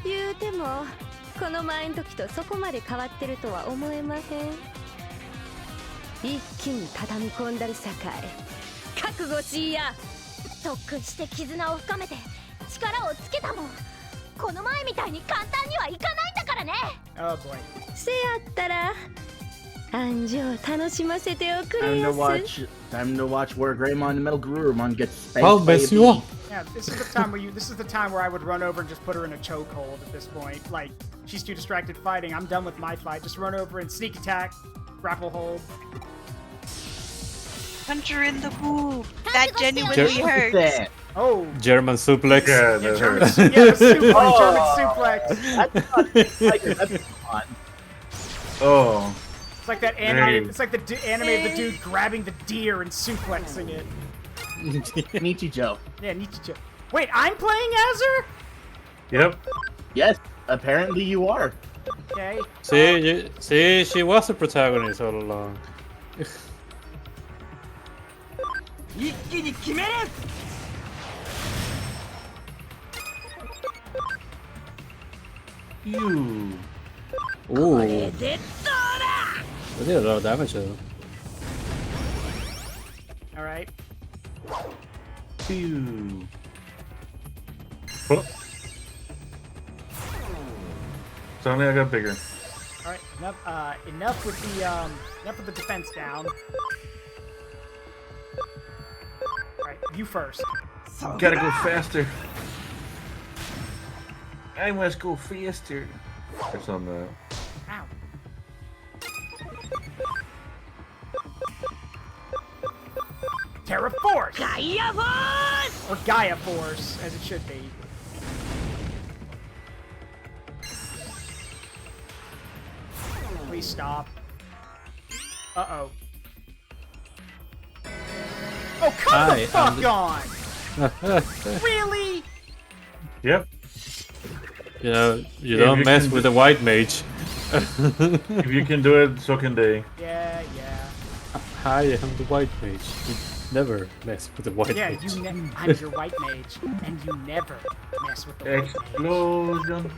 言うてもこの前の時とそこまで変わってるとは思えまへん。一気に畳み込んだるさかい。覚悟しいや。特訓して絆を深めて力をつけたもん。この前みたいに簡単にはいかないんだからね。Oh boy. せやったら暗示を楽しませておくれやす。Time to watch where Greymon and Metal Garurumon gets spanked. I'll mess you up. Yeah, this is the time where I would run over and just put her in a chokehold at this point. Like, she's too distracted fighting. I'm done with my fight. Just run over and sneak attack, grapple hold. Punch her in the boob. That genuinely hurts. Oh. German suplex. Yeah, that hurts. Yeah, German suplex. That's fun. Oh. It's like that anime. It's like the anime of the dude grabbing the deer and suplexing it. Nichijou. Yeah, Nichijou. Wait, I'm playing as her? Yep. Yes, apparently you are. Okay. See, she was the protagonist all along. You. Ooh. They did a lot of damage though. Alright. You. Suddenly I got bigger. Alright, enough with the defense down. Alright, you first. Gotta go faster. I must go faster. It's on the. Ow. Terra Force! Gaia Force! Or Gaia Force, as it should be. Please stop. Uh-oh. Oh, come the fuck on! Really? Yep. You know, you don't mess with a white mage. If you can do it, so can they. Yeah. I am the white mage. You never mess with the white mage. Yeah, I'm your white mage, and you never mess with the white mage. Explosion.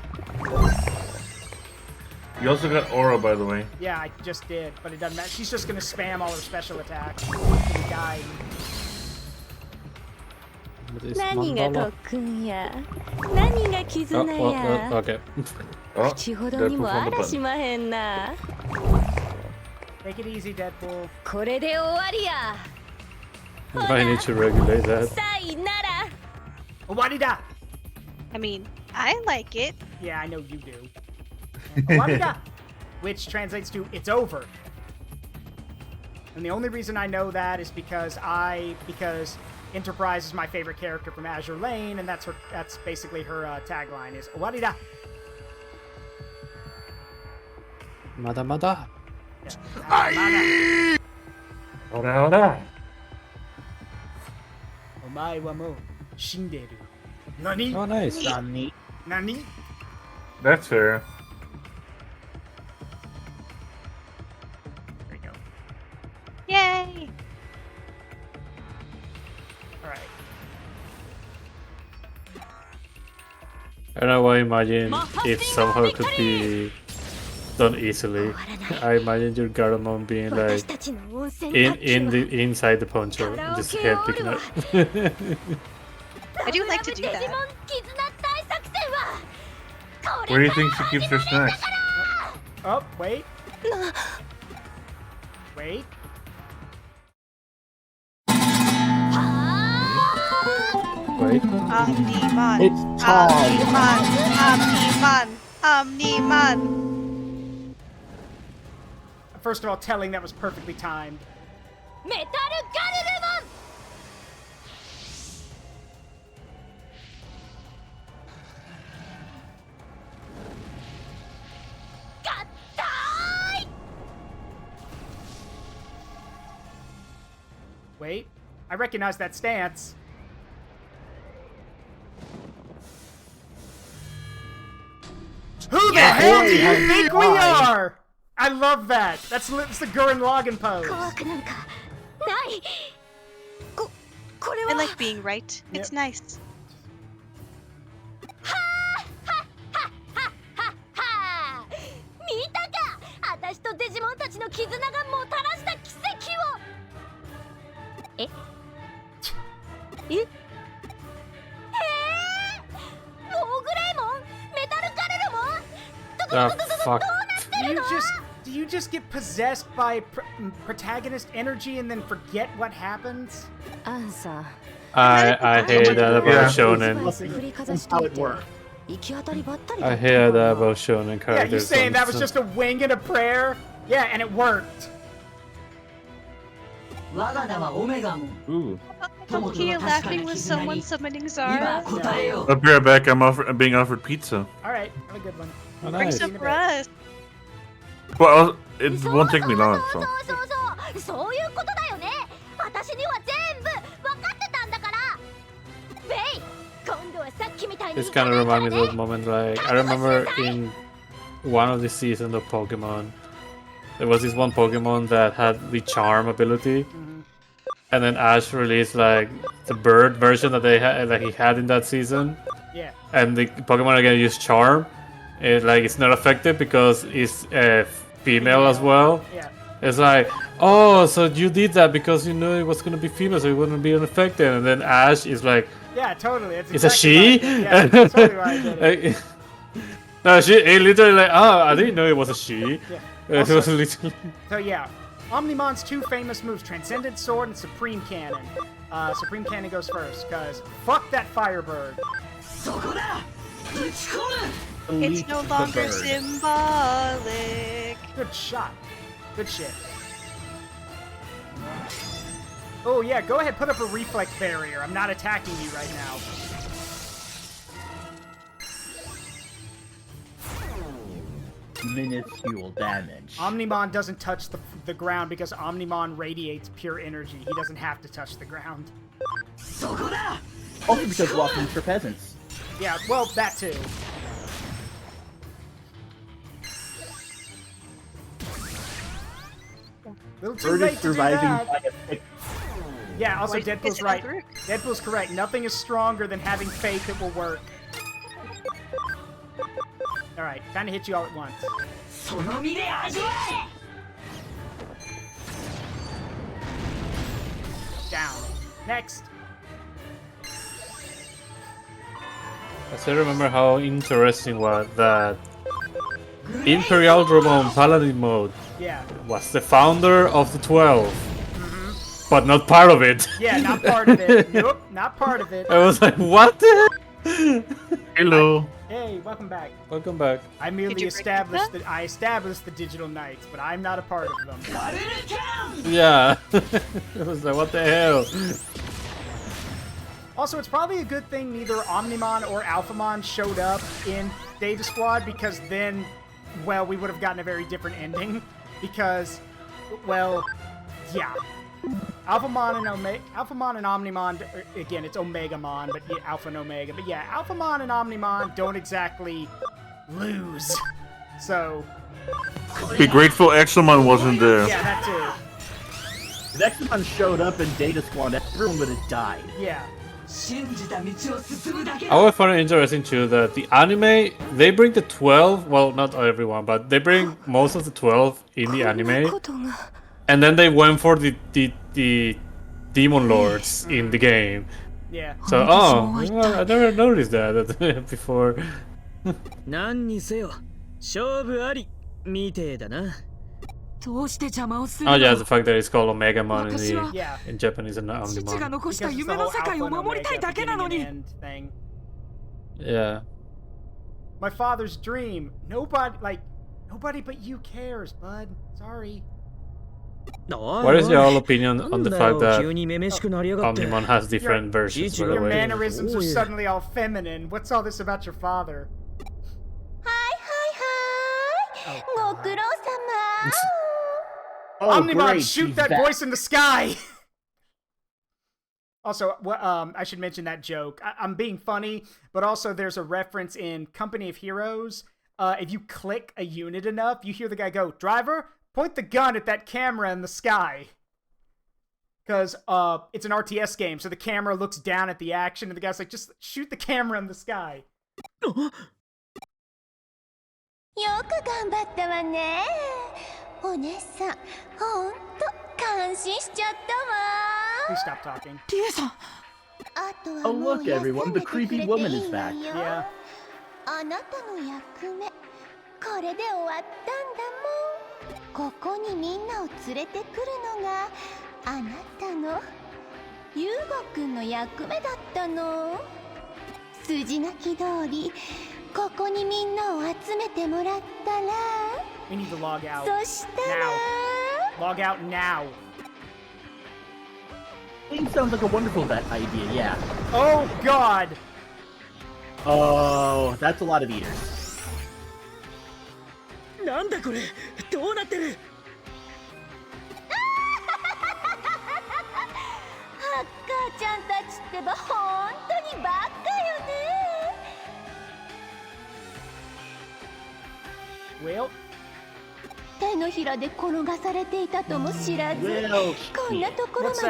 You also got Aura, by the way. Yeah, I just did, but it doesn't matter. She's just gonna spam all her special attacks. And die. 何が特訓や何が絆や Okay. 口ほどにもあらしまへんな Take it easy, Deadpool. これで終わりや I need to regulate that. さいなら Owarida! I mean, I like it. Yeah, I know you do. Owarida! Which translates to it's over. And the only reason I know that is because Enterprise is my favorite character from Azure Lane, and that's basically her tagline is Owarida. Mada mada. Yeah. Ora ora. Omae wa mou shinderu. Nani? Oh, nice. Nani? Nani? That's fair. There you go. Yay! Alright. I don't know why I imagine if somehow it could be done easily. I imagine your Garamon being like inside the poncho, just head picking up. I do like to do that. Where do you think she keeps her snacks? Oh, wait. Wait. Wait. Omnimon. It's time. Omnimon. First of all, telling that was perfectly timed. Wait, I recognize that stance. Who the hell do you think we are? I love that. That's the Gurren Lagann pose. I like being right. It's nice. 見たか私とデジモンたちの絆がもたらした奇跡をえモーグレイモンメタルカレルモン fuck. Do you just get possessed by protagonist energy and then forget what happens? Answer. I hear that about shonen. How it works. I hear that about shonen characters. Yeah, you saying that was just a wing and a prayer? Yeah, and it worked. Ooh. Here laughing with someone summoning Zara. I'll be right back. I'm being offered pizza. Alright, have a good one. Oh, Bring nice. some for us. Well, it won't take me long, so. そういうことだよね私には全部分かってたんだからベイ今度はさっきみたいに This kind of reminds me of that moment, like, I remember in one of the seasons of Pokemon, there was this one Pokemon that had the charm ability, and then Ash released, like, the bird version that he had in that season. Yeah. And the Pokemon again used charm. It's not effective because it's female as well. Yeah. It's like, oh, so you did that because you knew it was gonna be female, so it wouldn't be unaffected. And then Ash is like, yeah, totally. It's a she. Yeah, that's totally why I did it. No, it literally like, oh, I didn't know it was a she. Yeah. It was literally. So yeah, Omnimon's two famous moves: Transcendent Sword and Supreme Cannon. Supreme Cannon goes first, cause fuck that Firebird. It's no longer symbolic. Good shot. Good shit. Oh yeah, go ahead, put up a reflex barrier. I'm not attacking you right now. Minuscule damage. Omnimon doesn't touch the ground because Omnimon radiates pure energy. He doesn't have to touch the ground. Also because walkings for peasants. Yeah, well, that too. Little too Bird late is to do surviving that. by a Yeah, also Wait, Deadpool's it's right. Ulrich. Deadpool's correct. Nothing is stronger than having faith it will work. Alright, time to hit you all at once. Down. Next. I still remember how interesting was that Imperial Dramon Paladin mode was the founder of the 12, but not part of it. Yeah, not part of it. Nope, not part of it. I was like, what the hell? Hello. Hey, welcome back. Welcome back. I merely established that I established the Digital Knights, but I'm not a part of them. Yeah. It was like, what the hell? Also, it's probably a good thing neither Omnimon or Alphamon showed up in Data Squad, because then, well, we would have gotten a very different ending. Because, well, yeah. Alphamon and Omnimon, again, it's Omegamon, but yeah, Alpha and Omega. But yeah, Alphamon and Omnimon don't exactly lose. So... Be grateful Exomon wasn't there. Yeah, that too. If Exomon showed up in Data Squad, everyone would have died. Yeah. I always find it interesting too that the anime, they bring the 12, well, not everyone, but they bring most of the 12 in the anime. And then they went for the Demon Lords in the game. Yeah. So, oh, well, I never noticed that before. 何にせよ勝負ありみてえだな。 Oh yeah, the fact that it's called Omegamon in Japanese and not Omnimon. Yeah. My father's dream. Nobody but you cares, bud. Sorry. What is your opinion on the fact that Omnimon has different versions? Your mannerisms are suddenly all feminine. What's all this about your father? Oh, Omnimon, great, shoot that voice in the sky! Also, I should mention that joke. I'm being funny, but also there's a reference in Company of Heroes. If you click a unit enough, you hear the guy go, "Driver, point the gun at that camera in the sky." Because it's an RTS game, so the camera looks down at the action, and the guy's like, "Just shoot the camera in the sky." Please stop talking. Oh look everyone, the creepy woman is back. Yeah. We need to log out now. Log out now. It sounds like a wonderful idea, yeah. Oh god! Oh, that's a lot of eaters. なんだこれどうなってるハッカーちゃんたちってば本当にバカよね Well, 手のひらで転がされていたとも知らず、こんなところまで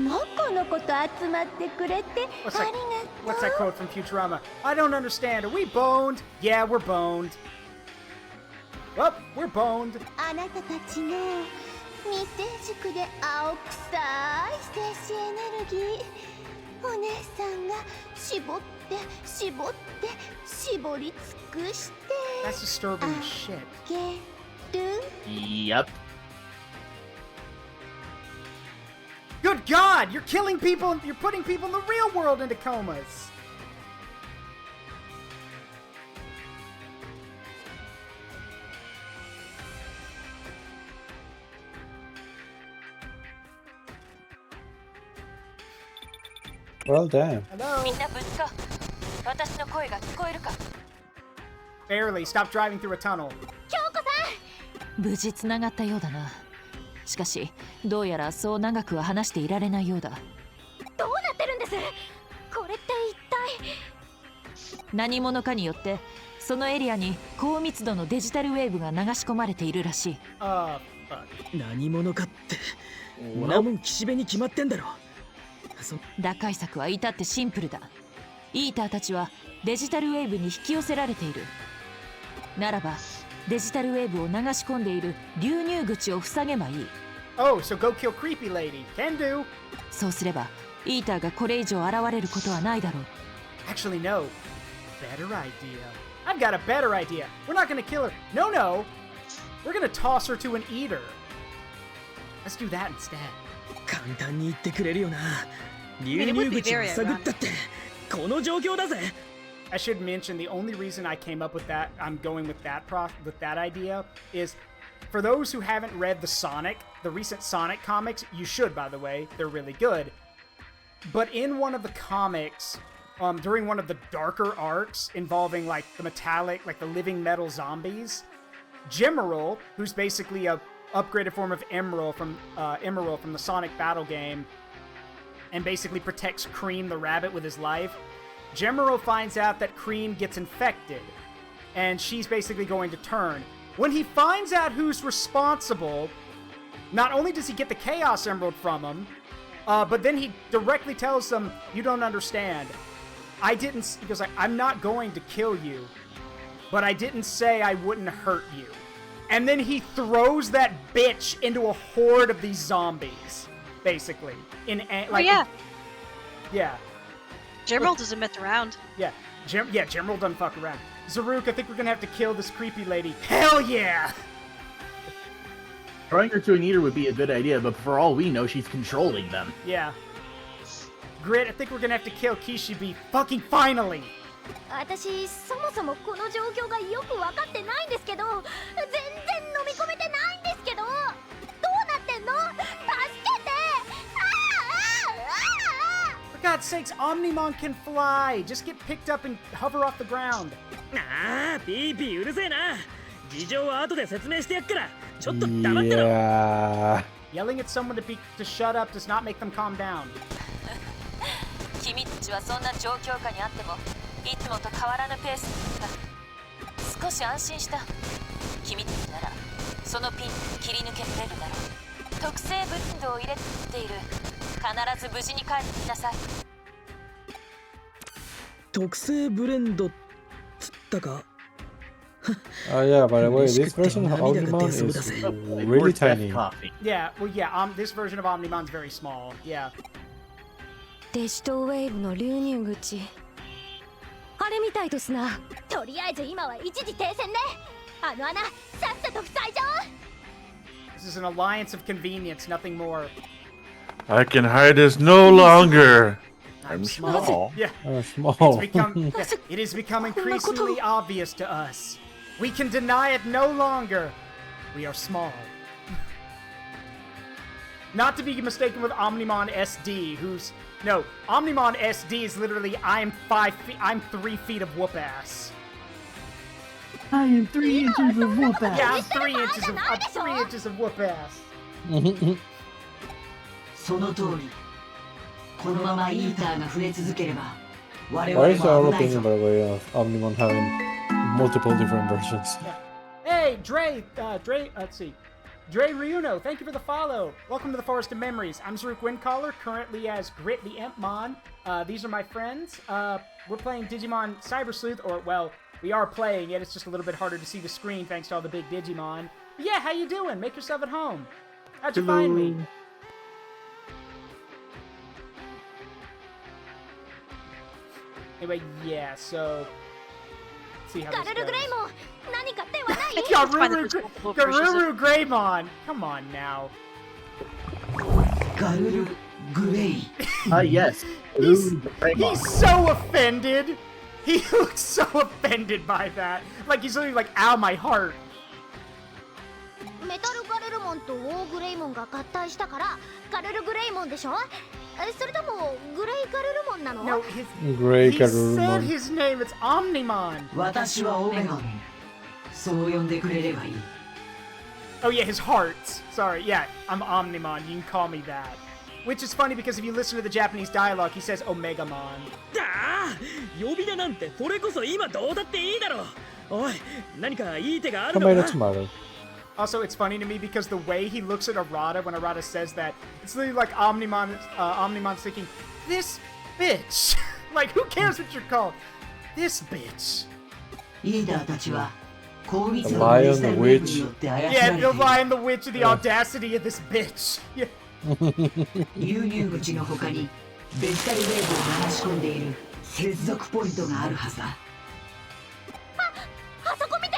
のこのこと集まってくれてありがとう。 What's that quote from Futurama? I don't understand. Are we boned? Yeah, we're boned. Well, we're boned. あなたたちの未成熟で青臭い精子エネルギー、お姉さんが絞って絞って絞り尽くして。 That's disturbing as shit. Yep. Good God! You're killing people. You're putting people in the real world into comas. Well, damn. Hello. Barely. Stop driving through a tunnel. 無事つながったようだな。しかしどうやらそう長くは話していられないようだ。どうなってるんです？これって一体。何者かによってそのエリアに高密度のデジタルウェーブが流し込まれているらしい。何者かってんなもん岸辺に決まってんだろ。打開策は至ってシンプルだ。イーターたちはデジタルウェーブに引き寄せられている。ならばデジタルウェーブを流し込んでいる流入口を塞げばいい。 Oh, so go kill creepy lady. Can do. そうすればイーターがこれ以上現れることはないだろう。 Actually, no. Better idea. I've got a better idea. We're not gonna kill her. No. We're gonna toss her to an eater. Let's do that instead. 簡単に言ってくれるよな。流入口を塞ぐったってこの状況だぜ。 I should mention the only reason I came up with that, I'm going with that idea, is for those who haven't read the recent Sonic comics, you should, by the way, they're really good. But in one of the comics, during one of the darker arcs involving like the living metal zombies, Gemerald, who's basically a upgraded form of Emerald from the Sonic battle game, and basically protects Cream the rabbit with his life. Gemerald finds out that Cream gets infected, and she's basically going to turn. When he finds out who's responsible, not only does he get the Chaos Emerald from him, but then he directly tells them, "You don't understand. He goes like, I'm not going to kill you, but I didn't say I wouldn't hurt you." And then he throws that bitch into a horde of these zombies, basically. Yeah. Gemerald doesn't mess around. Yeah, Gemerald doesn't fuck around. Zaruk, I think we're gonna have to kill this creepy lady. Hell yeah! Throwing her to an eater would be a good idea, but for all we know, she's controlling them. Yeah. Grit, I think we're gonna have to kill Kishibe fucking finally! 私そもそもこの状況がよく分かってないんですけど、全然飲み込めてないんですけど、どうなってんの？助けて！ For God's sakes, Omnimon can fly! Just get picked up and hover off the ground. ああ、ピーピーうるせえな。事情は後で説明してやっから。ちょっと黙ってろ。Yelling at someone to shut up does not make them calm down. 君たちはそんな状況下にあってもいつもと変わらぬペースだ。少し安心した。君たちならそのピン切り抜けられるだろう。特製ブレンドを入れている。必ず無事に帰ってきなさい。特製ブレンドっつったか。Yeah, by the way, this version of Omnimon is really tiny. Yeah, this version of Omnimon's very small. Yeah. デジトウェーブの流入口。あれみたいですな。とりあえず今は一時停戦ね。あの穴、さっさと塞いじゃおう。 This is an alliance of convenience, nothing more. I can hide this no longer. I'm small. Yeah. Small. It has become increasingly obvious to us. We can deny it no longer. We are small. Not to be mistaken with Omnimon SD, who's... No, Omnimon SD is literally, I'm 3 feet of whoop ass. I am 3 inches of whoop ass. Yeah, I'm 3 inches of whoop ass. その通り。このままイーターが増え続ければ、我 Why 々 is our も危ない opinion, ぞ。 by the way, of Omnimon having multiple different versions? Hey, let's see. Dre Ryuno, thank you for the follow. Welcome to the Forest of Memories. I'm Zaruk Windcaller, currently as Grit the Impmon. These are my friends. We're playing Digimon Cybersleuth, or, well, we are playing it. It's just a little bit harder to see the screen thanks to all the big Digimon. But yeah, how you doing? Make yourself at home. How'd you find me? Anyway, yeah, so... Let's see how this goes. Garuru Greymon! Come on now. Garuru Grey. Yes. He's so offended! He looks so offended by that. Like, he's literally like, ow, my heart. メタルガルルモンとオーグレイモンが合体したからガルルグレイモンでしょ？それともグレイガルルモンなの？ No, Grey he said Garurumon. his name, it's Omnimon. 私はオメガン。そう呼んでくれればいい。 Oh yeah, his hearts. Sorry, yeah, I'm Omnimon, you can call me that. Which is funny because if you listen to the Japanese dialogue, he says Omegamon. ああ、呼び名なんてそれこそ今どうだっていいだろう。おい、何かいい手があるの Tomato, か？ tomato. Also, it's funny to me because the way he looks at Arata when Arata says that, it's literally like Omnimon's thinking, this bitch. Like, who cares what you're called? This bitch. リーダーたちは The Lion, the Witch. Yeah, the Lion, the Witch, and the audacity of this bitch. Yeah. 流入口の他にデジタルウェーブを流し込んでいる接続ポイントがあるはずだ。あそこ見て、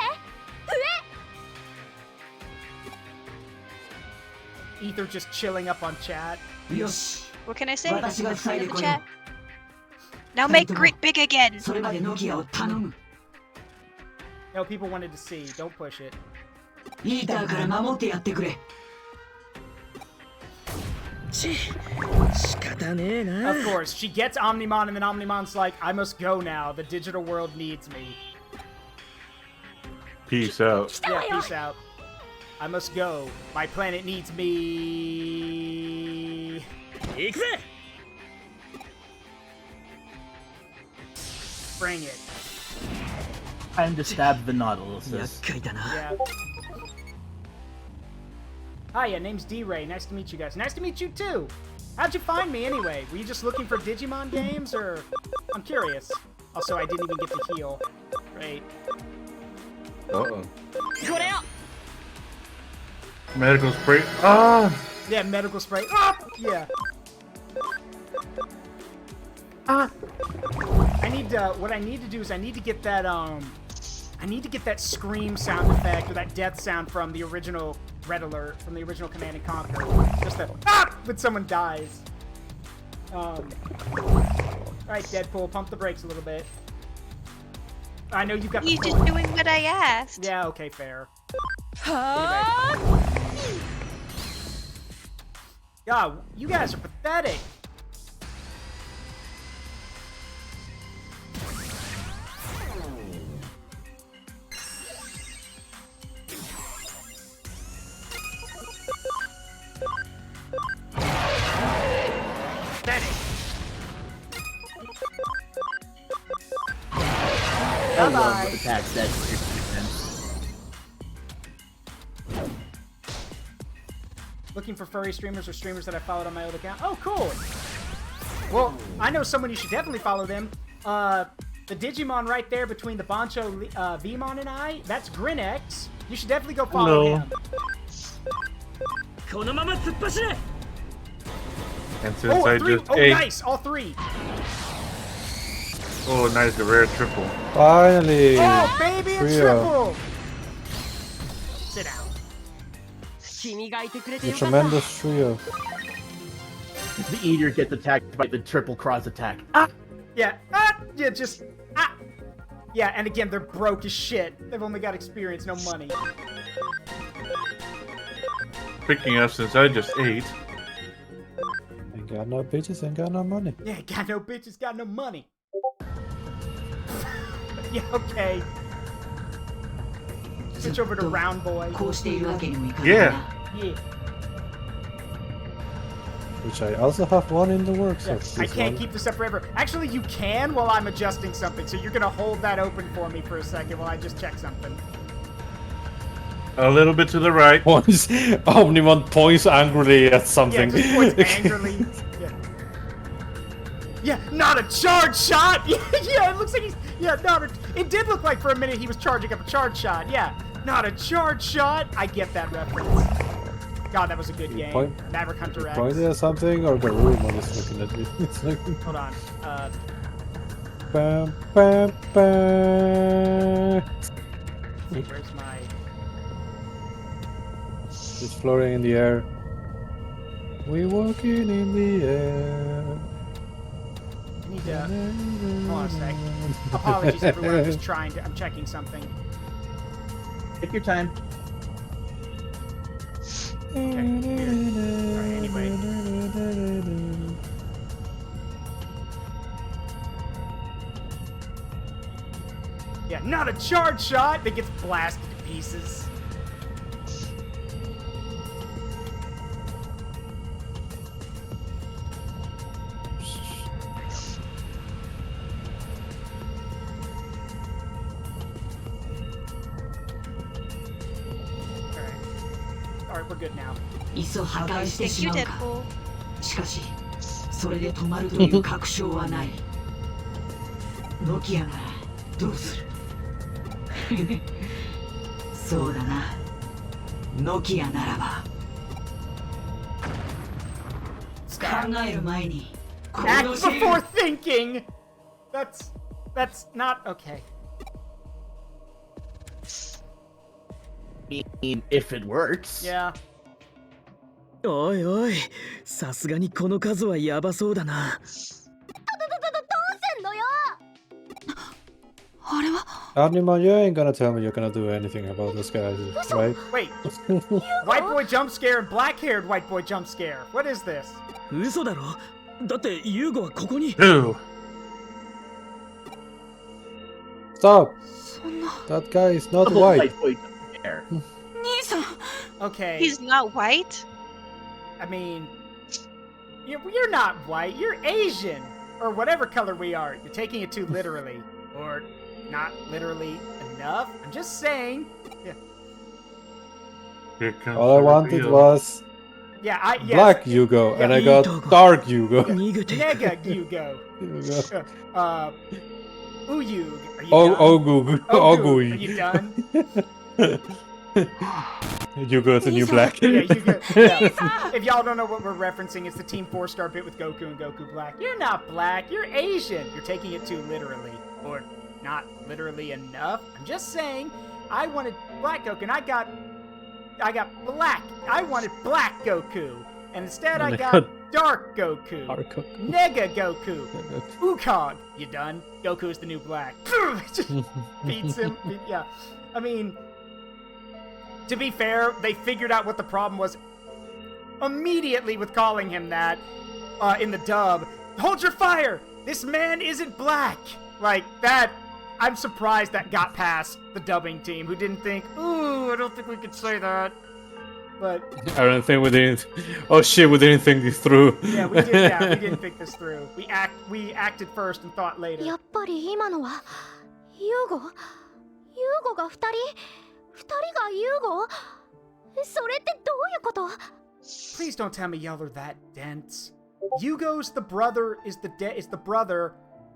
上。 Ether just chilling up on chat. よし。 What can I say? 私が伝えてこよ Chat. Now make Greek big again. それまでノキアを頼む。 No, people wanted to see. Don't push it. イーターから守ってやってくれ。 Of course, she gets Omnimon, and then Omnimon's like, I must go now. The digital world needs me. Peace out. Yeah, peace out. I must go. My planet needs me. Bring it. Time to stab the Nautiluses. Yeah. Hiya, name's D-Ray. Nice to meet you guys. Nice to meet you too. How'd you find me anyway? Were you just looking for Digimon games, or... I'm curious. Also, I didn't even get to heal. Great. Uh-oh. Medical spray. Ah! Yeah, medical spray. Ah! Yeah. Ah! I need to... What I need to do is I need to get that, I need to get that scream sound effect, or that death sound from the original Red Alert, from the original Command & Conquer. Just that, ah! When someone dies. Alright, Deadpool, pump the brakes a little bit. I know you've got... You're just doing what I asked. Yeah, okay, fair. Huh? God, you guys are pathetic. I love the attacks that defense. Looking for furry streamers or streamers that I followed on my old account. Oh, cool. Well, I know someone you should definitely follow them. The Digimon right there between the Bancho Vmon and I, that's GrineX. You should definitely go follow him. And since I just oh, ate... nice! All three! Oh, nice, the rare triple. Finally! Oh, baby, a triple! Sit down. The tremendous trio. The Eater gets attacked by the triple cross attack. Ah! Yeah, yeah, just, Yeah, and again, they're broke as shit. They've only got experience, no money. Picking up since I just ate. Ain't got no bitches, ain't got no money. Yeah, got no bitches, got no money. Yeah, okay. Switch over to Round Boy. Yeah. Yeah. Which I also have one in the works. Yeah, I can't keep this up forever. Actually, you can while I'm adjusting something, so you're gonna hold that open for me for a second while I just check something. A little bit to the right. Points. Omnimon points angrily at something. Yeah, just points angrily. Yeah. Yeah, not a charge shot! Yeah, it looks like he's... Yeah, not a... It did look like for a minute he was charging up a charge shot. Yeah, not a charge shot. I get that reference. God, that was a good game. Maverick Hunter X. Pointed at something, or the room is looking at me? It's like... Hold on. Bam, bam, bam. Where's my... It's floating in the air. We walking in the air. I need to... Hold on a sec. Apologies, everyone. I'm just trying to... I'm checking something. Take your time. Okay, here. Alright, anyway. Yeah, not a charge shot that gets blasted to pieces. Alright, we're good now. いっそ破壊してしまう Thank か you, Deadpool. しかしそれで止まるという確証はないノキアならどうするそうだな。ノキアならば。考える前に行 Act 動しろ。 before thinking! That's not okay. I mean, if it works. Yeah. おいおい、さすがにこの数はやばそうだな。どうせんのよ。あれは Omnimon, you ain't gonna tell me you're gonna do anything about this guy, right? Wait. White boy jump scare and black-haired white boy jump scare. What is this? 嘘だろ。だってユーゴはここに。 Ew. Stop! That guy is not white. There. 兄さん Okay. He's not white? I mean, you're not white. You're Asian, or whatever color we are. You're taking it too literally, or not literally enough. I'm just saying. Yeah. Here comes All I the wanted reveal. was Yeah. Yes. black Yugo, and I got Yugo. dark Yugo. 逃げて。 Nega Yugo. Yugo. Uyug. Are you Oh, done? Ogu. Ogu. Are Ogu. you done? Yugo is the new black. Yeah, Yugo. Yeah. If y'all don't know what we're referencing, it's the Team 4-star bit with Goku and Goku Black. You're not black. You're Asian. You're taking it too literally, or not literally enough. I'm just saying. I wanted black Goku, and I got black. I wanted black Goku, and instead I got dark Goku. Dark Goku. Nega Goku. Ukog. You done? Goku is the new black. Just beats him. Yeah. I mean, to be fair, they figured out what the problem was immediately with calling him that in the dub. Hold your fire! This man isn't black! Like, that... I'm surprised that got past the dubbing team, who didn't think, ooh, I don't think we could say that. But... I don't think we didn't. Oh shit, we didn't think this through. Yeah, we didn't think this through. We acted first and thought later. やっぱり今のはユーゴが2人がユーゴそれってどういうこと Please don't tell me y'all are that dense. Yugo's the brother is the brother.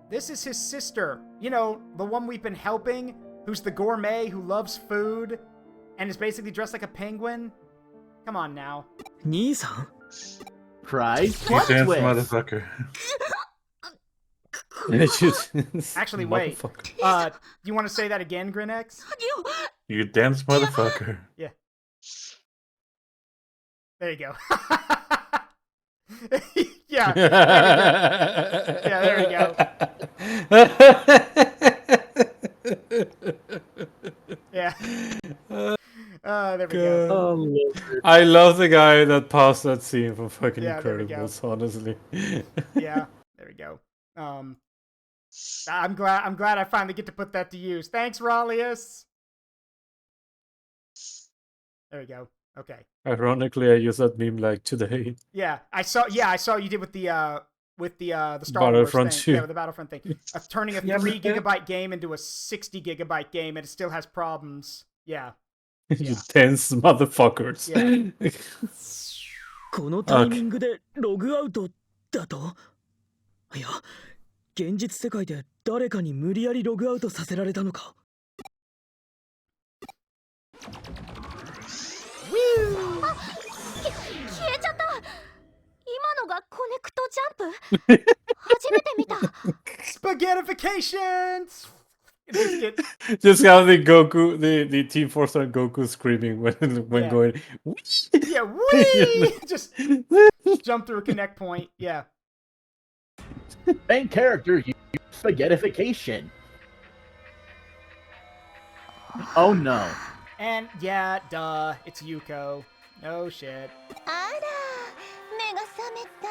This is his sister. You know, the one we've been helping, who's the gourmet who loves food and is basically dressed like a penguin. Come on now. 兄さん Prize You plot dance, twist. motherfucker. Actually, wait. Motherfucker. You want to say that again, GrineX? You dance, motherfucker. Yeah. There you go. Yeah. There we go. Yeah. There we go. Oh, I love the guy that paused that scene for fucking Yeah, there we go. Incredibles, honestly. Yeah, there we go. I'm glad I finally get to put that to use. Thanks, Raulius. There we go. Okay. Ironically, I used that meme like today. Yeah, I saw you did with the Star Wars Battlefront thing. 2. Yeah, with the Battlefront thing. Turning a 3 gigabyte game into a 60 gigabyte game, and it still has problems. Yeah. You tense motherfuckers. Yeah. このタイミングでログアウトだといや、現実世界で誰かに無理やりログアウトさせられたのか あ、消えちゃった今のがコネクトジャンプ初めて見た Spaghettifications! Just how the Goku, the Team 4-star Goku screaming when Yeah. going. Yeah, whee! Just jump through a connect point. Yeah. Main character, spaghettification. Oh no. And yeah, duh, it's Yuko. No shit. あら目が覚めた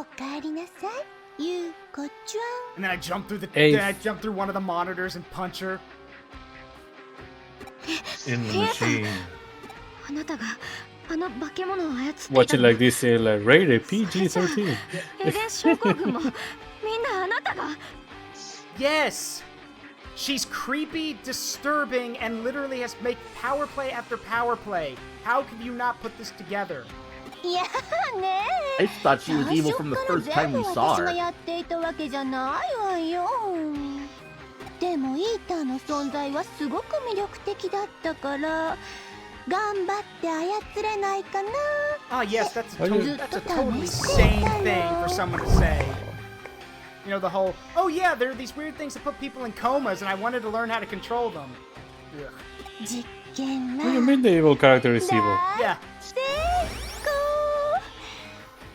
おかえりなさいゆうこちゃん And then I jump through Hey. then I jump through one of the monitors and punch her. In the machine. あなたがあの化け物を操っていた Watching の like this, say like rated PG-13. エデン症候群もみんなあなたが Yes! She's creepy, disturbing, and literally has made power play after power play. How could you not put this together? いやね I thought she was evil from the first time we saw 私が her. やっていたわけじゃないわよででもイーターの存在はすごく魅力的だったから頑張って操れないかな。 Ah, yes, that's a totally sane thing for someone to say. You know, the whole, oh yeah, there are these weird things that put people in comas and I wanted to learn how to control them. Ugh. What do you mean the evil character is evil? Yeah.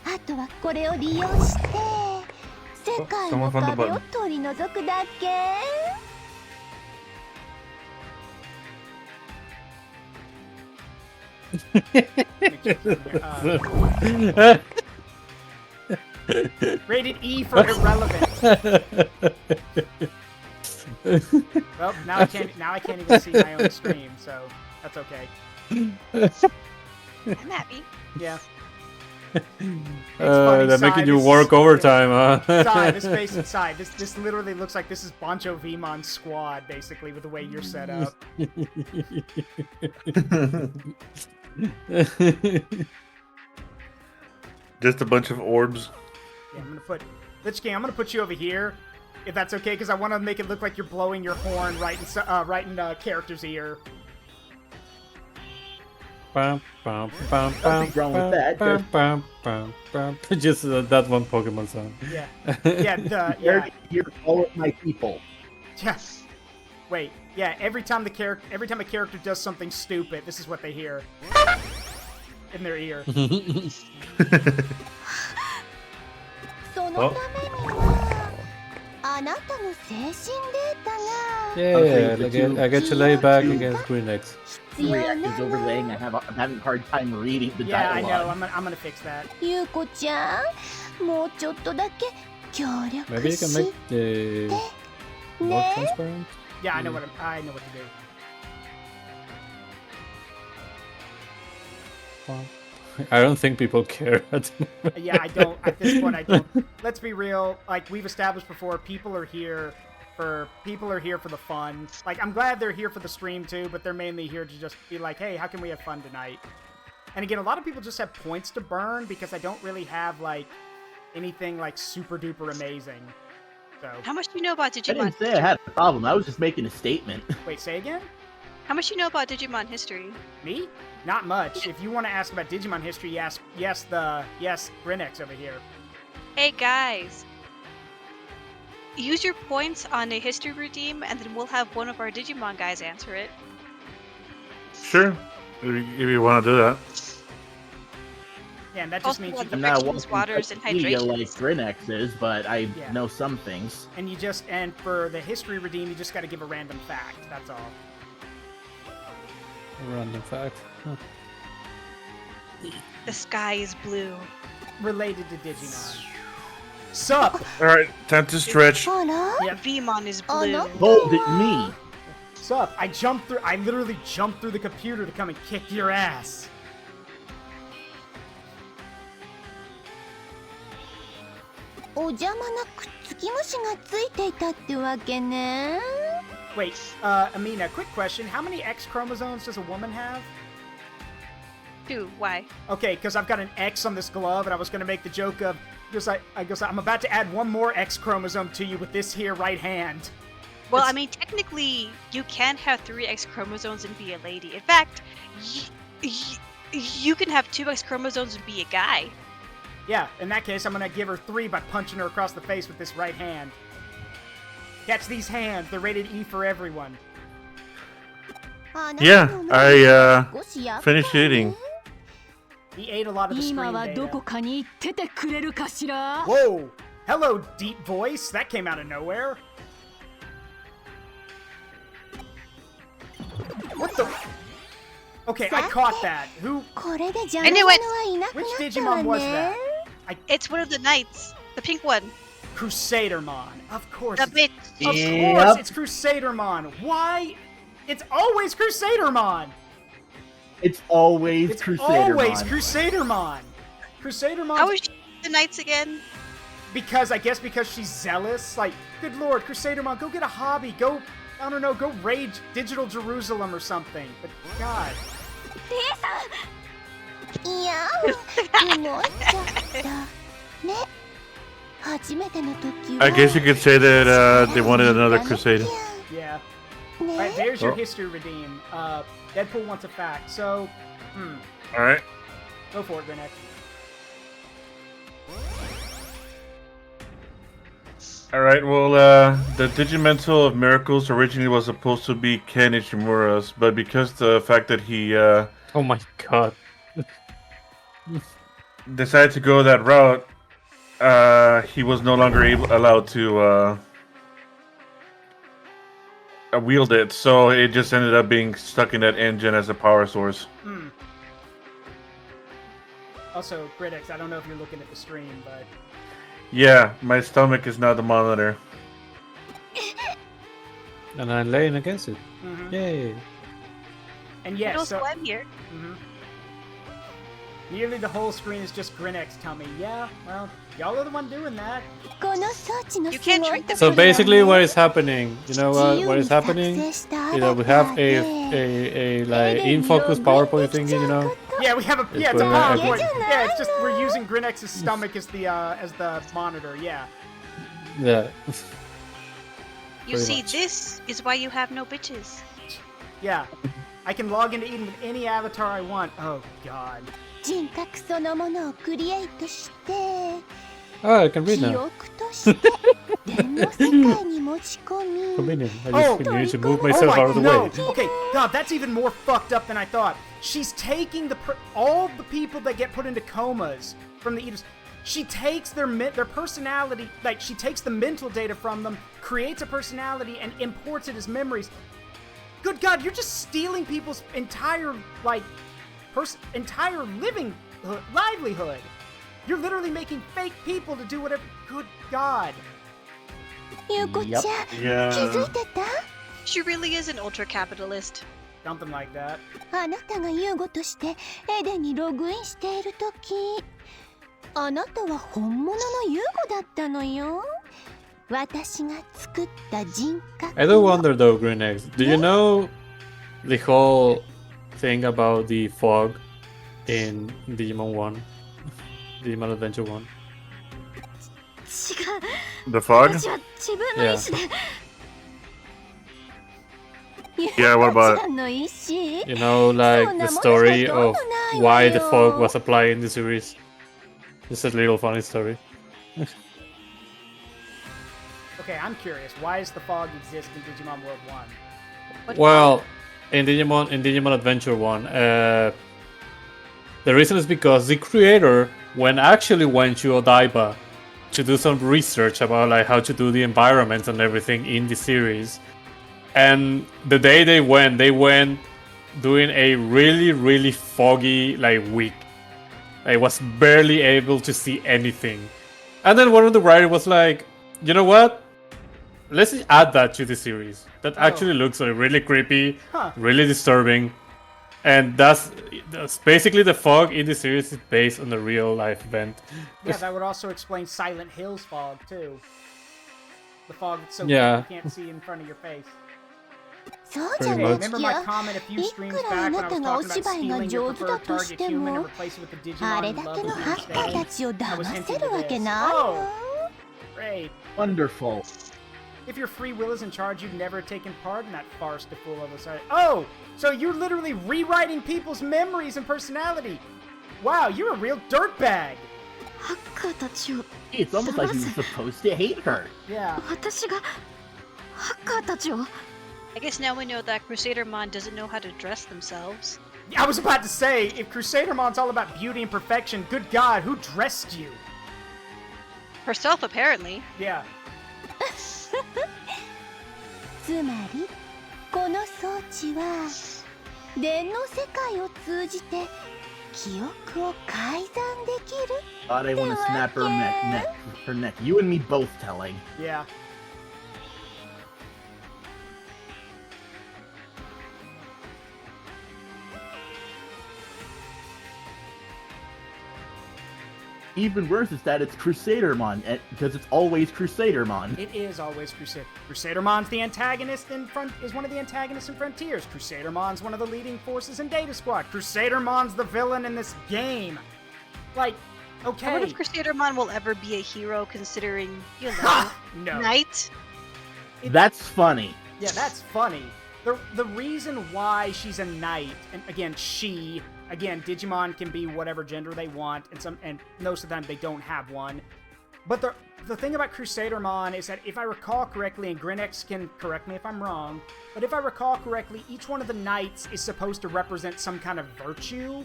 あとはこれを利用して世界の壁を取り除くだけ。Rated E for irrelevant. Well, now I can't even see my own stream, so that's okay. I'm happy. Yeah. They're making you work overtime, huh? Sai, this face inside. This literally looks like this is Bancho Veemon's squad, basically, with the way you're set up. Just a bunch of orbs. Yeah, I'm gonna put LichKing. I'm gonna put you over here, if that's okay, because I want to make it look like you're blowing your horn right in character's ear. Nothing wrong with that. Just that one Pokemon sound. Yeah. Yeah. Hear all of my people. Yes. Wait. Yeah. Every time a character does something stupid, this is what they hear in their ear. Yeah, I get to lay back against GrineX. Reactions overlaying. I'm having a hard time reading the dialogue. Yeah, I know. I'm gonna fix that. Maybe you can make the more transparent. Yeah, I know what to do. Well, I don't think people care. Yeah, I don't. At this point, I don't. Let's be real. Like we've established before, people are here for the fun. Like I'm glad they're here for the stream too, but they're mainly here to just be like, hey, how can we have fun tonight? And again, a lot of people just have points to burn because I don't really have like anything like super duper amazing. So how much do you know about Digimon? I didn't say I had a problem. I was just making a statement. Wait, say again? How much do you know about Digimon history? Me? Not much. If you want to ask about Digimon history, yes, GrineX over here. Hey guys, use your points on a history redeem, and then we'll have one of our Digimon guys answer it. Sure, if you want to do that. Yeah, and that just means you I'm not waters and hydration like GrineX is, but I know some things. And for the history redeem, you just got to give a random fact. That's all. A random fact. Huh. The sky is blue. Related to Digimon. Sup? Alright, time to stretch. Yeah, Vmon is blue. Hold it me. Sup? I literally jumped through the computer to come and kick your ass. Wait, Ameena, quick question. How many X chromosomes does a woman have? 2. Why? Okay, because I've got an X on this glove, and I was going to make the joke of, I'm about to add one more X chromosome to you with this here right hand. Well, I mean, technically, you can have 3 X chromosomes and be a lady. In fact, you can have 2 X chromosomes and be a guy. Yeah, in that case, I'm going to give her 3 by punching her across the face with this right hand. Catch these hands. They're rated E for everyone. Yeah, I finished eating. He ate a lot of the screen data. Whoa! Hello, deep voice. That came out of nowhere. What the? Okay, I caught that. Who? I knew it! Which Digimon was that? It's one of the knights. The pink one. Crusadermon. Of course. The bitch. Of course, it's Crusadermon. Why? It's always Crusadermon. It's always Crusadermon. Always Crusadermon. Crusadermon. How is she the knights again? Because she's zealous. Like, good lord, Crusadermon, go get a hobby. Go, I don't know, go raid Digital Jerusalem or something. But God. I guess you could say that they wanted another Crusade. Yeah. Alright, there's your history redeem. Deadpool wants a fact, so... Alright. Go for it, GrineX. Alright, well, the Digimental of Miracles originally was supposed to be Ken Ishimura's, but because the fact that he, oh my god. decided to go that route, he was no longer allowed to, wield it, so it just ended up being stuck in that engine as a power source. Also, GrineX, I don't know if you're looking at the stream, but... Yeah, my stomach is now the monitor. And I'm laying against it. Yay. And yes, also I'm here. Nearly the whole screen is just GrineX tummy. Yeah, well, y'all are the one doing that. You can't drink the So basically, what is happening? You know what is happening? You know, we have a like in focus PowerPoint thingy. You know. Yeah, we have a it's a PowerPoint. Yeah, it's just we're using GrineX's stomach as the monitor. Yeah. Yeah. You see, this is why you have no bitches. Yeah, I can log into Eden with any avatar I want. Oh God. Oh, I can read now. Convenient. I just need to move myself out of the way. Okay, God, that's even more fucked up than I thought. She's taking all the people that get put into comas from the Eaters. She takes their personality, like she takes the mental data from them, creates a personality, and imports it as memories. Good God, you're just stealing people's entire entire livelihood. You're literally making fake people to do whatever. Good God. Yep. Yeah. She really is an ultra-capitalist. Something like that. あなたがユーゴとしてエデンにログインしているとき、あなたは本物のユーゴだったのよ。私が作った人格。I do wonder though, GrineX, do you know the whole thing about the fog in Digimon 1? Digimon Adventure 1? 違う。 The fog? 私は自分の意思で。 Yeah, what about it? You know, like the story of why the fog was applied in the series. Just a little funny story. Okay, I'm curious. Why does the fog exist in Digimon World 1? Well, in Digimon Adventure 1, the reason is because the creator went to Odaiba to do some research about like how to do the environments and everything in the series. And the day they went doing a really, really foggy week. I was barely able to see anything. And then one of the writers was like, you know what? Let's add that to the series. That actually looks really creepy, really disturbing. And that's basically the fog in the series is based on a real life event. Yeah, that would also explain Silent Hill's fog too. The fog that's so Yeah. you can't see in front of your face. そうじゃない Remember my comment a few い streams くらあ back when な I た was がお talking about 芝居が stealing 上 your 手だ preferred とし target て human も and replace it with the あ Digimon れ you だ love けの with ハッカー instead? たちを I 騙 was せ hinting る to わけ this. ないよ Great. Wonderful. If your free will is in charge, you've never taken part in that farce to fool of us. Oh, so you're literally rewriting people's memories and personality. Wow, you're a real dirtbag. ハッカーたちを It's almost like he's supposed to hate her. Yeah. 私がハッカーたちを I guess now we know that Crusadermon doesn't know how to dress themselves. I was about to say, if Crusadermon's all about beauty and perfection, good God, who dressed you? Herself, apparently. Yeah. つまりこの装置は電の世界を通じて記憶を改ざんできる God, I want to snap her neck. You and me both telling. Yeah. Even worse is that it's Crusadermon, because it's always Crusadermon. It is always Crusadermon's the antagonist is one of the antagonists in Frontiers. Crusadermon's one of the leading forces in Data Squad. Crusadermon's the villain in this game. Like, okay. I wonder if Crusadermon will ever be a hero, considering, you know, No. Knight. That's funny. Yeah, that's funny. The reason why she's a knight, and again, Digimon can be whatever gender they want, and most of the time they don't have one. But the thing about Crusadermon is that if I recall correctly, and GrineX can correct me if I'm wrong, but if I recall correctly, each one of the knights is supposed to represent some kind of virtue,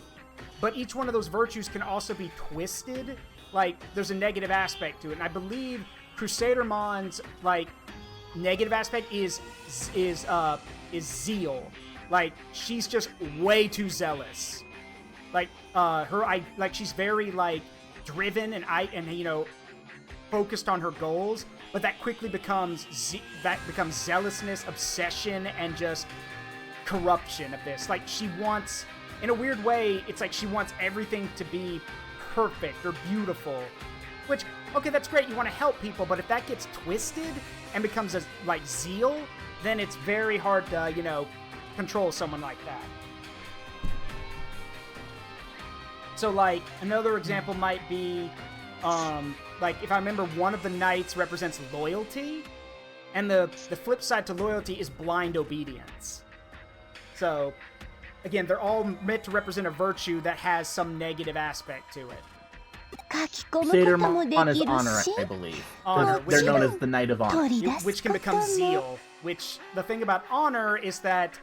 but each one of those virtues can also be twisted. Like, there's a negative aspect to it, and I believe Crusadermon's, like, negative aspect is zeal. Like, she's just way too zealous. Like, she's very, like, driven and you know, focused on her goals, but that quickly becomes zealousness, obsession, and just corruption of this. Like, she wants, in a weird way, it's like she wants everything to be perfect or beautiful, which, okay, that's great, you want to help people, but if that gets twisted and becomes like zeal, then it's very hard to, you know, control someone like that. So, like, another example might be, like, if I remember, one of the knights represents loyalty, and the flip side to loyalty is blind obedience. So, again, they're all meant to represent a virtue that has some negative aspect to it. Crusadermon is honor, I believe. Honor, they're known as the Knight of Honor. Which can become zeal, which, the thing about honor is that,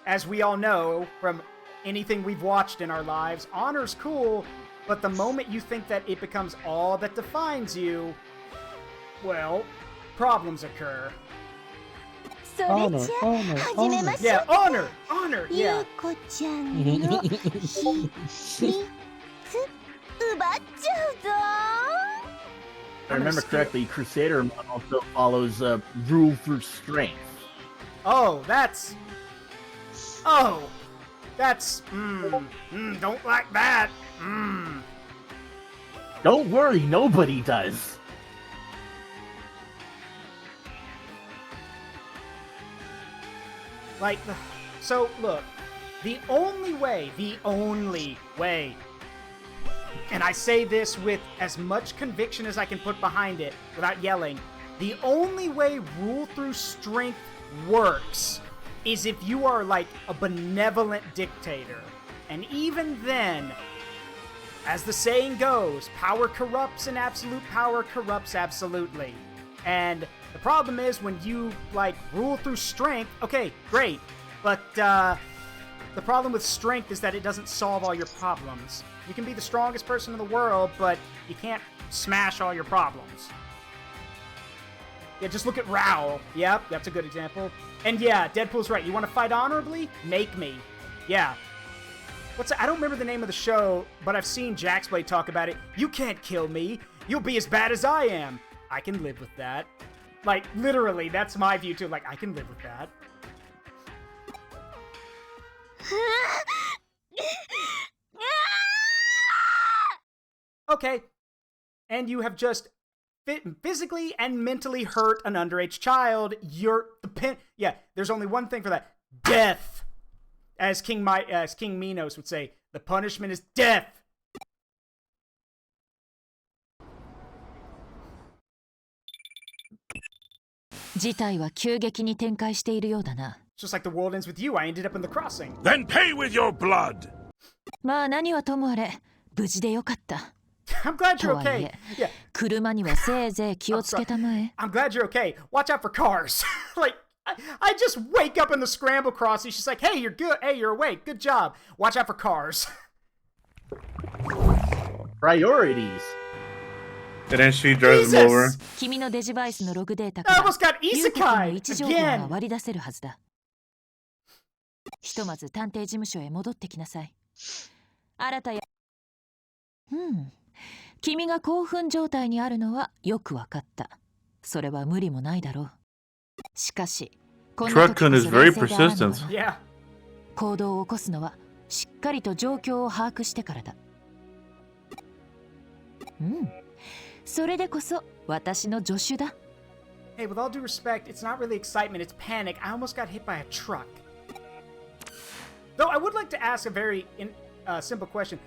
as we all know from anything we've watched in our lives, honor's cool, but the moment you think that it becomes all that defines you, well, problems occur. Honor. Yeah, honor, yeah. If I remember correctly, Crusadermon also follows rule through strength. That's, don't like that. Don't worry, nobody does. Like, so look, the only way, and I say this with as much conviction as I can put behind it without yelling, the only way rule through strength works is if you are like a benevolent dictator. And even then, as the saying goes, power corrupts and absolute power corrupts absolutely. And the problem is when you, like, rule through strength, okay, great, but the problem with strength is that it doesn't solve all your problems. You can be the strongest person in the world, but you can't smash all your problems. Yeah, just look at Raoul. Yep, that's a good example. And yeah, Deadpool's right. You want to fight honorably? Make me. Yeah. I don't remember the name of the show, but I've seen Jaxblade talk about it. You can't kill me. You'll be as bad as I am. I can live with that. Like, literally, that's my view too. Like, I can live with that. Okay. And you have just physically and mentally hurt an underage child. Yeah, there's only one thing for that. Death. As King Minos would say, the punishment is death. Just like the world ends with you, I ended up in the crossing. Then pay with your blood. I'm glad you're okay. Yeah. I'm glad you're okay. Watch out for cars. Like, I just wake up in the scramble crossing. She's like, hey, you're good. Hey, you're awake. Good job. Watch out for cars. Priorities. And then she drives him over. I almost got isekai again. ひとまず探偵事務所へ戻ってきなさい。君が興奮状態にあるのはよくわかった。それは無理もないだろう。しかし、こんな時こそ冷静であるのは行動を起こすのはしっかりと状況を把握してからだ。それでこそ私の助手だ。Hey, with all due respect, it's not really excitement, it's panic. I almost got hit by a truck. Though I would like to ask a very simple question.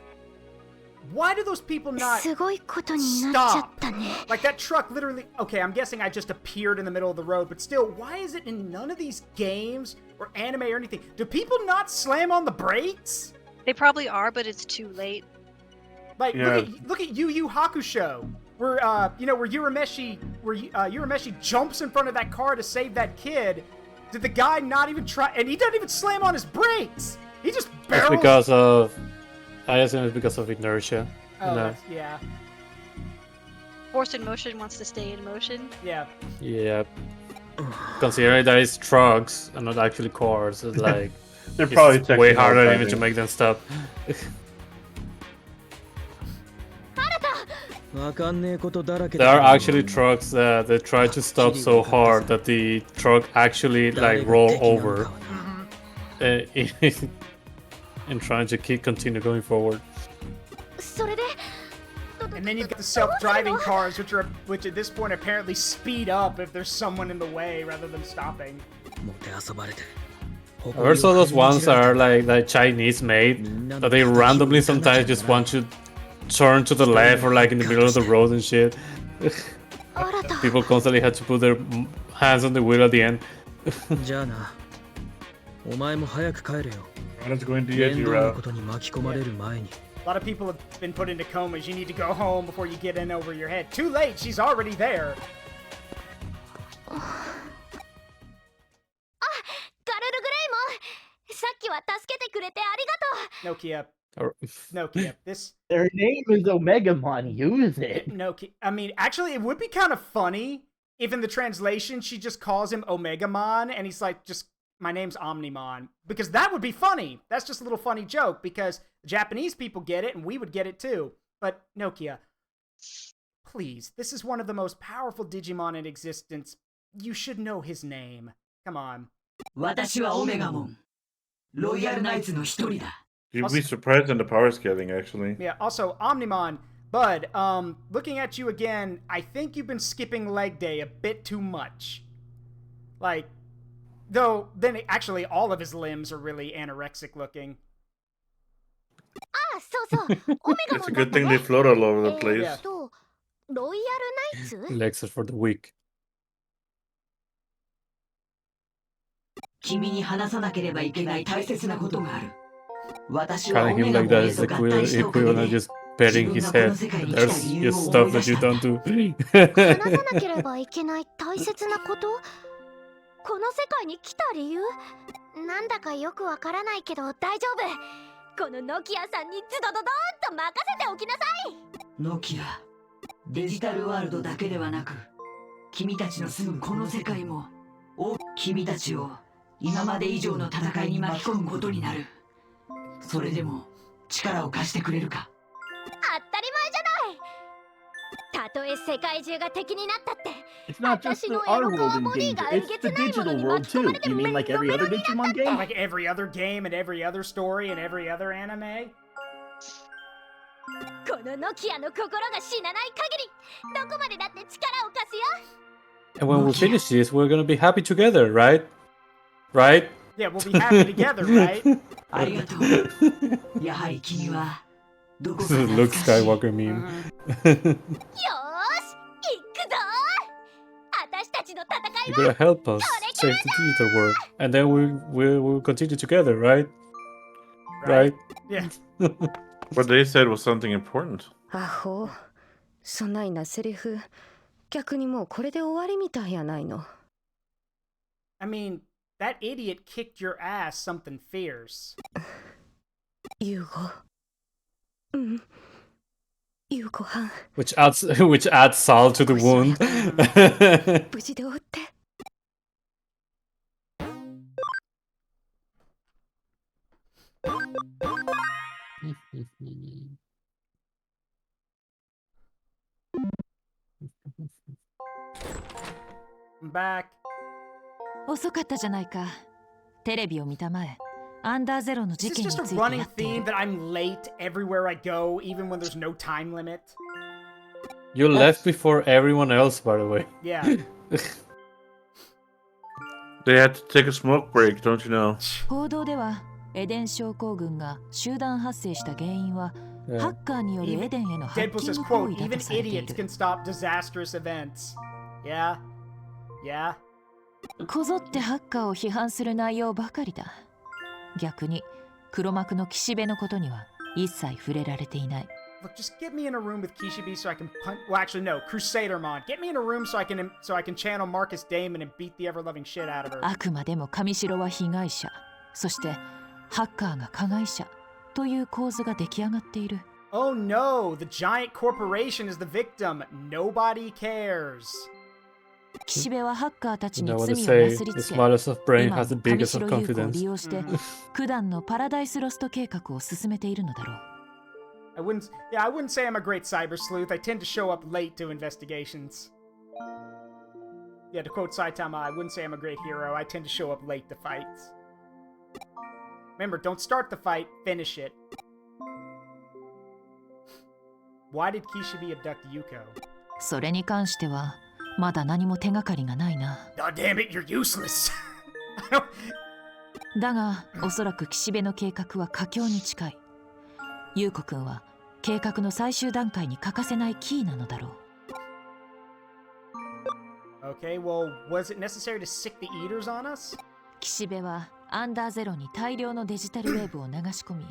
Why do those people not stop? Like that truck literally... Okay, I'm guessing I just appeared in the middle of the road, but still, why is it in none of these games or anime or anything? Do people not slam on the brakes? They probably are, but it's too late. Like, look at Yu Yu Hakusho, where where Urameshi jumps in front of that car to save that kid. Did the guy not even try? And he doesn't even slam on his brakes. He just barrels. It's because of. I assume it's because of inertia. Oh, yeah. Force in motion wants to stay in motion. Yeah. Yeah. Considering that it's trucks and not actually cars, it's like they're probably way harder even to make them stop. There are actually trucks that try to stop so hard that the truck actually like roll over, and trying to continue going forward. And then you've got the self-driving cars, which at this point apparently speed up if there's someone in the way rather than stopping. I heard some of those ones that are like Chinese made, that they randomly sometimes just want to turn to the left or like in the middle of the road and shit. People constantly had to put their hands on the wheel at the end. Let's go into the edgy route. A lot of people have been put into comas. You need to go home before you get in over your head. Too late, she's already there. Nokia. Nokia. Their name is Omegamon. Use it. Nokia. I mean, actually, it would be kind of funny if in the translation she just calls him Omegamon and he's like, just, my name's Omnimon. Because that would be funny. That's just a little funny joke because Japanese people get it and we would get it too. But Nokia, please, this is one of the most powerful Digimon in existence. You should know his name. Come on. You'd be surprised in the power scaling, actually. Yeah, also, Omnimon, Bud, looking at you again, I think you've been skipping leg day a bit too much. Like, though, then actually all of his limbs are really anorexic looking. It's a good thing they float all over the place. Legs are for the weak. Calling him like that is equivalent of just petting his head. There's just stuff that you don't do. この世界に来た理由なんだかよくわからないけど大丈夫このノキアさんにズドドドーンと任せておきなさいノキアデジタルワールドだけではなく君たちの住むこの世界も君たちを今まで以上の戦いに巻き込むことになるそれでも力を貸してくれるか当たり前じゃないたとえ世界中が敵になったって It's not just the our world in danger, it's the digital world too. You mean like every other Digimon game? Like every other game and every other story and every other anime? このノキアの心が死なない限りどこまでだって力を貸すよ And when we finish this, we're gonna be happy together, right? Right? Yeah, we'll be happy together, right? ありがとうやはり君は Luke Skywalker meme. よーし行くぞ私たちの戦い You're は gonna help us save the digital world, and then we'll continue together, right? Right? Yeah. What they said was something important. アホそないなセリフ逆にもうこれで終わりみたいやないの I mean, that idiot kicked your ass something fierce. ユーゴうん夕ご飯 Which adds salt to the wound. 無事でおって I'm back. 遅かったじゃないか。テレビを見たまえ。アンダーゼロの Is 事 this 件に just つ a いて running やってい theme る。 that I'm late everywhere I go, even when there's no time limit? You left before everyone else, by the way. Yeah. They had to take a smoke break, don't you know? 報道ではエデン症候群が集団発生した原因はハッカーによるエデンへのハッ Deadpool キン says, グ行 quote, 為だ even とされてい idiots る can stop disastrous events. Yeah. Yeah. こぞってハッカーを批判する内容ばかりだ。逆に黒幕の岸辺のことには一切触れられていない。Look, just get me in a room with Kishibe so I can punch. Well, actually, no, Crusadermon. Get me in a room so I can channel Marcus Damon and beat the ever-loving shit out of her. あくまでも上白は被害者、そしてハッカーが加害者という構図が出来上がっている。Oh no, the giant corporation is the victim. Nobody cares. 岸辺はハッカーたちに You know 罪 what を they な say? すり The つけ、 smallest of brain 今 has the 上 biggest of 白優子を confidence. 利用して九段のパラダイスロスト計画を進めているのだろう。I wouldn't say I'm a great cyber sleuth. I tend to show up late to investigations. Yeah, to quote Saitama, I wouldn't say I'm a great hero. I tend to show up late to fights. Remember, don't start the fight, finish it. Why did Kishibe abduct Yuko? それに関してはまだ何も手がかりがないな。God damn it, you're useless. だが、おそらく岸辺の計画は佳境に近い。優子くんは計画の最終段階に欠かせないキーなのだろう。Okay, well, was it necessary to sick the eaters on us? 岸辺はアンダーゼロに大量のデジタルウェーブを流し込み、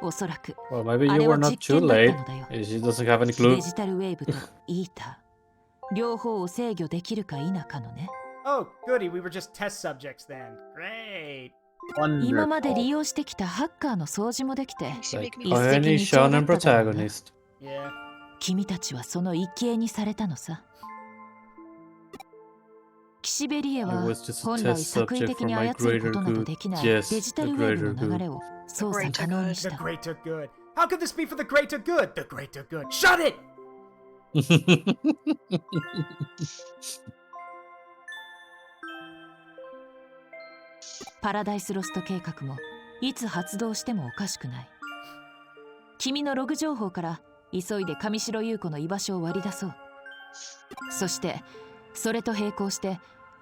おそらく Well, maybe あ you れ were は not 実 too 験だった late. のだよ。 She doesn't have any デ clue. ジタルウェーブとイーター、両方を制御できるか否かのね。Oh, goody, we were just test subjects then. Great. 今まで利用してきたハッカーの掃除もできて、 Like 一石 any 二鳥だ shonen っただろうな。 protagonist. Yeah. 君たちはその一形にされたのさ。岸辺理恵は It was just a 本来 test 作為 subject 的 for に my 操ること greater など good. できない Yes, デジタ the ルウェーブ greater の流 good. れを操作可能にし The た。 greater good. How could this be for the greater good? The greater good. Shut it! パラダイスロスト計画もいつ発動してもおかしくない。君のログ情報から急いで上白優子の居場所を割り出そう。そしてそれと並行して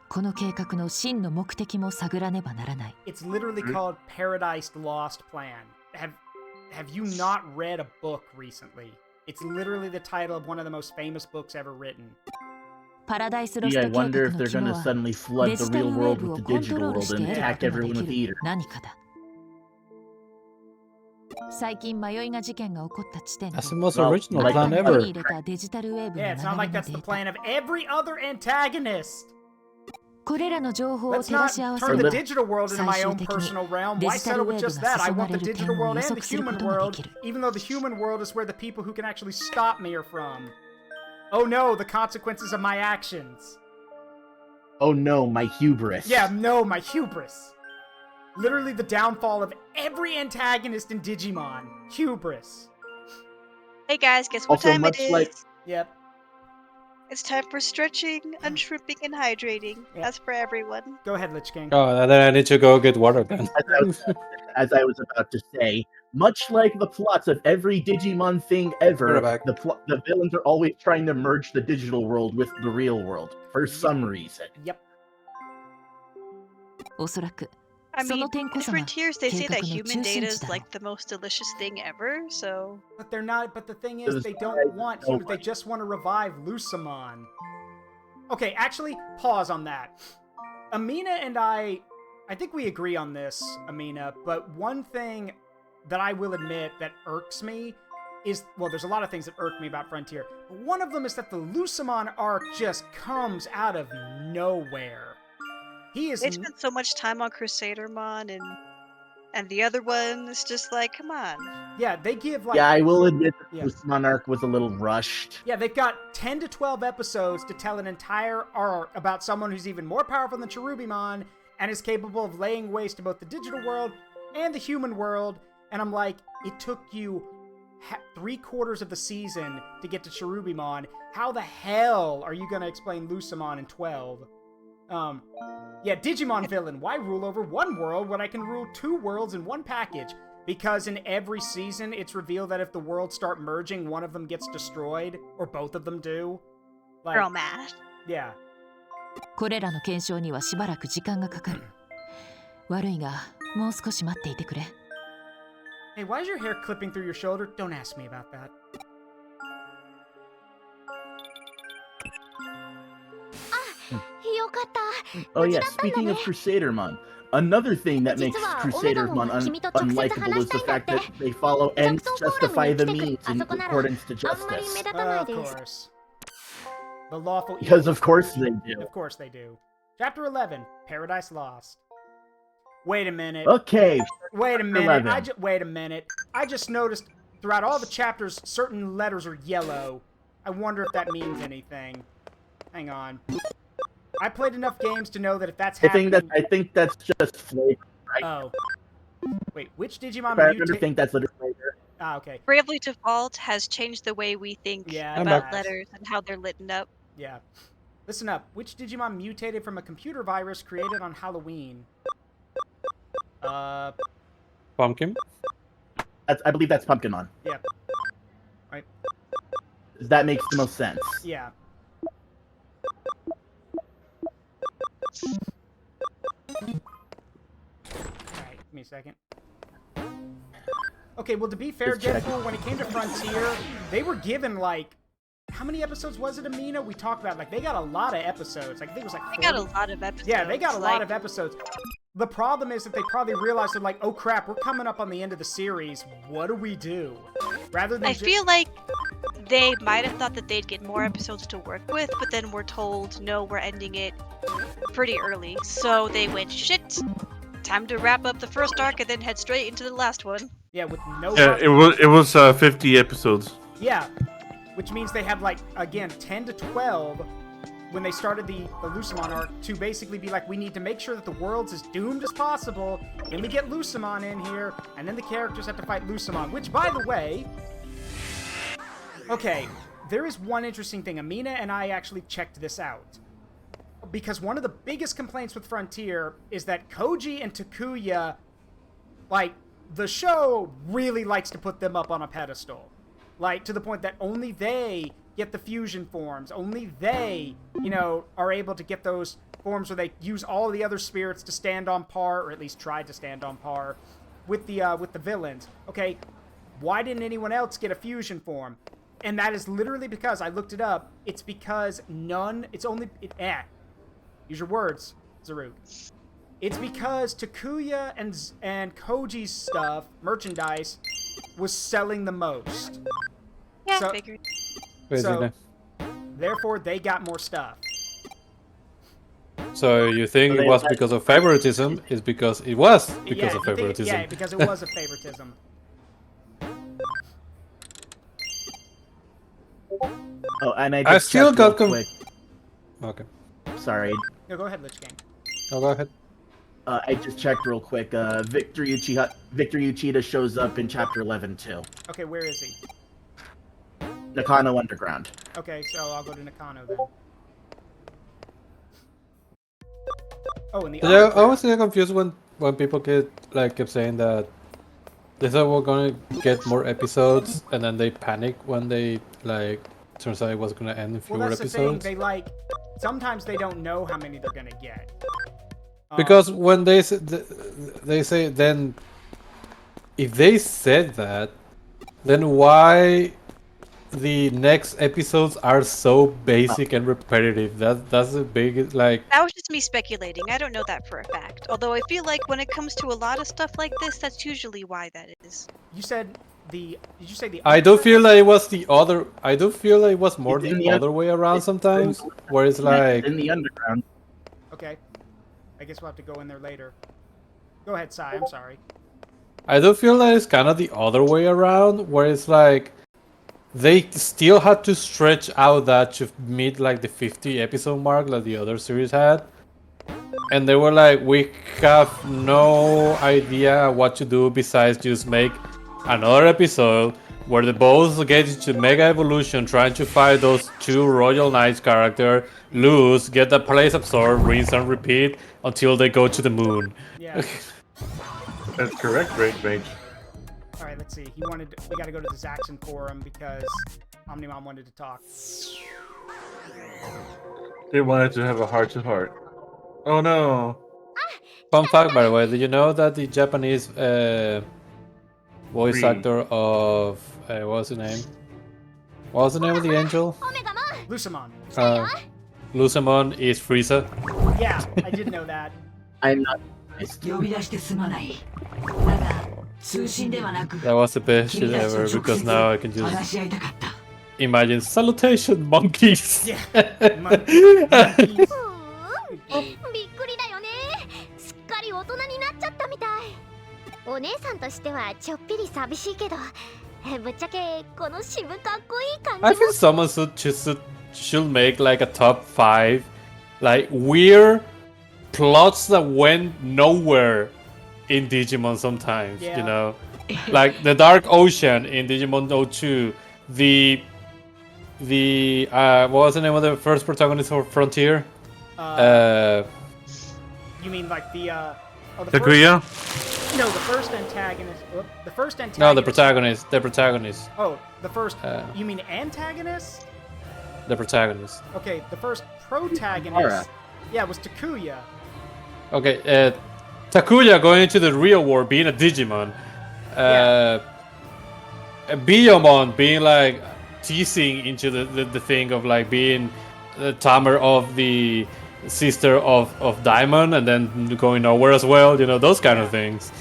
この計画の真の目的も探らねばならない。 It's literally called Paradise Lost Plan. Have you not read a book recently? It's literally the title of one of the most famous books ever written. パラダイスロス Yeah, ト I 計 wonder 画 if の they're 肝 gonna は suddenly flood デ the ジタル real ウェー world ブ with を the コント digital ロール world して and 得る attack ことが everyone で with き the る ether. 何かだ。最近迷いが事件が起こった地点 That's と the most Well, original like- plan 手に ever. 入れたデジタルウェーブの Yeah, 流 it's れ not の like デ that's the ータ。 plan of every other antagonist. これらの情報を Let's 照ら not し合わせ turn the れば digital world into my own personal realm. Why settle with just that? I want the digital world and the human world, even though the human world is where the people who can actually stop me are from. Oh no, the consequences of my actions. Oh no, my hubris. Yeah, no, my hubris. Literally the downfall of every antagonist in Digimon. Hubris. Hey guys, guess what Also, time it much is? like- Yep. It's time for stretching, unshrimping, and hydrating. Yeah. That's for everyone. Go ahead, LichKing. Oh, and then I need to go get water then. As I was about to say, much like the plots of every Digimon thing We're ever, back. the villains are always trying to merge the digital world with the real world for some reason. Yep. おそらく I そ mean, の点こ in そが Frontiers, they say that 計画の human 中心 data 地 is だろう。 like the most delicious thing ever, so... But they're not. But the thing is, This they is don't why want no humans. They one- just want to revive Lusamon. Okay, actually, pause on that. Ameena and I think we agree on this, Ameena. But one thing that I will admit that irks me is, well, there's a lot of things that irk me about Frontier. But one of them is that the Lusamon arc just comes out of nowhere. He is. They spent so much time on Crusadermon, and the other one is just like, come on. Yeah, they give like. Yeah, I will admit that Yeah. this monarch was a little rushed. Yeah, they've got 10 to 12 episodes to tell an entire arc about someone who's even more powerful than Cherubimon and is capable of laying waste to both the digital world and the human world. And I'm like, it took you 3/4 of the season to get to Cherubimon. How the hell are you going to explain Lusamon in 12? Yeah, Digimon villain. Why rule over one world when I can rule 2 worlds in one package? Because in every season, it's revealed that if the worlds start merging, one of them gets destroyed, or both of them do. Like, Girl mad. yeah. これらの検証にはしばらく時間がかかる。悪いがもう少し待っていてくれ。Hey, why is your hair clipping through your shoulder? Don't ask me about that. Oh yeah, speaking of Crusadermon, another thing that makes Crusadermon unlikable is the fact that they follow ends justify the means in accordance to justice. Of course. The lawful Because evil. of course they do. Of course they do. Chapter 11, Paradise Lost. Wait a minute. Okay. Wait a minute. 11. Wait a minute. I just noticed throughout all the chapters, certain letters are yellow. I wonder if that means anything. Hang on. I played enough games to know that if that's happening... I think that's just flavor, right? Oh. Wait, which Digimon I think that's the flavor. Ah, okay. Bravely Default has changed the way we think about letters and how they're lit up. Yeah. Listen up. Which Digimon mutated from a computer virus created on Halloween? Pumpkin? I believe that's Pumpkinmon. Yep. Right. That makes the most sense. Yeah. Alright, give me a second. Okay, well, to be fair, Deadpool, when it came to Frontier, they were given, like, how many episodes was it, Ameena? We talked about, like, they got a lot of episodes. Like, I think it was like 40. They got a lot of episodes. Yeah, they got a lot of episodes. The problem is that they probably realized, they're like, oh crap, we're coming up on the end of the series. What do we do? Rather than I feel like they might have thought that they'd get more episodes to work with, but then we're told, no, we're ending it pretty early. So they went, shit, time to wrap up the first arc and then head straight into the last one. Yeah, with no... Yeah, it was 50 episodes. Yeah, which means they had, like, again, 10 to 12 when they started the Lucemon arc to basically be like, we need to make sure that the world's as doomed as possible, then we get Lucemon in here, and then the characters have to fight Lucemon, which, by the way... Okay, there is one interesting thing. Ameena and I actually checked this out. Because one of the biggest complaints with Frontier is that Koji and Takuya, like, the show really likes to put them up on a pedestal. Like, to the point that only they get the fusion forms. Only they, you know, are able to get those forms where they use all the other spirits to stand on par, or at least try to stand on par, with the villains. Okay, why didn't anyone else get a fusion form? And that is literally because, I looked it up, it's because use your words, Zaru. It's because Takuya and Koji's stuff, merchandise, was selling the most. Yeah, I figured. So, therefore, they got more stuff. So you think it was because of favoritism? It's because it was because of favoritism. Yeah, because it was a favoritism. Oh, and I still got quick. Okay. Sorry. No, go ahead, LichKing. Oh, go ahead. I just checked real quick. Victor Uchida shows up in Chapter 11 too. Okay, where is he? Nakano Underground. Okay, so I'll go to Nakano then. Oh, and the Yeah, I was confused when people kept saying that they thought we're gonna get more episodes, and then they panic when they turns out it was gonna end in fewer episodes. The thing. Sometimes they don't know how many they're gonna get. Because when they say then, if they said that, then why the next episodes are so basic and repetitive? That's a big That was just me speculating. I don't know that for a fact. Although I feel like when it comes to a lot of stuff like this, that's usually why that is. You said did you say the? I do feel like it was the other. I do feel like it was more the other way around sometimes, where it's like in the underground. Okay, I guess we'll have to go in there later. Go ahead, Sai. I'm sorry. I do feel like it's kind of the other way around, where it's like they still had to stretch out that to meet like the 50 episode mark like the other series had, and they were like, we have no idea what to do besides just make another episode where the both get into Mega Evolution trying to fight those two Royal Knights characters, lose, get the place absorbed, rinse and repeat until they go to the moon. Yeah. That's correct, Great Mage. Alright, let's see. We gotta go to the Zaxxon forum because Omnimon wanted to talk. They wanted to have a heart-to-heart. Oh no. Fun fact, by the way, did you know that the Japanese voice actor of what was the name? What was the name of the angel? Lusamon. Lusamon is Frieza. Yeah, I did know that. I'm not. That was the best shit ever because now I can just imagine salutation monkeys. Yeah. Monkeys. びっくりだよね。すっかり大人になっちゃったみたい。お姉さんとしてはちょっぴり寂しいけど、ぶっちゃけこの渋かっこいい感じも。 I think someone should make like a top 5 like weird plots that went nowhere in Digimon sometimes, you know? Like the Dark Ocean in Digimon 02, the what was the name of the first protagonist for Frontier? You mean like the Takuya? No, the first antagonist. The first antagonist. No, the protagonist. The protagonist. Oh, the first. You mean antagonist? The protagonist. Okay, the first protagonist. Yeah, it was Takuya. Okay, Takuya going into the real world, being a Digimon. Biyomon being like teasing into the thing of like being the tamer of the sister of Diamond and then going nowhere as well, you know, those kind of things.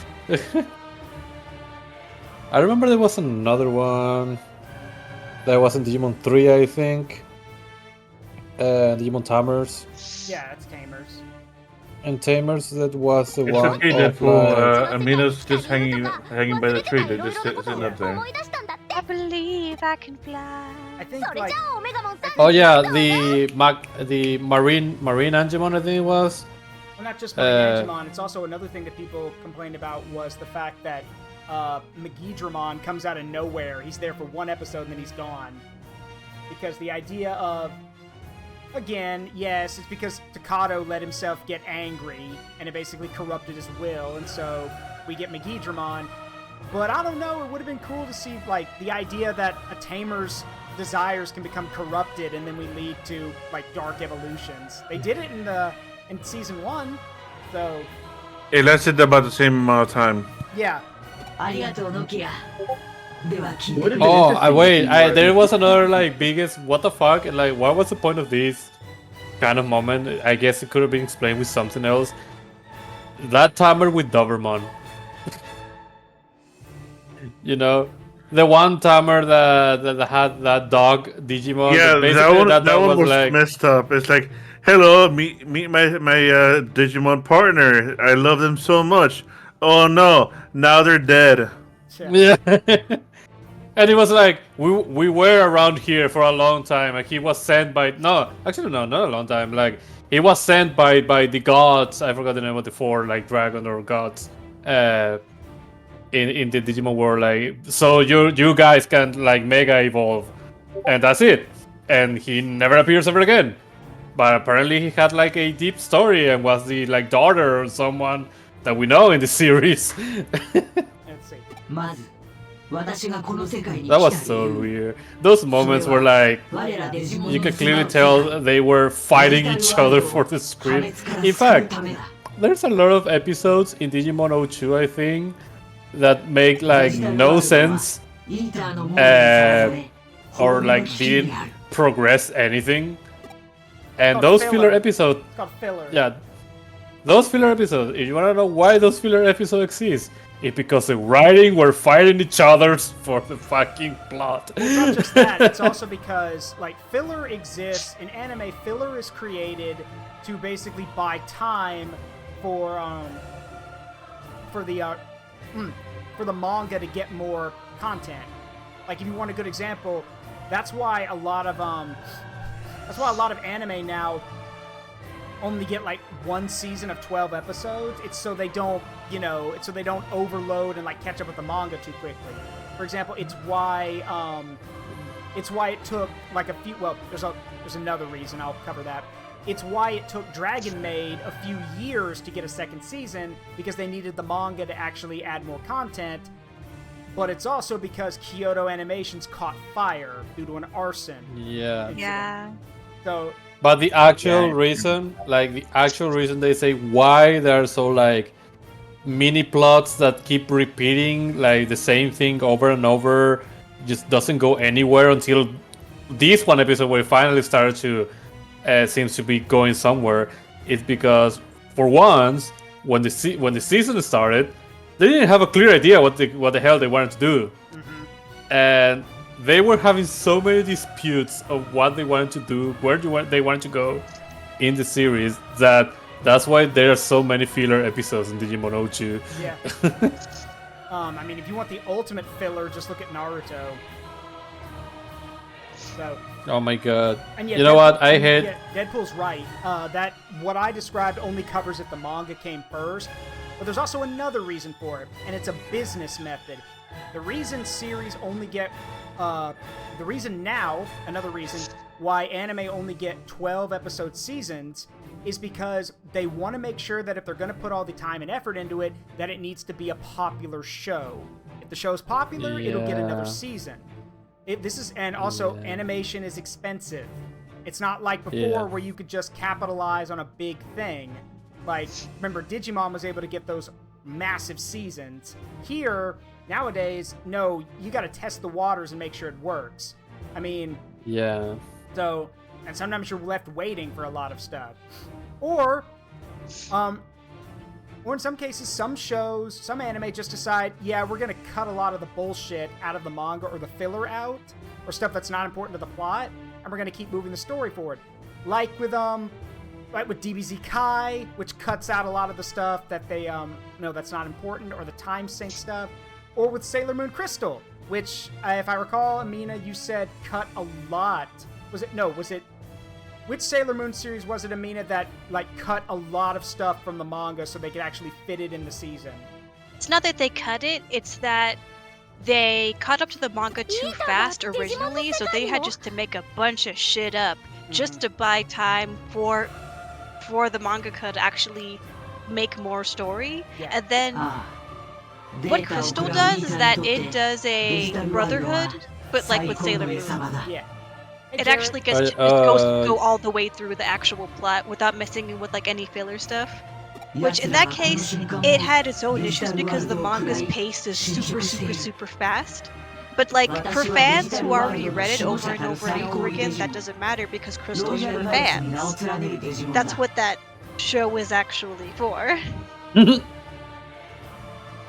I remember there was another one that was in Digimon 3, I think. Digimon Tamers. Yeah, it's Tamers. And Tamers, that was the It's one okay, of Deadpool. Ameena's just hanging by the tree. They're just sitting up there. I believe I can fly. I think like. Oh yeah, the Marine Angemon, I think it was. Well, not just Marine Angemon. It's also another thing that people complained about was the fact that Megidramon comes out of nowhere. He's there for one episode and then he's gone. Because the idea of, again, yes, it's because Takato let himself get angry and it basically corrupted his will, and so we get Megidramon. But I don't know, it would have been cool to see like the idea that a tamer's desires can become corrupted and then we lead to like dark evolutions. They did it in season 1, so It lasted about the same amount of time. yeah. Oh, wait, there was another like biggest what the fuck, like what was the point of this kind of moment? I guess it could have been explained with something else. That tamer with Doberman. You know, the one tamer that had that dog Digimon. Yeah, that one was like messed up. It's like, hello, meet my Digimon partner. I love them so much. Oh no, now they're dead. Yeah. And he was like, we were around here for a long time. Like he was sent by not a long time. Like he was sent by the gods. I forgot the name of the 4 like dragon or gods. In the Digimon world, like so you guys can like mega evolve, and that's it. And he never appears ever again. But apparently he had like a deep story and was the like daughter or someone that we know in the series. Let's see. That was so weird. Those moments were like, you can clearly tell they were fighting each other for the script. In fact, there's a lot of episodes in Digimon 02, I think, that make like no sense or like didn't progress anything. And those filler episodes, yeah, those filler episodes, if you want to know why those filler episodes exist, it's because the writing were fighting each other for the fucking plot. Well, it's not just that, it's also because like filler exists in anime. Filler is created to basically buy time for the manga to get more content. Like if you want a good example, that's why a lot of anime now only get like one season of 12 episodes. It's so they don't, it's so they don't overload and like catch up with the manga too quickly. For example, it's why it took like a few. Well, there's another reason. I'll cover that. It's why it took Dragon Maid a few years to get a second season, because they needed the manga to actually add more content. But it's also because Kyoto Animations caught fire due to an arson. Yeah. Yeah. So. But the actual reason, they say why they're so like mini plots that keep repeating like the same thing over and over, just doesn't go anywhere until this one episode where it finally started to seems to be going somewhere. It's because for once, when the season started, they didn't have a clear idea what the hell they wanted to do, and they were having so many disputes of what they wanted to do, where they wanted to go in the series, that's why there are so many filler episodes in Digimon O2. Yeah. I mean, if you want the ultimate filler, just look at Naruto. So. Oh my god. And yeah, you know what? I hate. Yeah, Deadpool's right. That what I described only covers if the manga came first. But there's also another reason for it, and it's a business method. The reason series only get, another reason why anime only get 12 episode seasons is because they want to make sure that if they're going to put all the time and effort into it, that it needs to be a popular show. If the show's popular, it'll get another season. Animation is expensive. It's not like before where you could just capitalize on a big thing. Like, remember, Digimon was able to get those massive seasons. Here, nowadays, no, you gotta test the waters and make sure it works. I mean... Yeah. So, and sometimes you're left waiting for a lot of stuff. Or in some cases, some shows, some anime just decide, yeah, we're gonna cut a lot of the bullshit out of the manga or the filler out, or stuff that's not important to the plot, and we're gonna keep moving the story forward. Like with DBZ Kai, which cuts out a lot of the stuff that they, that's not important, or the time sync stuff. Or with Sailor Moon Crystal, which, if I recall, Ameena, you said cut a lot. Which Sailor Moon series was it, Ameena, that, cut a lot of stuff from the manga so they could actually fit it in the season? It's not that they cut it, it's that they caught up to the manga too fast originally, so they had just to make a bunch of shit up just to buy time for the mangaka to actually make more story. And then what Crystal does is that it does a Brotherhood, but with Sailor Moon. Yeah. It actually gets to go all the way through the actual plot without messing with any filler stuff. Which in that case, it had its own issues because the manga's pace is super fast. But for fans who already read it over and over and over again, that doesn't matter because Crystal's for fans. That's what that show is actually for.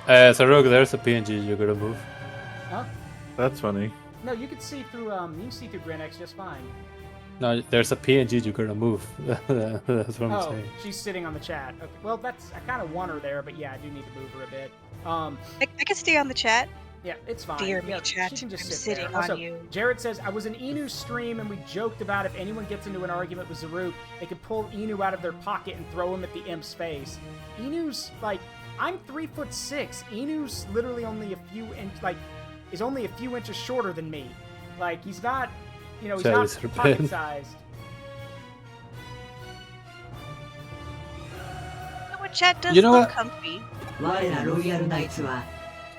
So Rogue, there's a PNG you gotta move. Huh? That's funny. No, you can see through GrineX just fine. No, there's a PNG you gotta move. That's what I'm saying. She's sitting on the chat. Okay. Well, I kind of want her there, but yeah, I do need to move her a bit. I can stay on the chat. Yeah, it's fine. Dear me, chat. She can just I'm sit sitting there. on Also, you. Jared says, I was in Inu's stream and we joked about if anyone gets into an argument with Zaru, they could pull Inu out of their pocket and throw him at the imp's face. Inu's, I'm 3'6". Inu's literally only is only a few inches shorter than me. He's not, he's not pocket-sized. Chat does look comfy.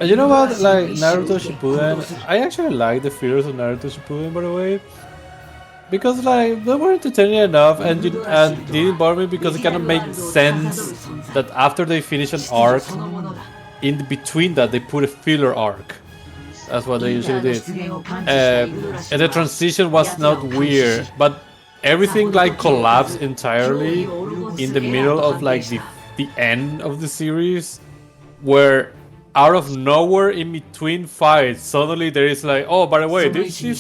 You know what? Naruto Shippuden, I actually like the fillers of Naruto Shippuden, by the way, because they were entertaining enough and didn't bother me because it kind of made sense that after they finish an arc, in between that they put a filler arc. That's what they usually did, and the transition was not weird, but everything collapsed entirely in the middle of the end of the series, where out of nowhere in between fights suddenly there is oh, by the way, this do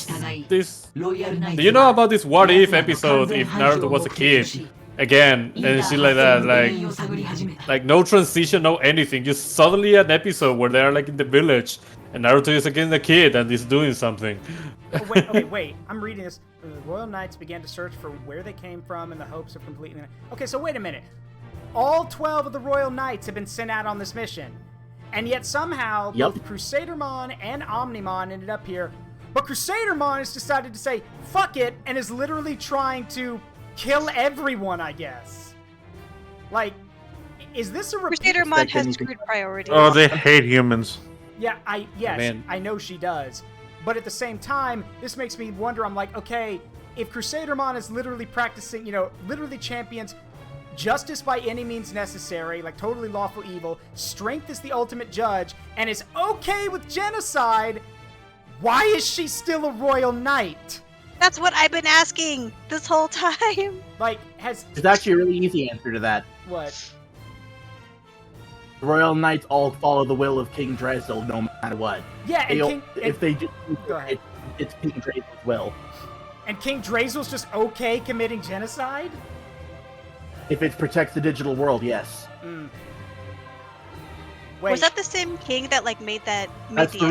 you know about this what if episode if Naruto was a kid again and shit like that, no transition, no anything, just suddenly an episode where they're in the village and Naruto is again the kid and is doing something. Wait, I'm reading this. The Royal Knights began to search for where they came from in the hopes of completing it. Okay, so wait a minute. All 12 of the Royal Knights have been sent out on this mission. And yet somehow both Crusadermon and Omnimon ended up here. But Crusadermon has decided to say, fuck it, and is literally trying to kill everyone, I guess. Is this a repeat? Crusadermon has screwed priorities. Oh, they hate humans. Yeah, I know she does. But at the same time, this makes me wonder, I'm okay, if Crusadermon is literally practicing, literally champions justice by any means necessary, like totally lawful evil, strength is the ultimate judge, and is okay with genocide, why is she still a royal knight? That's what I've been asking this whole time. Like, There's actually a really easy answer to that. What? The Royal Knights all follow the will of King Drezel no matter what. Yeah, and if they just... It's King Drezel's will. And King Drezel's just okay committing genocide? If it protects the digital world, yes. Wait. Was that the same king that like made the That's the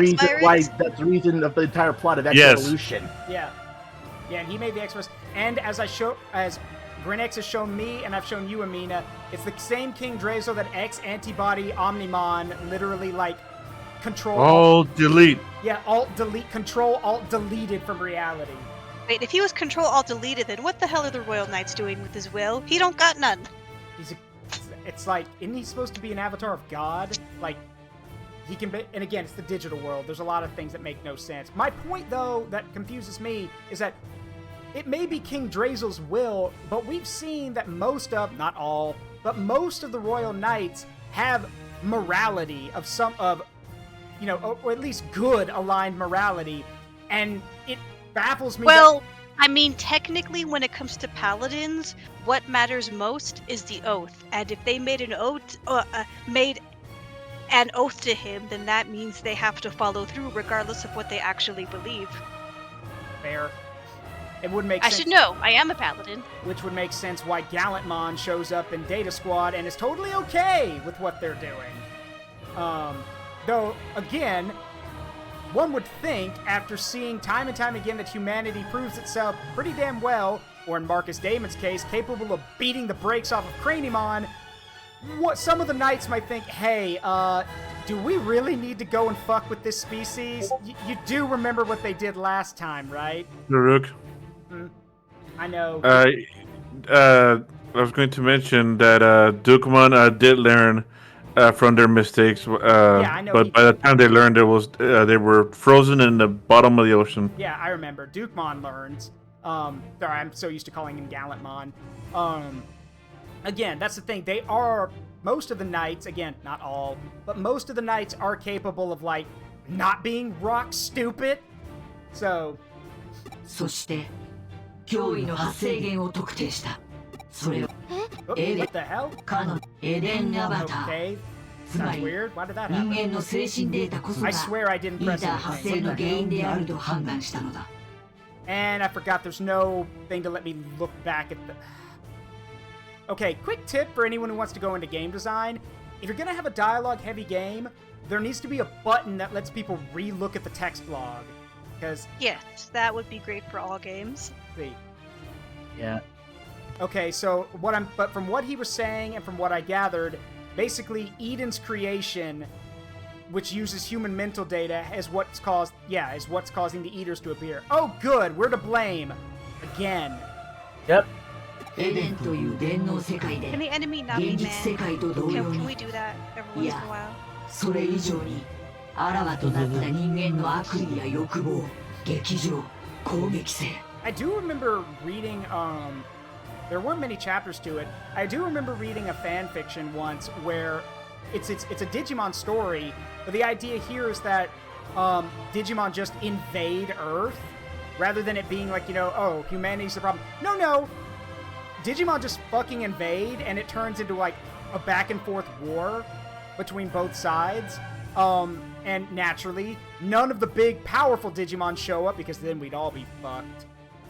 reason of the entire plot of X Evolution. Yeah. Yeah, and he made the X-Force. And as GrineX has shown me, and I've shown you, Ameena, it's the same King Drezel that X-Antibody Omnimon literally, like, control... Alt-delete. Yeah, Alt-delete, control, Alt-deleted from reality. Wait, if he was control Alt-deleted, then what the hell are the Royal Knights doing with his will? He don't got none. It's like, isn't he supposed to be an avatar of God? Like, he can be... And again, it's the digital world. There's a lot of things that make no sense. My point, though, that confuses me is that it may be King Drezel's will, but we've seen that most of, not all, but most of the Royal Knights have morality of you know, or at least good aligned morality, and it baffles me. Well, I mean, technically, when it comes to paladins, what matters most is the oath, and if they made an oath, to him, then that means they have to follow through, regardless of what they actually believe. Fair. It would make sense. I should know. I am a paladin. Which would make sense why Gallantmon shows up in Data Squad and is totally okay with what they're doing. Though, again, one would think, after seeing time and time again that humanity proves itself pretty damn well, or in Marcus Damon's case, capable of beating the brakes off of Cranimon, what some of the knights might think, hey, do we really need to go and fuck with this species? You do remember what they did last time, right? Naruk. I know. I was going to mention that Dukemon did learn from their mistakes. Yeah, I know. But by the time they learned, they were frozen in the bottom of the ocean. Yeah, I remember. Dukemon learns. Sorry, I'm so used to calling him Gallantmon. Again, that's the thing. They are, most of the knights, again, not all, but most of the knights are capable of, like, not being rock stupid. So... そして脅威の発生源を特定した。それはエデンかのエデンアバター。つまり人間の精神データこそがインター発生の原因であると判断したのだ。And I forgot there's no thing to let me look back at the... Okay, quick tip for anyone who wants to go into game design. If you're going to have a dialogue-heavy game, there needs to be a button that lets people re-look at the text log. Because... Yes, that would be great for all games. See. Yeah. Okay, so but from what he was saying and from what I gathered, basically Eden's creation, which uses human mental data, is what's causing the Eaters to appear. Oh, good, we're to blame. Again. Yep. Can the enemy not be mad? Can we do that every once in a while? それ以上にあらわとなった人間の悪意や欲望、激情、攻撃性。I do remember reading, there weren't many chapters to it. I do remember reading a fan fiction once where it's a Digimon story, but the idea here is that Digimon just invade Earth rather than it being like, you know, oh, humanity's the problem. No. Digimon just fucking invade and it turns into like a back and forth war between both sides. And naturally, none of the big powerful Digimon show up because then we'd all be fucked.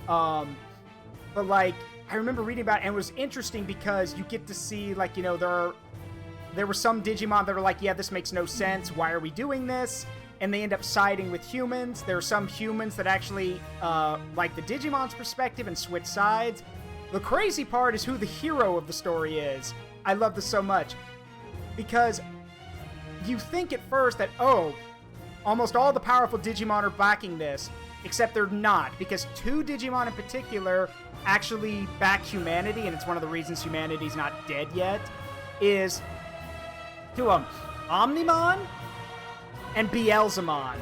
But like, I remember reading about it, and it was interesting because you get to see, like, you know, there were some Digimon that are like, yeah, this makes no sense, why are we doing this? And they end up siding with humans. There are some humans that actually like the Digimon's perspective and switch sides. The crazy part is who the hero of the story is. I love this so much. Because you think at first that, oh, almost all the powerful Digimon are backing this, except they're not, because two Digimon in particular actually back humanity, and it's one of the reasons humanity's not dead yet, is two of them. Omnimon and Beelzemon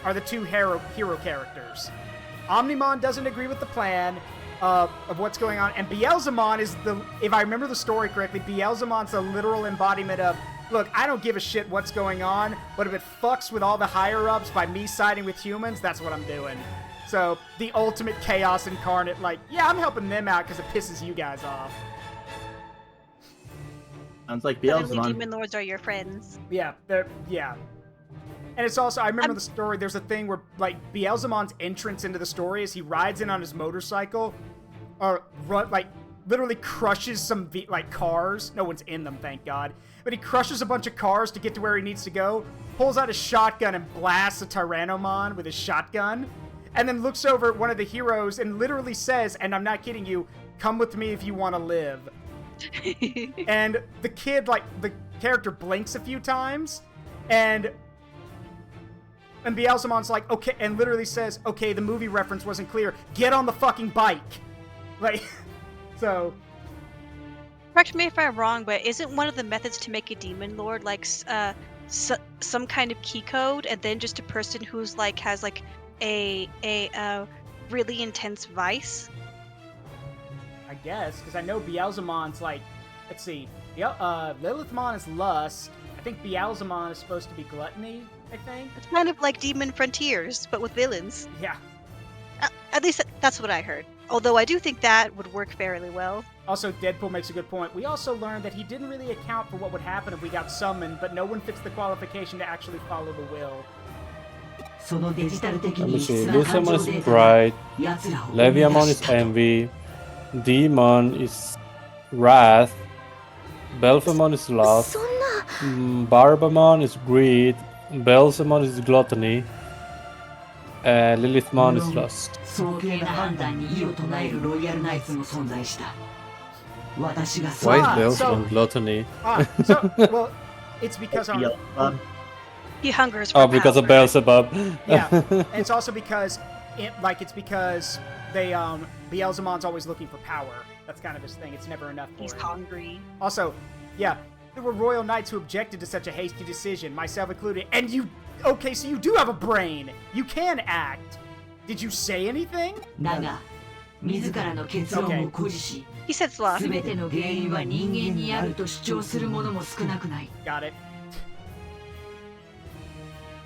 are the two hero characters. Omnimon doesn't agree with the plan. of what's going on. And Beelzemon is if I remember the story correctly, Beelzemon's a literal embodiment of, look, I don't give a shit what's going on, but if it fucks with all the higher-ups by me siding with humans, that's what I'm doing. So, the ultimate chaos incarnate, like, yeah, I'm helping them out because it pisses you guys off. Sounds like Suddenly Beelzemon. demon lords are your friends. Yeah, yeah. And it's also, I remember the story, there's a thing where, like, Beelzemon's entrance into the story is he rides in on his motorcycle, or, like, literally crushes some, cars. No one's in them, thank God. But he crushes a bunch of cars to get to where he needs to go, pulls out his shotgun and blasts a Tyrannomon with his shotgun, and then looks over at one of the heroes and literally says, and I'm not kidding you, come with me if you want to live. And the kid, like, the character blinks a few times, and Beelzemon's like, okay, and literally says, okay, the movie reference wasn't clear, get on the fucking bike. Like, so... Correct me if I'm wrong, but isn't one of the methods to make a demon lord, like, some kind of key code, and then just a person who's, like, has, like, a really intense vice? I guess, because I know Beelzemon's like, let's see, Lilithmon is lust. I think Beelzemon is supposed to be gluttony, I think. It's kind of like Demon Frontiers, but with villains. Yeah. At least that's what I heard. Although I do think that would work fairly well. Also, Deadpool makes a good point. We also learned that he didn't really account for what would happen if we got summoned, but no one fits the qualification to actually follow the will. Let me see. Lucemon is Pride. Leviamon is Envy. Demon is Wrath. Belphemon is Lust. Barbamon is Greed. Beelzemon is Gluttony. Lilithmon is Lust. Why is Beelzemon Gluttony? Well, it's because he hungers for because power. of Beelzebub. Yeah, and it's also because they Beelzemon's always looking for power. That's kind of his thing. It's never enough for He's him. hungry. Also, yeah, there were royal knights who objected to such a hasty decision, myself included. And you, okay, so you do have a brain. You can act. Did you say anything? Okay. He said sloth. Got it.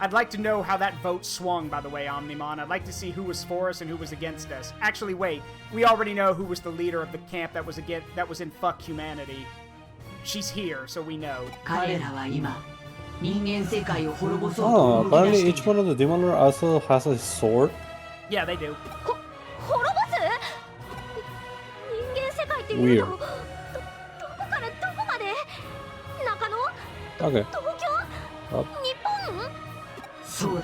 I'd like to know how that vote swung, by the way, Omnimon. I'd like to see who was for us and who was against us. Actually, wait. We already know who was the leader of the camp that was in Fuck Humanity. She's here, so we know. Oh, apparently each one of the Demon Lord also has a sword. Yeah, they do. Weird. Okay.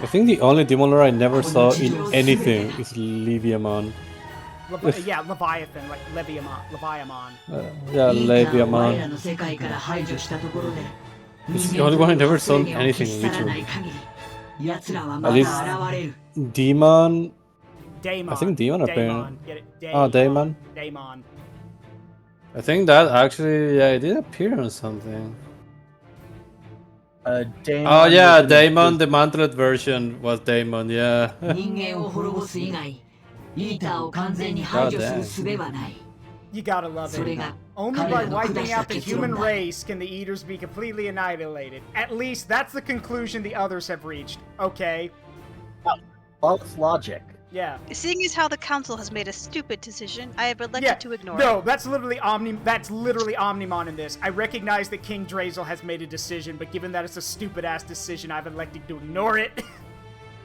I think the only Demon Lord I never saw in anything is Leviamon. Yeah, Leviathan, like Leviamon. Yeah, Leviamon. It's the only one I never saw in anything, literally. At least Demon. Daemon. I think Demon appeared. Get it? Oh, Daemon. Daemon. I think that actually, yeah, it did appear on something. Daemon. Oh yeah, Daemon, the mantled version was Daemon, yeah. God damn. You gotta love it. Only by wiping out the human race can the Eaters be completely annihilated. At least that's the conclusion the others have reached. Okay. False logic. Yeah. Seeing as how the council has made a stupid decision, I have elected to ignore it. No, that's literally Omnimon in this. I recognize that King Drazel has made a decision, but given that it's a stupid-ass decision, I've elected to ignore it.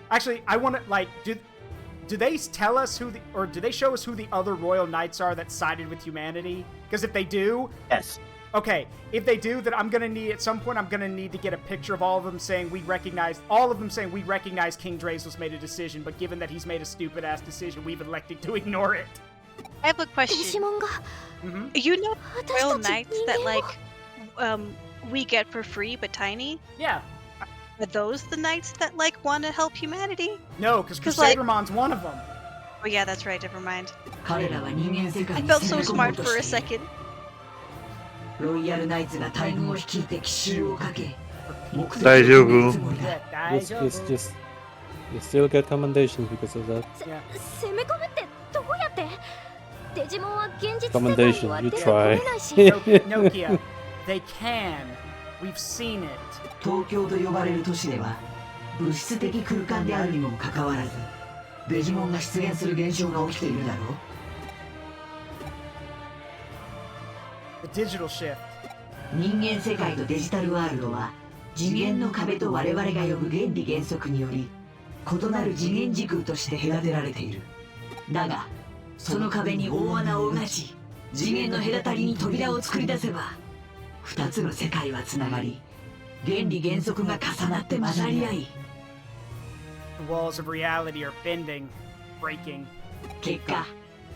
Actually, I want to, like, do they tell us do they show us who the other royal knights are that sided with humanity? Because if they do... Yes. Okay, if they do, then at some point, I'm gonna need to get a picture of all of them saying we recognize King Drazel's made a decision, but given that he's made a stupid-ass decision, we've elected to ignore it. I have a question. You know royal knights that, like, we get for free but tiny? Yeah. Are those the knights that, like, want to help humanity? No, because Crusadermon's one of them. Oh yeah, that's right, never mind. I felt so smart for a second. Daijoubu. Just you still get commendations because of that. Commendation, you try. Nokia, they can. We've seen it. 東京と呼ばれる都市では物質的空間であるにもかかわらずデジモンが出現する現象が起きているだろう。 The digital shift. 人間世界とデジタルワールドは次元の壁と我々が呼ぶ原理原則により異なる次元時空として隔てられている。だがその壁に大穴をうがち次元の隔たりに扉を作り出せば2つの世界はつながり原理原則が重なって混ざり合い The walls of reality are bending, breaking. 結果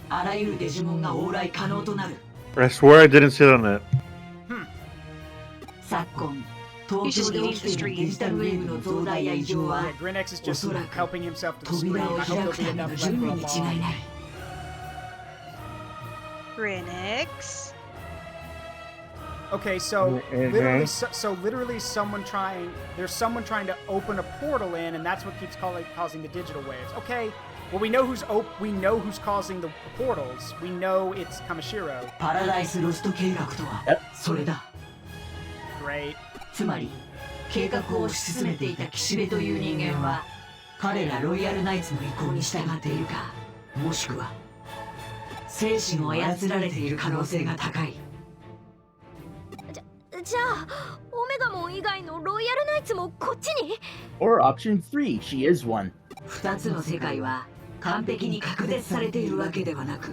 あらゆるデジモンが往来可能となる。 I swear I didn't sit on that. 昨今東京で起きているデジタルウェーブの増大や異常は GrineX is just おそらく helping himself to the screen. 扉を I 開 hope く there'll be ための enough 準 left 備 for に a 違いない。 GrineX. Okay, so literally someone trying. There's someone trying to open a portal in, and that's what keeps causing the digital waves. Okay, well we know who's causing the portals. We know it's Kamishiro. パラダイスロスト計画とはそれだ。 Great. つまり計画を推し進めていた岸辺という人間は彼らロイヤルナイツの意向に従っているかもしくは精神を操られている可能性が高い。じゃあオメガモン以外のロイヤルナイツもこっちに Or option 3, she is one. 2つの世界は完璧に隔絶されているわけではなく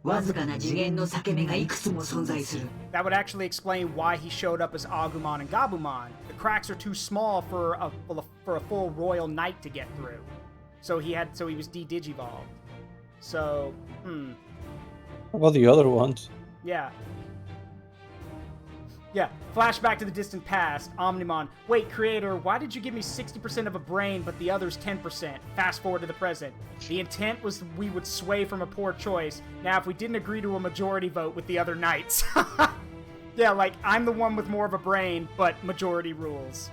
わずかな次元の裂け目がいくつも存在する。 That would actually explain why he showed up as Agumon and Gabumon. The cracks are too small for a full royal knight to get through. So he was de-digivolved. So, What about the other ones? Yeah. Yeah, flashback to the distant past. Omnimon. Wait, creator, why did you give me 60% of a brain but the others 10%? Fast forward to the present. The intent was we would sway from a poor choice. Now, if we didn't agree to a majority vote with the other knights. Yeah, like, I'm the one with more of a brain, but majority rules.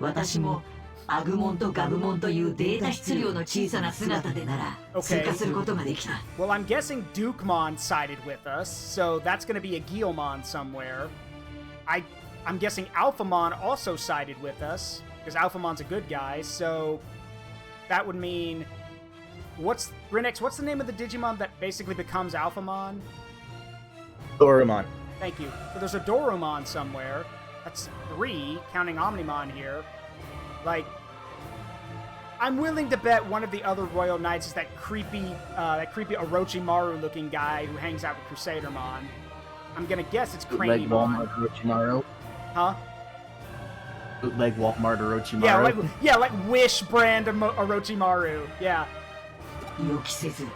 私もアグモンとガブモンというデータ質量の小さな姿でなら通過することができた。 Well, I'm guessing Dukemon sided with us, so that's gonna be a Guilmon somewhere. I'm guessing Alphamon also sided with us, because Alphamon's a good guy, so that would mean... GrineX, what's the name of the Digimon that basically becomes Alphamon? Dorumon. Thank you. So there's a Dorumon somewhere. That's 3, counting Omnimon here. Like, I'm willing to bet one of the other Royal Knights is that creepy Orochimaru-looking guy who hangs out with Crusadermon. I'm gonna guess it's Cranymon. Bootleg Walmart Orochimaru. Huh? Bootleg Walmart Orochimaru. Yeah, like Wish brand of Orochimaru. Yeah. 予期せず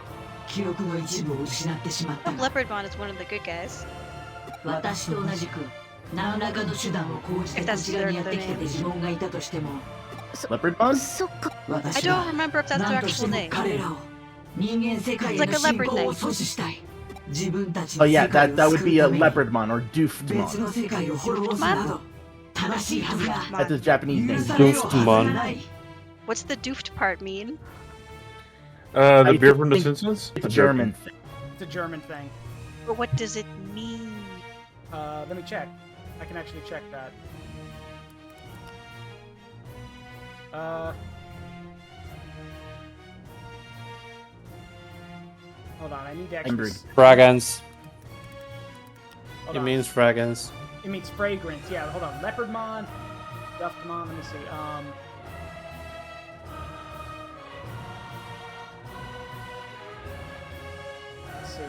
記憶の一部を失ってしまった。 Leopardmon is one of the good guys. 私と同じく何らかの手段を講じてこちらにやってきたデジモンがいたとしても Leopardmon? そっか I 私 don't は remember if that's their 何として actual も name. 彼らを人間世界への侵攻を阻止したい。自分たち Oh の yeah, 世界を that would 救 be う a ために Leopardmon or 別 Doofedmon. の世界を滅ぼすなど正しいはずが That's his Japanese 許 name. されるはずが Doofedmon. ない。 What's the doofed part mean? The I beer from the think Simpsons? It's a German thing. It's a German thing. But what does it mean? Let me check. I can actually check that. Hold on, I need to actually... Fragrance. Hold It on. means fragrance. It means fragrance, yeah, hold on. Leopardmon, Duftmon, let me see, let's see.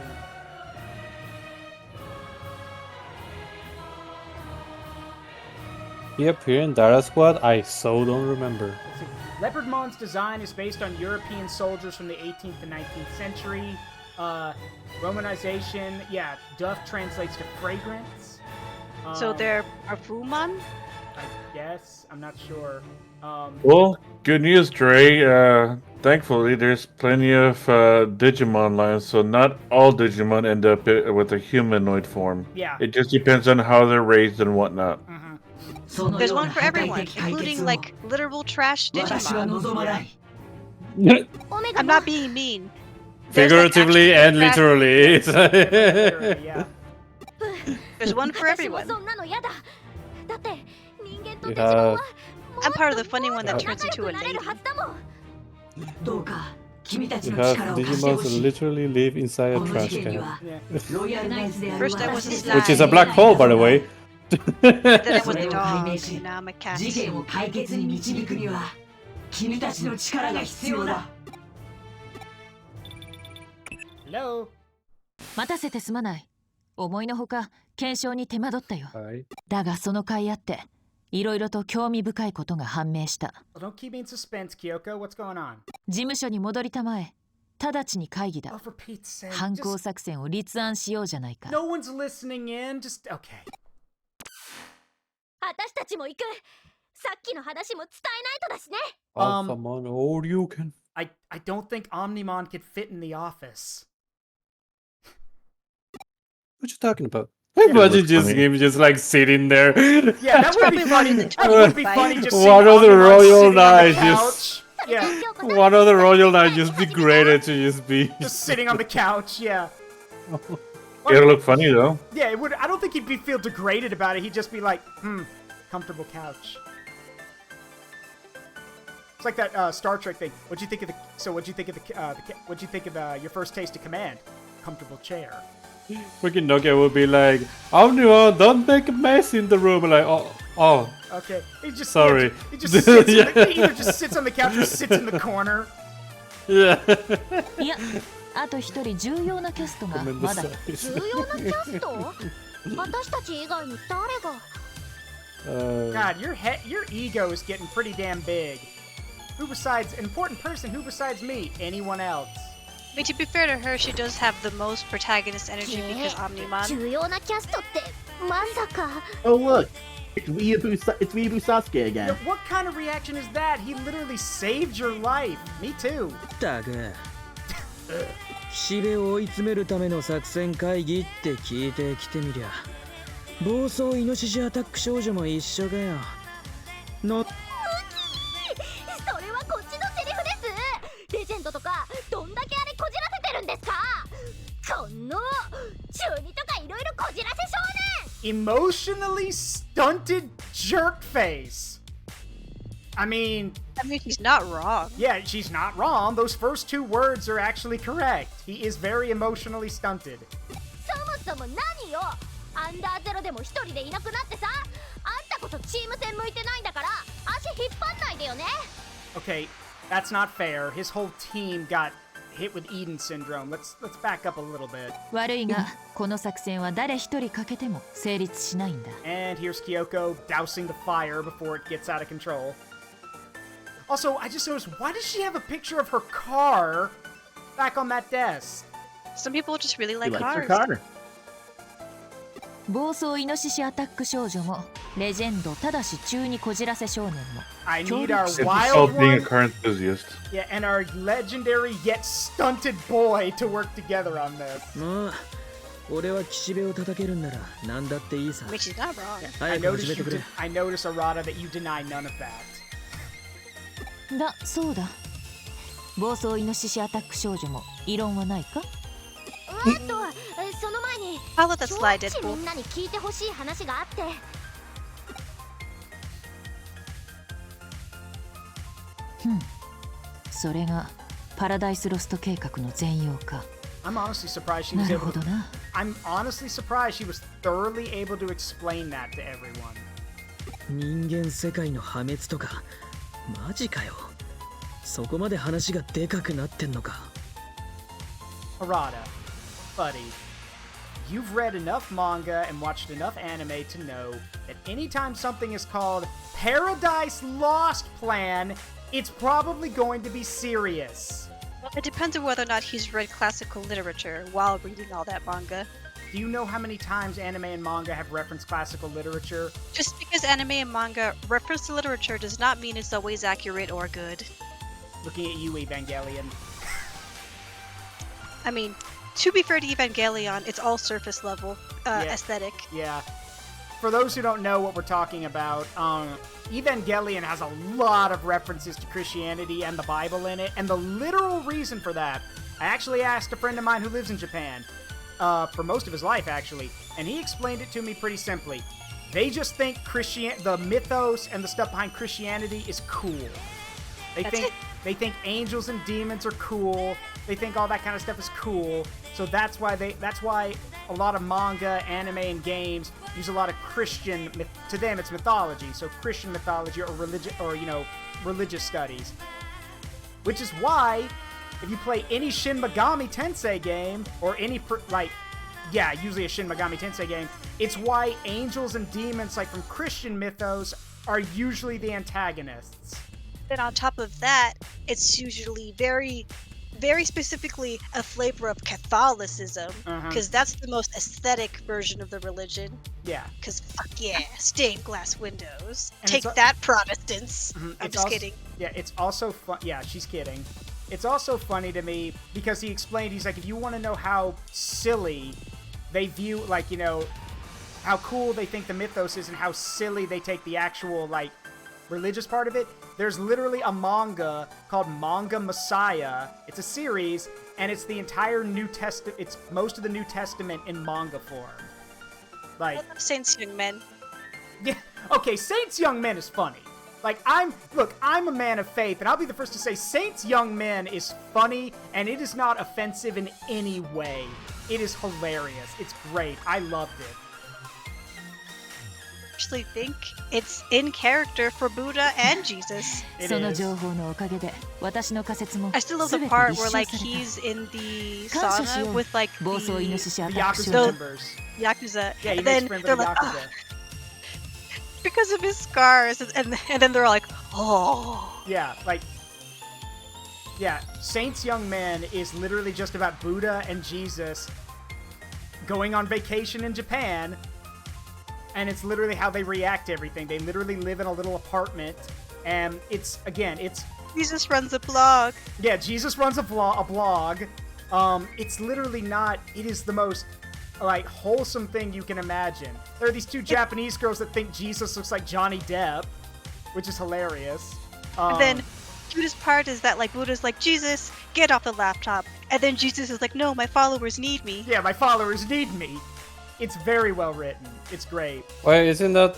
He appeared in Dara Squad? I so don't remember. Let's see. Leopardmon's design is based on European soldiers from the 18th to 19th century. Romanization, yeah, Duft translates to fragrance. So they're Parfumon? I guess, I'm not sure. Well, good news, Dre. Thankfully, there's plenty of Digimon lines, so not all Digimon end up with a humanoid form. Yeah. It just depends on how they're raised and whatnot. There's one for everyone, including like literal trash Digimon. I'm not being mean. Figuratively and literally. Yeah. There's one for everyone. You have I'm part of the funny one that turns into a lady. Digimons that literally live inside a trash can. First I was a slime. Which is a black hole, by the way. Then I was a dog, and now I'm a cat. Hello. 待たせてすまない。思いのほか検証に手間取ったよ。はい。だがその甲斐あっていろいろと興味深いことが判明した。Well, don't keep me in suspense, Kyoko. What's going on? 事務所に戻りたまえ。直ちに会議だ。Oh, for Pete's sake. 犯行作戦を立案しようじゃないか。No one's listening in. Just okay. 私たちも行く。さっきの話も伝えないとだしね。Alphamon, or you can. I don't think Omnimon could fit in the office. What you talking about? Imagine just him just like sitting there. Yeah, that would be funny. That would be funny. Just one of the royal knights just. Yeah. One of the royal knights just degraded to just be. Just sitting on the couch. Yeah. It'll look funny though. Yeah, it would. I don't think he'd feel degraded about it. He'd just be like, comfortable couch. It's like that Star Trek thing. What'd you think of the? So what'd you think of what'd you think of your first taste of command? Comfortable chair. Freaking Nokia would be like, Omnimon, don't make a mess in the room. Like, oh. Okay. He just sorry. He just sits. He either just sits on the couch or sits in the corner. Yeah. いや、あと一人重要なキャストがまだ。重要なキャスト？私たち以外に誰が？ God, your ego is getting pretty damn big. Who besides an important person? Who besides me? Anyone else? I mean, to be fair to her, she does have the most protagonist energy because Omnimon. 重要なキャストってまさか。 Oh look, it's VIIII Sasuke again. Yeah, what kind of reaction is that? He literally saved your life. Me too. たく岸辺を追い詰めるための作戦会議って聞いてきてみりゃ暴走イノシシアタック少女も一緒かよのそれはこっちのセリフです。レジェンドとかどんだけあれこじらせてるんですか。この中二とかいろいろこじらせ少年。 Emotionally stunted jerk face. I mean, she's not wrong. Yeah, she's not wrong. Those first two words are actually correct. He is very emotionally stunted. そもそも何よ。アンダーゼロでも一人でいなくなってさ。あんたこそチーム戦向いてないんだから足引っ張んないでよね。 Okay, that's not fair. His whole team got hit with Eden syndrome. Let's back up a little bit. 悪いが、この作戦は誰一人かけても成立しないんだ。 And here's Kyoko dousing the fire before it gets out of control. Also, I just noticed, why does she have a picture of her car back on that desk? Some people just really like He likes her cars. car. 暴走イノシシアタック少女もレジェンドただし中にこじらせ少年も I need our It's wild called being a one. car enthusiast. Yeah, and our legendary yet stunted boy to work together on this. まあ俺は岸辺を叩けるんなら何だっていいさ I mean, she's not wrong. I 早く始め noticed てくれ I noticed, Arata, that you deny none of that. だそうだ暴走イノシシアタック少女も異論はないか。その前に I'll let that slide, ち Deadpool. みんなに聞いてほしい話があって。それがパラダイスロスト計画の全容か。 I'm honestly surprised she な was る able ほど to. な。 I'm honestly surprised she was thoroughly able to explain that to everyone. 人間世界の破滅とかマジかよそこまで話がでかくなってんのか Arata, buddy, you've read enough manga and watched enough anime to know that anytime something is called Paradise Lost Plan, it's probably going to be serious. Well, it depends on whether or not he's read classical literature while reading all that manga. Do you know how many times anime and manga have referenced classical literature? Just because anime and manga reference to literature does not mean it's always accurate or good. Looking at you, Evangelion. I mean, to be fair to Evangelion, it's all surface level aesthetic. Yeah. For those who don't know what we're talking about, Evangelion has a lot of references to Christianity and the Bible in it, and the literal reason for that I actually asked a friend of mine who lives in Japan, for most of his life actually, and he explained it to me pretty simply. They just think the mythos and the stuff behind Christianity is cool. They think angels and demons are cool. They think all that kind of stuff is cool. So that's why a lot of manga, anime, and games use a lot of Christian. To them, it's mythology. So Christian mythology or religious studies. Which is why, if you play any Shin Megami Tensei game or any usually a Shin Megami Tensei game, it's why angels and demons, like from Christian mythos, are usually the antagonists. Then on top of that, it's usually very, very specifically a flavor of Catholicism, because that's the most aesthetic version of the religion. Yeah. Because fuck yeah, stained glass windows. And take that, Protestants. I'm just kidding. Yeah, it's also fun. Yeah, she's kidding. It's also funny to me because he explained, he's like, if you want to know how silly they view, like, you know, how cool they think the mythos is and how silly they take the actual, like, religious part of it, there's literally a manga called Manga Messiah. It's a series, and it's the entire New Testament. It's most of the New Testament in manga form. Like Saints Young Men. Yeah, okay, Saints Young Men is funny. Like, I'm a man of faith, and I'll be the first to say Saints Young Men is funny, and it is not offensive in any way. It is hilarious. It's great. I loved it. I actually think it's in character for Buddha and Jesus. I still love the part where, like, he's in the sauna with, like, the Yakuza members. Yakuza. Yeah, he and makes then friends they're with the like, Yakuza. because of his scars, and then they're like, oh. Yeah, like, yeah, Saints Young Men is literally just about Buddha and Jesus going on vacation in Japan, and it's literally how they react to everything. They literally live in a little apartment, and it's Jesus runs a blog. Yeah, Jesus runs a blog. It's literally not, it is the most, like, wholesome thing you can imagine. There are these two Japanese girls that think Jesus looks like Johnny Depp, which is hilarious. And then cutest part is that, like, Buddha's like, Jesus, get off the laptop. And then Jesus is like, no, my followers need me. Yeah, my followers need me. It's very well written. It's great. Wait, is that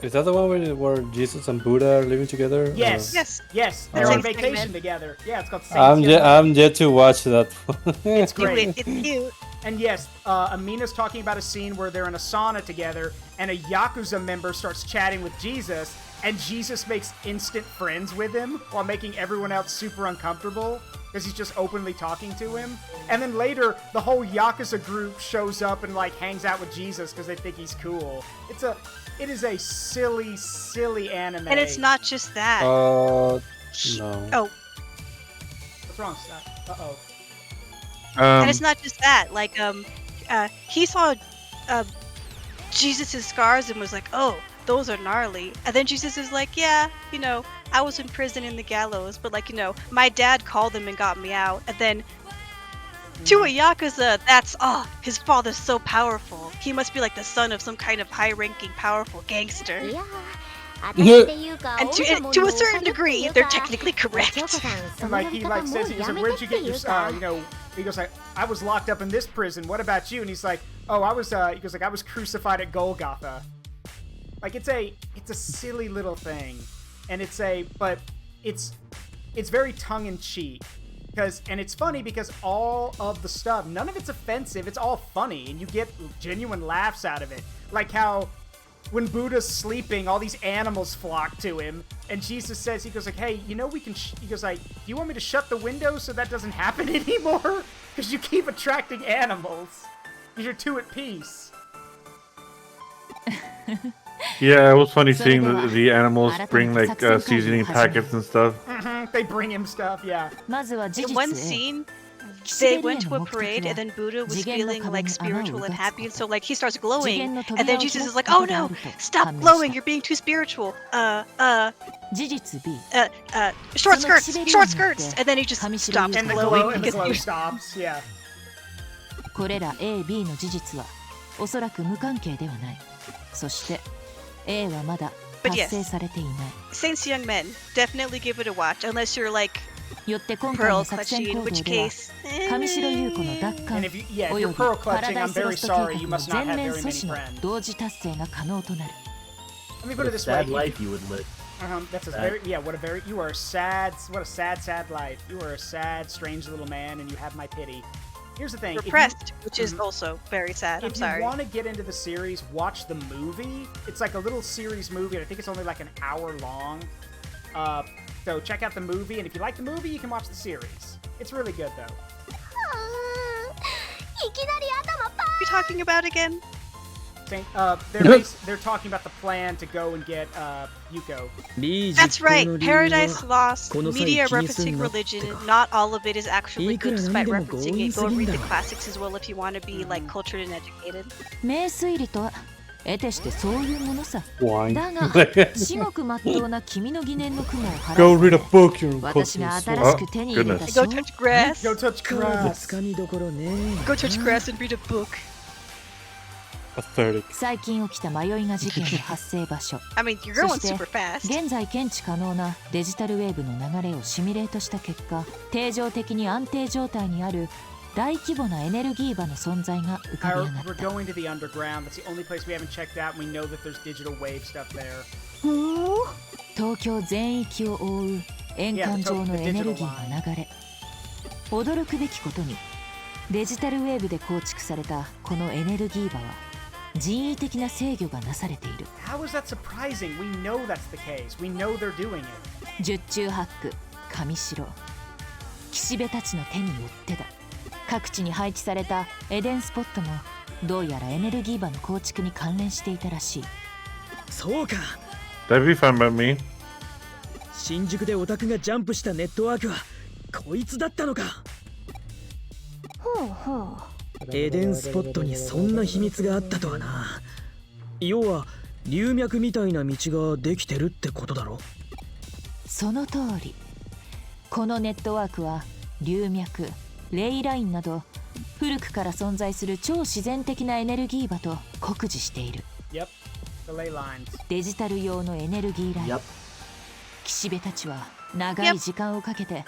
the one where Jesus and Buddha are living together? Yes. Yes. Yes. They're on vacation together. Yeah, it's called Saints I'm yet to watch that one. It's great. It's cute. And yes, Ameena's talking about a scene where they're in a sauna together, and a Yakuza member starts chatting with Jesus, and Jesus makes instant friends with him while making everyone else super uncomfortable because he's just openly talking to him. And then later, the whole Yakuza group shows up and, like, hangs out with Jesus because they think he's cool. It is a silly, silly anime. And it's not just that. No. Oh. What's wrong, Scott? Uh-oh. And it's not just that. Like, he saw Jesus' scars and was like, oh, those are gnarly. And then Jesus is like, yeah, you know, I was in prison in the gallows, but, like, you know, my dad called him and got me out. And then to a Yakuza, that's, his father's so powerful. He must be like the son of some kind of high-ranking, powerful gangster. And to a certain degree, they're technically correct. And, like, he, like, says, he goes, where'd you get your, you know, he goes, like, I was locked up in this prison. What about you? And he's like, oh, I was, he goes, like, I was crucified at Golgotha. Like, it's a silly little thing. And it's very tongue-in-cheek. And it's funny because all of the stuff, none of it's offensive. It's all funny, and you get genuine laughs out of it. Like how when Buddha's sleeping, all these animals flock to him, and Jesus says, he goes like, hey, you know, we can, he goes like, do you want me to shut the window so that doesn't happen anymore? Because you keep attracting animals. Because you're two at peace. Yeah, it was funny seeing the animals bring, like, seasoning packets and stuff. They bring him stuff, yeah. In one scene, they went to a parade, and then Buddha was feeling, like, spiritual and happy, and so, like, he starts glowing, and then Jesus is like, oh no, stop glowing, you're being too spiritual. Short skirts, and then he just stops glowing. And the glow stops, yeah. これら A、B の事実はおそらく無関係ではない。そして A はまだ達成されていない。Saints Young Men, definitely give it a watch, unless you're like よって今回の作戦行動では上白優子の奪還およびパラダイスロスト計画の全面阻止の同時達成が可能となる。 Let me put it this way. Sad life you would live. That's a very you are a sad life. You are a sad, strange little man, and you have my pity. Here's the thing. Repressed, which is also very sad. I'm sorry. If you want to get into the series, watch the movie. It's like a little series movie. I think it's only like an hour long. So check out the movie, and if you like the movie, you can watch the series. It's really good, though. What are you talking about again? They're talking about the plan to go and get Yuko. That's right. Paradise Lost, media referencing religion. Not all of it is actually good despite referencing it. Go read the classics as well if you want to be like cultured and educated. 名推理とは得てしてそういうものさ。だが至極真っ当な君の疑念の雲を払う。Go read a book, you're 私が新しく手に入れた Go touch grass. Go touch grass. Go touch grass and read a book. 最近起きた迷いが事件の発生場所 I mean, you're going super fast. 現在検知可能なデジタルウェーブの流れをシミュレートした結果定常的に安定状態にある大規模なエネルギー場の存在が浮かび上がった We're going to the underground. That's the only place we haven't checked out. We know that there's digital wave stuff there. 東京全域を覆う円環状のエネルギーが流れ驚くべきことにデジタルウェーブで構築されたこのエネルギー場は人為的な制御がなされている。 How is that surprising? We know that's the case. We know they're doing it. 十中八九上白岸辺たちの手によってだ。各地に配置されたエデンスポットもどうやらエネルギー場の構築に関連していたらしい。そうか。 That'd be fine by me. 新宿でオタクがジャンプしたネットワークはこいつだったのか。ほうほう。エデンスポットにそんな秘密があったとはな。要は流脈みたいな道ができてるってことだろ。その通り。このネットワークは流脈、レイラインなど古くから存在する超自然的なエネルギー場と酷似している。Yep, the ley lines. デジタル用のエネルギーライン。岸辺たちは長い時間をかけて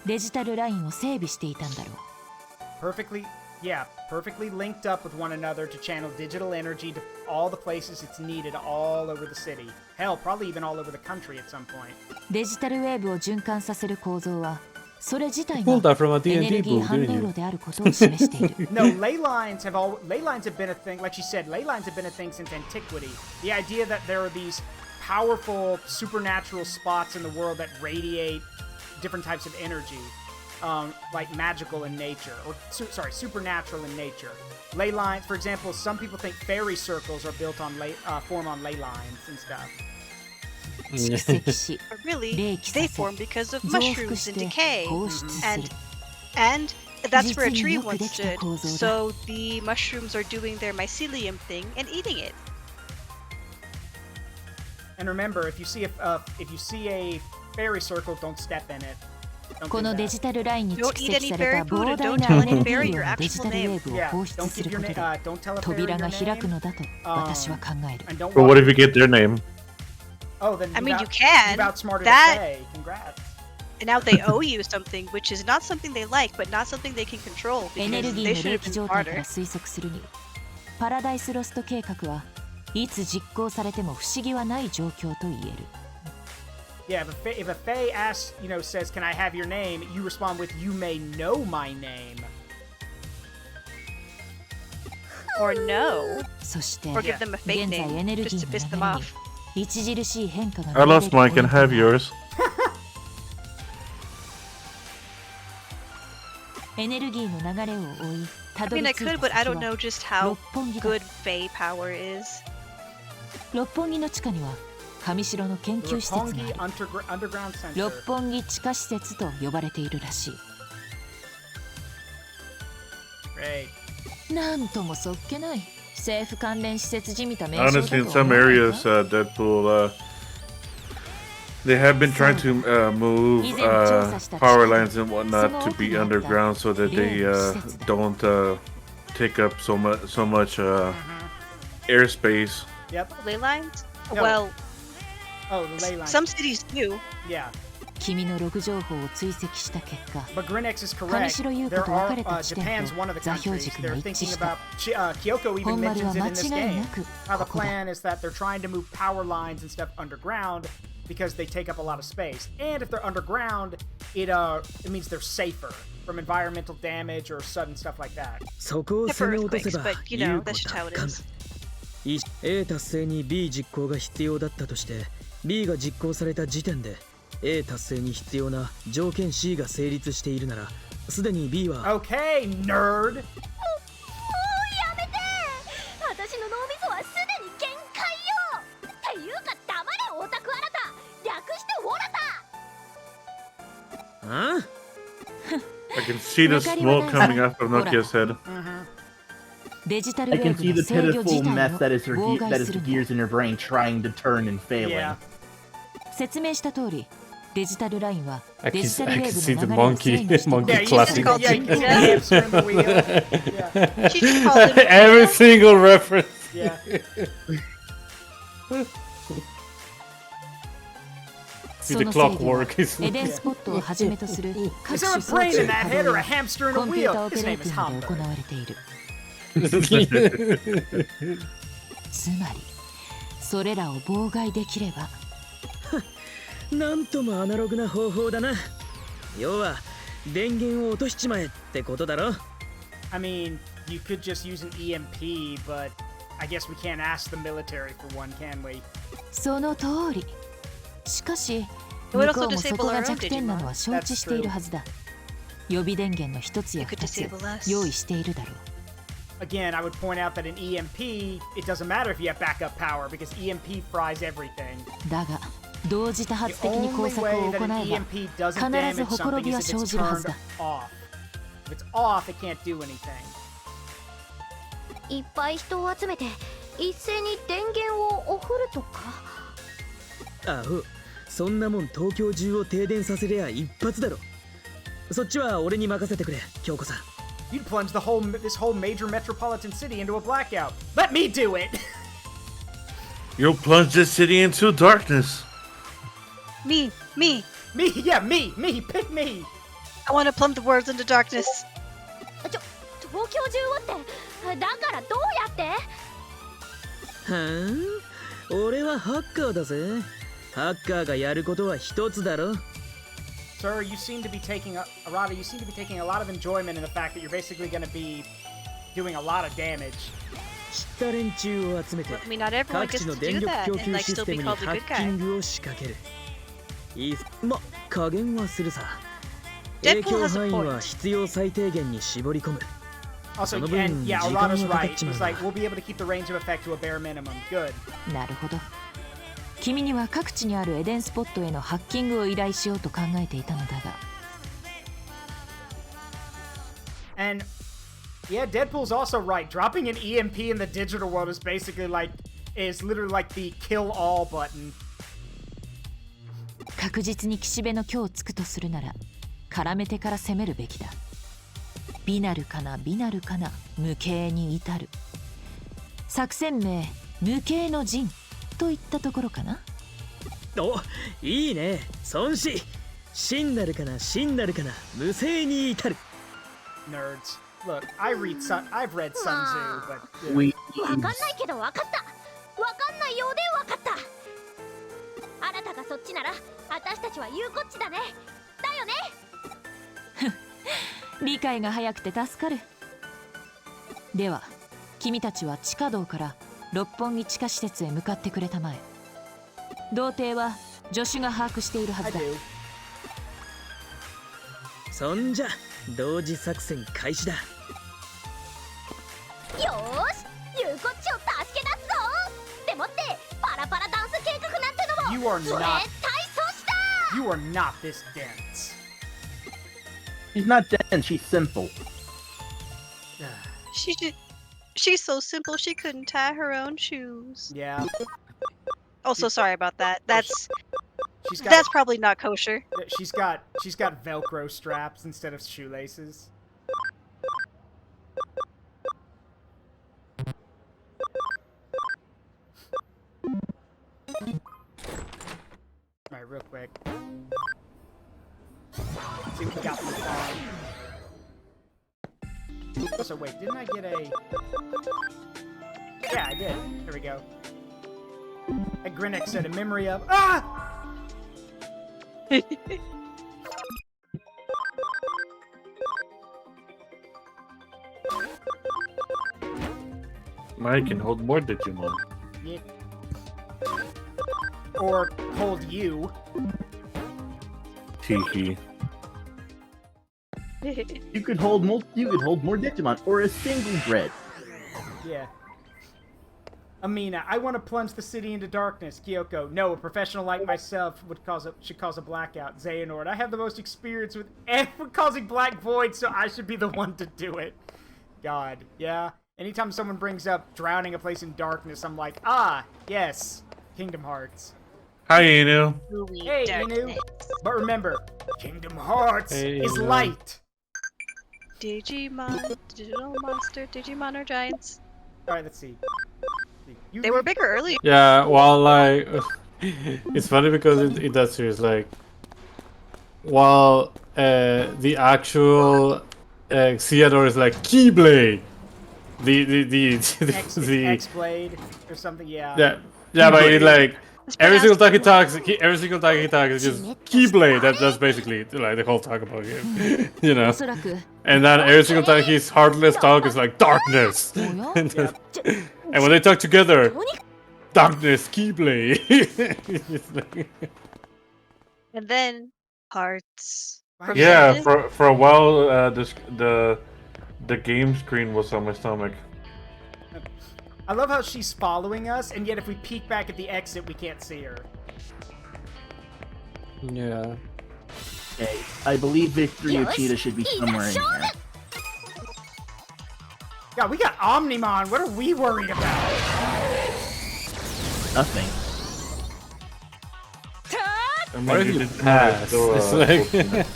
デジタルラインを整備していたんだろう。Perfectly linked up with one another to channel digital energy to all the places it's needed all over the city. Hell, probably even all over the country at some point. デジタルウェーブを循環させる構造はそれ自体がエネルギー反動路であることを示している。No, ley lines have been a thing. Like she said, ley lines have been a thing since antiquity. The idea that there are these powerful supernatural spots in the world that radiate different types of energy. Like magical in nature, or supernatural in nature. Ley lines, for example, some people think fairy circles are built on form on ley lines and stuff. But really, they form because of mushrooms and decay, and that's where a tree once stood. So the mushrooms are doing their mycelium thing and eating it. And remember, if you see a fairy circle, don't step in it. このデジタルラインに蓄積された膨大なエネルギー量のデジタルウェーブを放出することで扉が開くのだと私は考える。But what if you get their name? I mean, you can. That. And now they owe you something, which is not something they like, but not something they can control エネル because ギ they ーの should 冷 have 気 been 状態から smarter. 推測するにパラダイスロスト計画はいつ実行されても不思議はない状況と言える。Yeah, if a fae asks, says, "Can I have your name?" You respond with, "You may know my name." Or no. そして Or give them a fake 現在エ name ネルギ just to ー piss them の off. 流れに著しい変化が I lost mine. Can I have yours? エネルギーの流れを追いた I ど mean, り I 着い could, た but I 先 don't know は just how 六本木だ。 good Fae power is. 六本木の地下には上白の研究施設があり Underground Center. 六本木地下施設と呼ばれているらしい。 Great. なんともそっけない政府関連施設じみた名称だと Honestly, in は some 思わないか areas, Deadpool, they have been trying to move power lines and whatnot to be underground so that they don't take up so much airspace. Yep. Ley lines? No. Well, Oh, the ley lines. some cities do. Yeah. 君のログ情報を追跡した結果、 But GrineX is 上 correct. 白優子 There と別 are れた地点 Japan's と one of the 座標 countries. 軸が They're 一致 thinking した about Kyoko even 本丸 mentions は it 間 in this 違い game. なく How the ここだ。 plan is that they're trying to move power lines and stuff underground because they take up a lot of space. And if they're underground, it means they're safer from environmental damage or sudden stuff like that. そこを Except 攻 for め落とせ earthquakes, ば but you know, 優子 that's just how 奪 it 還 is. A 達成に B 実行が必要だったとして B が実行された時点で A 達成に必要な条件 C が成立しているならすでに B は Okay, nerd. もうやめて。私の脳みそはすでに限界よ。っていうか黙れオタクあなた。略してオラタ。あ I can see the smoke coming out of Nokia's head. デジタル I ウェ can ーブ see の the 制御 pitiful 自体 mess that is を her 妨害 that is す the るんだ。 gears in her brain trying to turn and failing. Yeah. 説明した通り、デジタルラインは I デ can, ジタルウ I ェ can ー see ブ the の流れを monkey, 制御してい monkey る。 Yeah, you see clapping. the, yeah, you can see the hamster in the wheel. Yeah. She just called him. Every single reference. Yeah. そ See の the 制御は clockwork. エデンスポットをはじめとする各 Is there 種 a 装 brain 置 in の that 稼 head 働 or a や hamster in コ a ンピューター wheel? オペ His レー name テ is ィングで Hamburg. 行われている。つまり、それらを妨害できればなんともアナログな方法だな。要は電源を落としちまえってことだろ。 I mean, you could just use an EMP, but I guess we can't ask the military for one, can we? その通り。しかし、 It 向 would こ also うもそこ disable が our own 弱点なのは承知しているはずだ。予備電源の一つや You could 二つ disable us. 用意しているだろう。 Again, I would point out that an EMP, it doesn't matter if you have backup power because EMP fries everything. だが、同時多 The 発的に工 only 作を way 行 that え an ば、 EMP doesn't 必 damage ずほころ something びは is if 生 it's じるはず turned だ。 off. If it's off, it can't do anything. いっぱい人を集めて一斉に電源をオフるとか。アホ、そんなもん東京中を停電させりゃ一発だろ。そっちは俺に任せてくれ、京子さん。 You'd plunge this whole major metropolitan city into a blackout. Let me do it! You'll plunge this city into darkness. Me. Me, yeah, me, pick me! I want to plumb the words into darkness. 東京中をってだからどうやって。はん、俺はハッカーだぜ。ハッカーがやることは一つだろ。 Sir, you seem to be taking Arata, you seem to be taking a lot of enjoyment in the fact that you're basically going to be doing a lot of damage. 知った連中を集めて I mean, not everyone 各 gets 地の to 電 do 力 that 供 and 給 like シ still ステ be ムに called ハ a ッ good キ guy. ングを仕掛ける。いいま、加減はするさ。 Deadpool 影響 has a 範囲 point. は必要最低限に絞り込む。 Also, Some of them and yeah, 時間は Arata's かかっ right. ちまう He's な。 like, we'll be able to keep the range of effect to a bare minimum. Good. なるほど。君には各地にあるエデンスポットへのハッキングを依頼しようと考えていたのだが。And yeah, Deadpool's also right. Dropping an EMP in the digital world is basically is literally like the kill all button. 確実に岸辺の今日つくとするなら、絡めてから攻めるべきだ。美なるかな無形に至る。作戦名無形の陣といったところかな。お、いいね。孫子。真なるかな無声に至る。 Nerds. Look, I've read Sun Tzu, but わかんないけどわかった。わかんないようでわかった。あなたがそっちなら私たちは言うこっちだね。だよね。理解が早くて助かる。では、君たちは地下道から六本木地下施設へ向かってくれたまえ。童貞は助手が把握しているは I ずだ。 do. そんじゃ同時作戦開始だ。よーし、言うこっちを助け出すぞ。でもってパラパラダンス計画なんての You も are 絶 not. 対阻止だ。 You are not this dense. She's not dense, she's simple. She's so simple she couldn't tie her own shoes. Yeah. Also, sorry about that. That's She's got. that's probably not kosher. She's got Velcro straps instead of shoelaces. Alright, real quick. see what we got from the farm. So wait, didn't I get a... Yeah, I did. Here we go. At GrineX said, in memory of... Ah! Mike can hold more Digimon. Yeah. Or hold you. Tee. You could hold more Digimon, or a single bread. Yeah. Ameena, I want to plunge the city into darkness. Kyoko, no, a professional like myself should cause a blackout. Xehanort, I have the most experience with causing black void, so I should be the one to do it. God, yeah. Anytime someone brings up drowning a place in darkness, I'm like, ah, yes, Kingdom Hearts. Hi, Inu. Hey, Inu. But remember, Kingdom Hearts is light. Digimon, digital monster, Digimon are giants. Alright, let's see. They were bigger earlier. Yeah, well, like, it's funny because in that series, like, while the actual Theodore is like Keyblade, the X-Blade or something, yeah. Yeah, but it, like every single time he talks, is just Keyblade. That's basically like the whole talk about him, you know. And then every single time his heartless talk is like darkness. And when they talk together, darkness, Keyblade. And then hearts. Yeah, for a while, the game screen was on my stomach. I love how she's following us, and yet if we peek back at the exit, we can't see her. Yeah. Okay, I believe Victory Uchida should be somewhere in here. God, we got Omnimon. What are we worried about? Nothing. Where did you pass? It's like...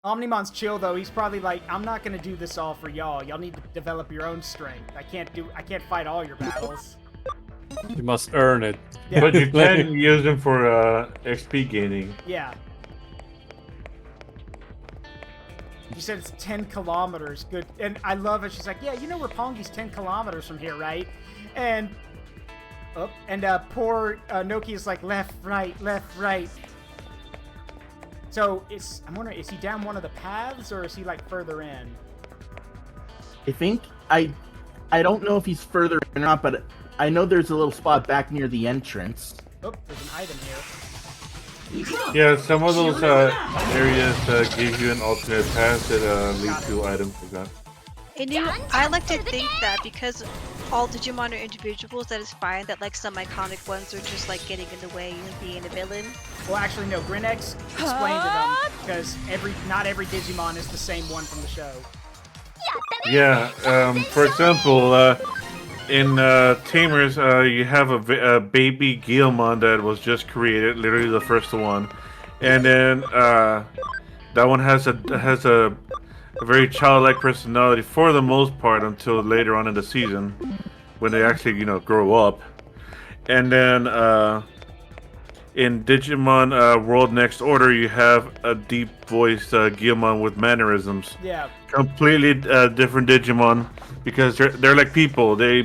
Omnimon's chill though. He's probably like, I'm not gonna do this all for y'all. Y'all need to develop your own strength. I can't fight all your battles. You must earn it. Yeah. But you can use them for XP gaining. Yeah. You said it's 10 kilometers. Good. And I love it. She's like, yeah, you know Roppongi's 10 kilometers from here, right? And poor Nokia's like, left, right. So I'm wondering, is he down one of the paths or is he like further in? I think I don't know if he's further in or not, but I know there's a little spot back near the entrance. Oh, there's an item here. Yeah, some of those areas give you an alternate path that lead to items like that. I like to think that because all Digimon are individuals, that is fine. That like some iconic ones are just like getting in the way and being a villain. Well, actually, no. GrineX explained to them because not every Digimon is the same one from the show. Yeah. For example, in Tamers, you have a baby Guilmon that was just created, literally the first one, and then that one has a very childlike personality for the most part until later on in the season, when they actually grow up, and then in Digimon World Next Order, you have a deep-voiced Guilmon with mannerisms. Yeah. Completely different Digimon because they're like people. They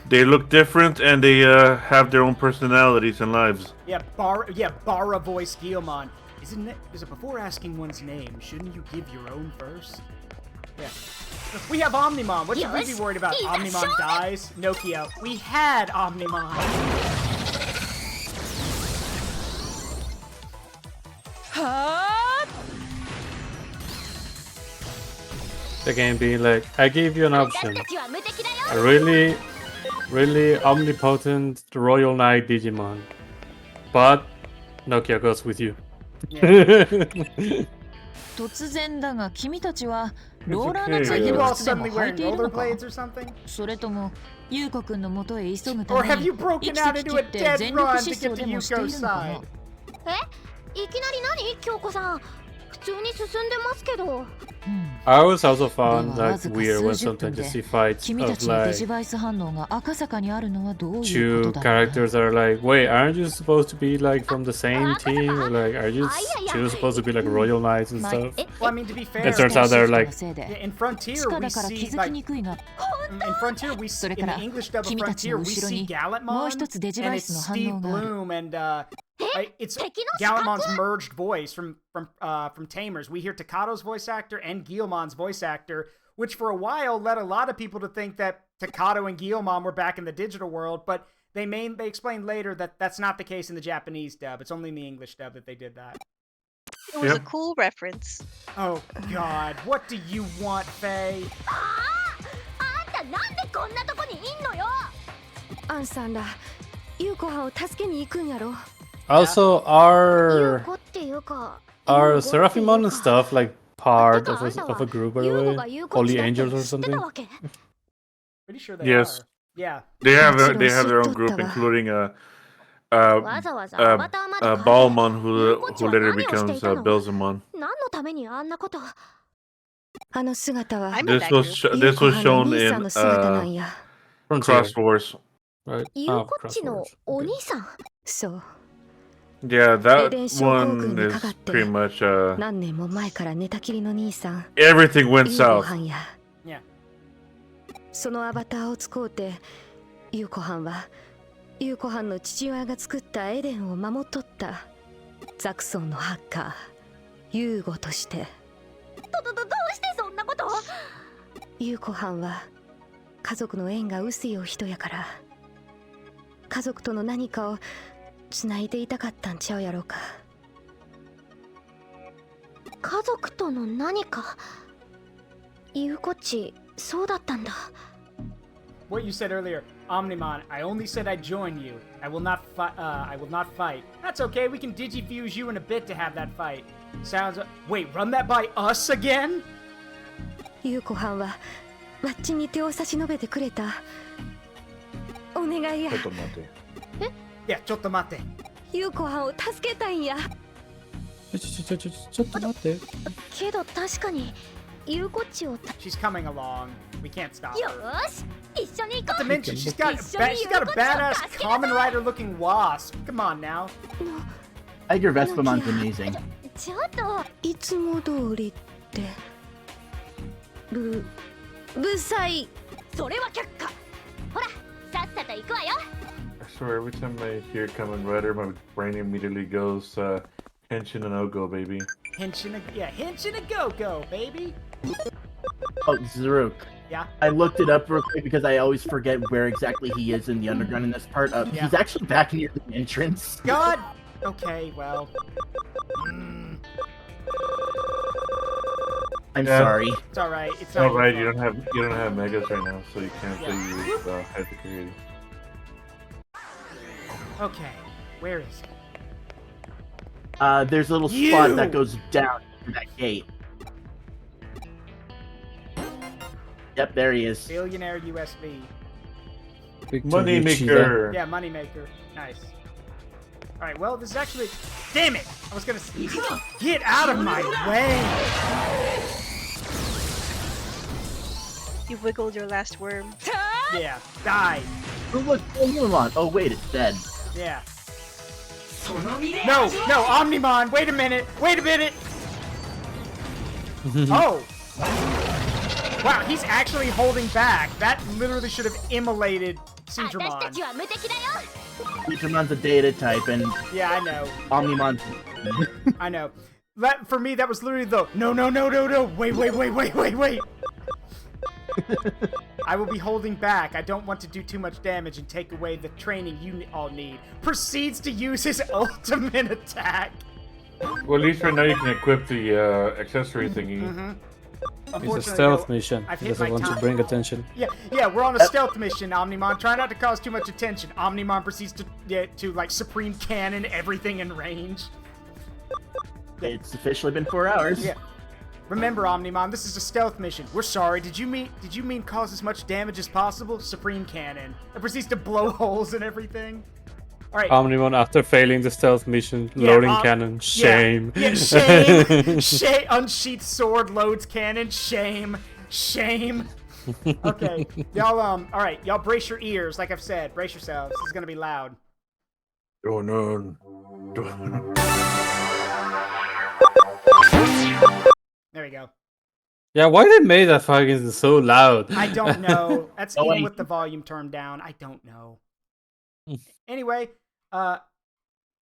look different and they have their own personalities and lives. Yeah, Bara voice Guilmon. Is it before asking one's name, shouldn't you give your own first? Yeah. We have Omnimon. What should we be worried about? Omnimon dies? Nokia. We had Omnimon. The game being like, I gave you an option. A really, really omnipotent Royal Knight Digimon. But Nokia goes with you. 突然だが君たちはローラーのついてる靴でも履いているのかそれとも優子くんの元へ急ぐために生きてききって全力疾走でもしているのかなえいきなり何京子さん I always also found like weird when sometimes you see fights 君た of ちのデジ like バイス反応が赤坂にあるのはどういうこ two とだろうね characters that are like, wait, aren't you supposed to be like from the same team? Or like, are you two supposed to be like royal knights and stuff? Well, I mean, to be fair, It turns out they're like, yeah, in Frontier we see like in Frontier we see, in the English dub of Frontier we see Gallantmon and it's Steve Bloom and it's Gallantmon's merged voice from Tamers. We hear Takado's voice actor and Guillemon's voice actor, which for a while led a lot of people to think that Takado and Guillemon were back in the digital world, but they explained later that that's not the case in the Japanese dub. It's only in the English dub that they did that. It was a cool reference. Oh God, what do you want, Faye? also are Seraphimon and stuff like part of a group, by the way? Holy Angels or something? Pretty sure they Yes. are. Yeah. They have their own group, including Balmon, who later becomes Belzamon. This was shown in Cross Wars. Right. こっちのお兄さん。そう。 Yeah, that one is pretty much 何年も前から寝たきりの兄さん。 everything went south. Yeah. そのアバターを使うて、ユウコハンはユウコハンの父親が作ったエデンを守っとったザクソンのハッカーユーゴとして。どうしてそんなこと？ユウコハンは家族の縁が薄いお人やから、家族との何かをつないでいたかったんちゃうやろうか。家族との何か。ユウコっちそうだったんだ。What you said earlier, Omnimon, I only said I'd join you. I will not fight. That's okay, we can digifuse you in a bit to have that fight. Sounds... Wait, run that by us again? ユウコハンはワッチに手を差し伸べてくれた。お願いや。ちょっと待って。いや、ちょっと待って。ユウコハンを助けたいんや。ちょっと待って。けど確かにユウコっちを。She's coming along. We can't stop her. よし、一緒に行こう。Not to mention, she's got a badass Kamen Rider-looking wasp. Come on now. Tiger Vespamon's amazing. ちょっといつも通りって。ブサイ。それは却下。ほら、さっさと行くわよ。I swear, every time I hear Kamen Rider, my brain immediately goes Henshin and Ogo, baby. Henshin and Go-Go, baby. Oh, Zaruk. Yeah? I looked it up real quick because I always forget where exactly he is in the underground in this part. Yeah. He's actually back near the entrance. God! Okay, well... I'm sorry. It's alright. It's all right. You don't have megas right now, so you can't say you had the creative. Okay, where is it? There's a little spot that goes down to that gate. Yep, there he is. Billionaire USB. Moneymaker. Yeah, moneymaker. Nice. Alright, well, this is actually... Damn it! I was gonna... Get out of my way! You wiggled your last worm. Yeah, die. Oh, look, Omnimon. Oh, wait, it's dead. Yeah. No, Omnimon! Wait a minute! Oh! Wow, he's actually holding back. That literally should have immolated Psydrag. Psydragon's a data type, and yeah, I know. Omnimon. I know. For me, that was literally the no. Wait. I will be holding back. I don't want to do too much damage and take away the training you all need. Proceeds to use his ultimate attack. Well, at least right now you can equip the accessory thingy. It's a stealth mission. He doesn't want to bring attention. Yeah, we're on a stealth mission, Omnimon. Try not to cause too much attention. Omnimon proceeds to like supreme cannon everything in range. It's officially been 4 hours. Yeah. Remember, Omnimon, this is a stealth mission. We're sorry. Did you mean cause as much damage as possible? Supreme cannon. It proceeds to blow holes and everything. All right. Omnimon after failing the stealth mission, loading cannon. Shame. Yeah, shame. Shame. Unsheathed sword loads cannon. Shame. Shame. Okay, y'all. All right, y'all. Brace your ears. Like I've said, brace yourselves. This is gonna be loud. Oh no. There we go. Yeah, why they made that fucking so loud? I don't know. That's even with the volume turned down. I don't know. Anyway, let's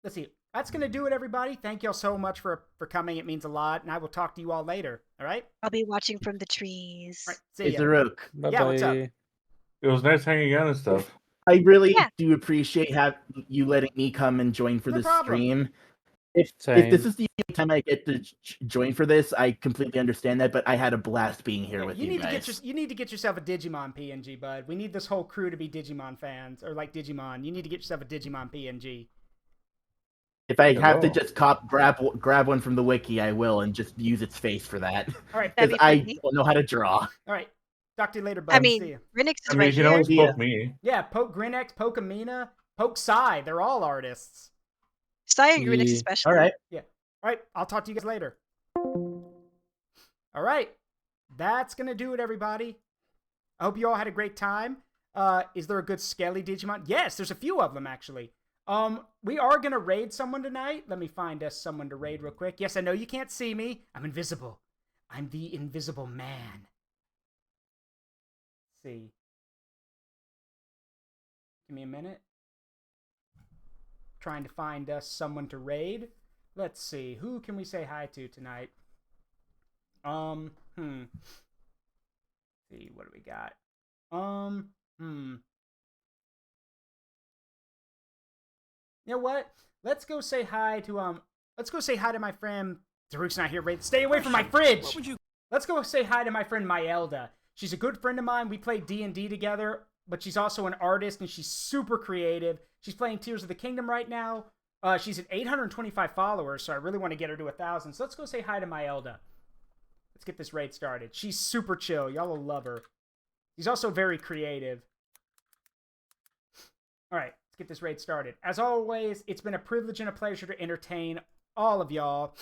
see. That's gonna do it, everybody. Thank y'all so much for coming. It means a lot, and I will talk to you all later. All right. I'll be watching from the trees. All right, see ya. Bye-bye. Yeah, what's up? It was nice hanging out and stuff. I really do appreciate you letting me come and join for No this problem. stream. If this is the only time I get to join for this, I completely understand that, but I had a blast being here with you guys. You need to get yourself a Digimon PNG, bud. We need this whole crew to be Digimon fans, or like Digimon. You need to get yourself a Digimon PNG. If I have to just grab one from the wiki, I will, and just use its face for that. All right, because I don't know how to draw. All right, talk to you later, bud. I mean, see you. GrineX is I mean, right you can here. always poke me. Yeah, poke GrineX, poke Ameena, poke Psy. They're all artists. Psy and GrineX especially. All right. Yeah. All right, I'll talk to you guys later. All right, that's gonna do it, everybody. I hope you all had a great time. Is there a good scaly Digimon? Yes, there's a few of them actually. We are gonna raid someone tonight. Let me find us someone to raid real quick. Yes, I know you can't see me. I'm invisible. I'm the invisible man. Let's see. Give me a minute. Trying to find us someone to raid. Let's see. Who can we say hi to tonight? Let's see, what do we got? You know what? Let's go say hi to my friend. Daruk's not here, right? Stay away from my fridge! Let's go say hi to my friend Myelda. She's a good friend of mine. We play D&D together, but she's also an artist and she's super creative. She's playing Tears of the Kingdom right now. She's at 825 followers, so I really want to get her to 1,000. So let's go say hi to Myelda. Let's get this raid started. She's super chill. Y'all will love her. She's also very creative. All right, let's get this raid started. As always, it's been a privilege and a pleasure to entertain all of y'all.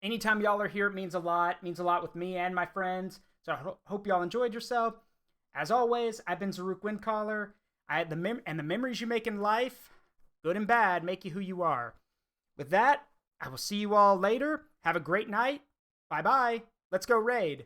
Anytime y'all are here, it means a lot. It means a lot with me and my friends. So I hope y'all enjoyed yourself. As always, I've been Zaruk Windcaller. And the memories you make in life, good and bad, make you who you are. With that, I will see you all later. Have a great night. Bye-bye. Let's go raid.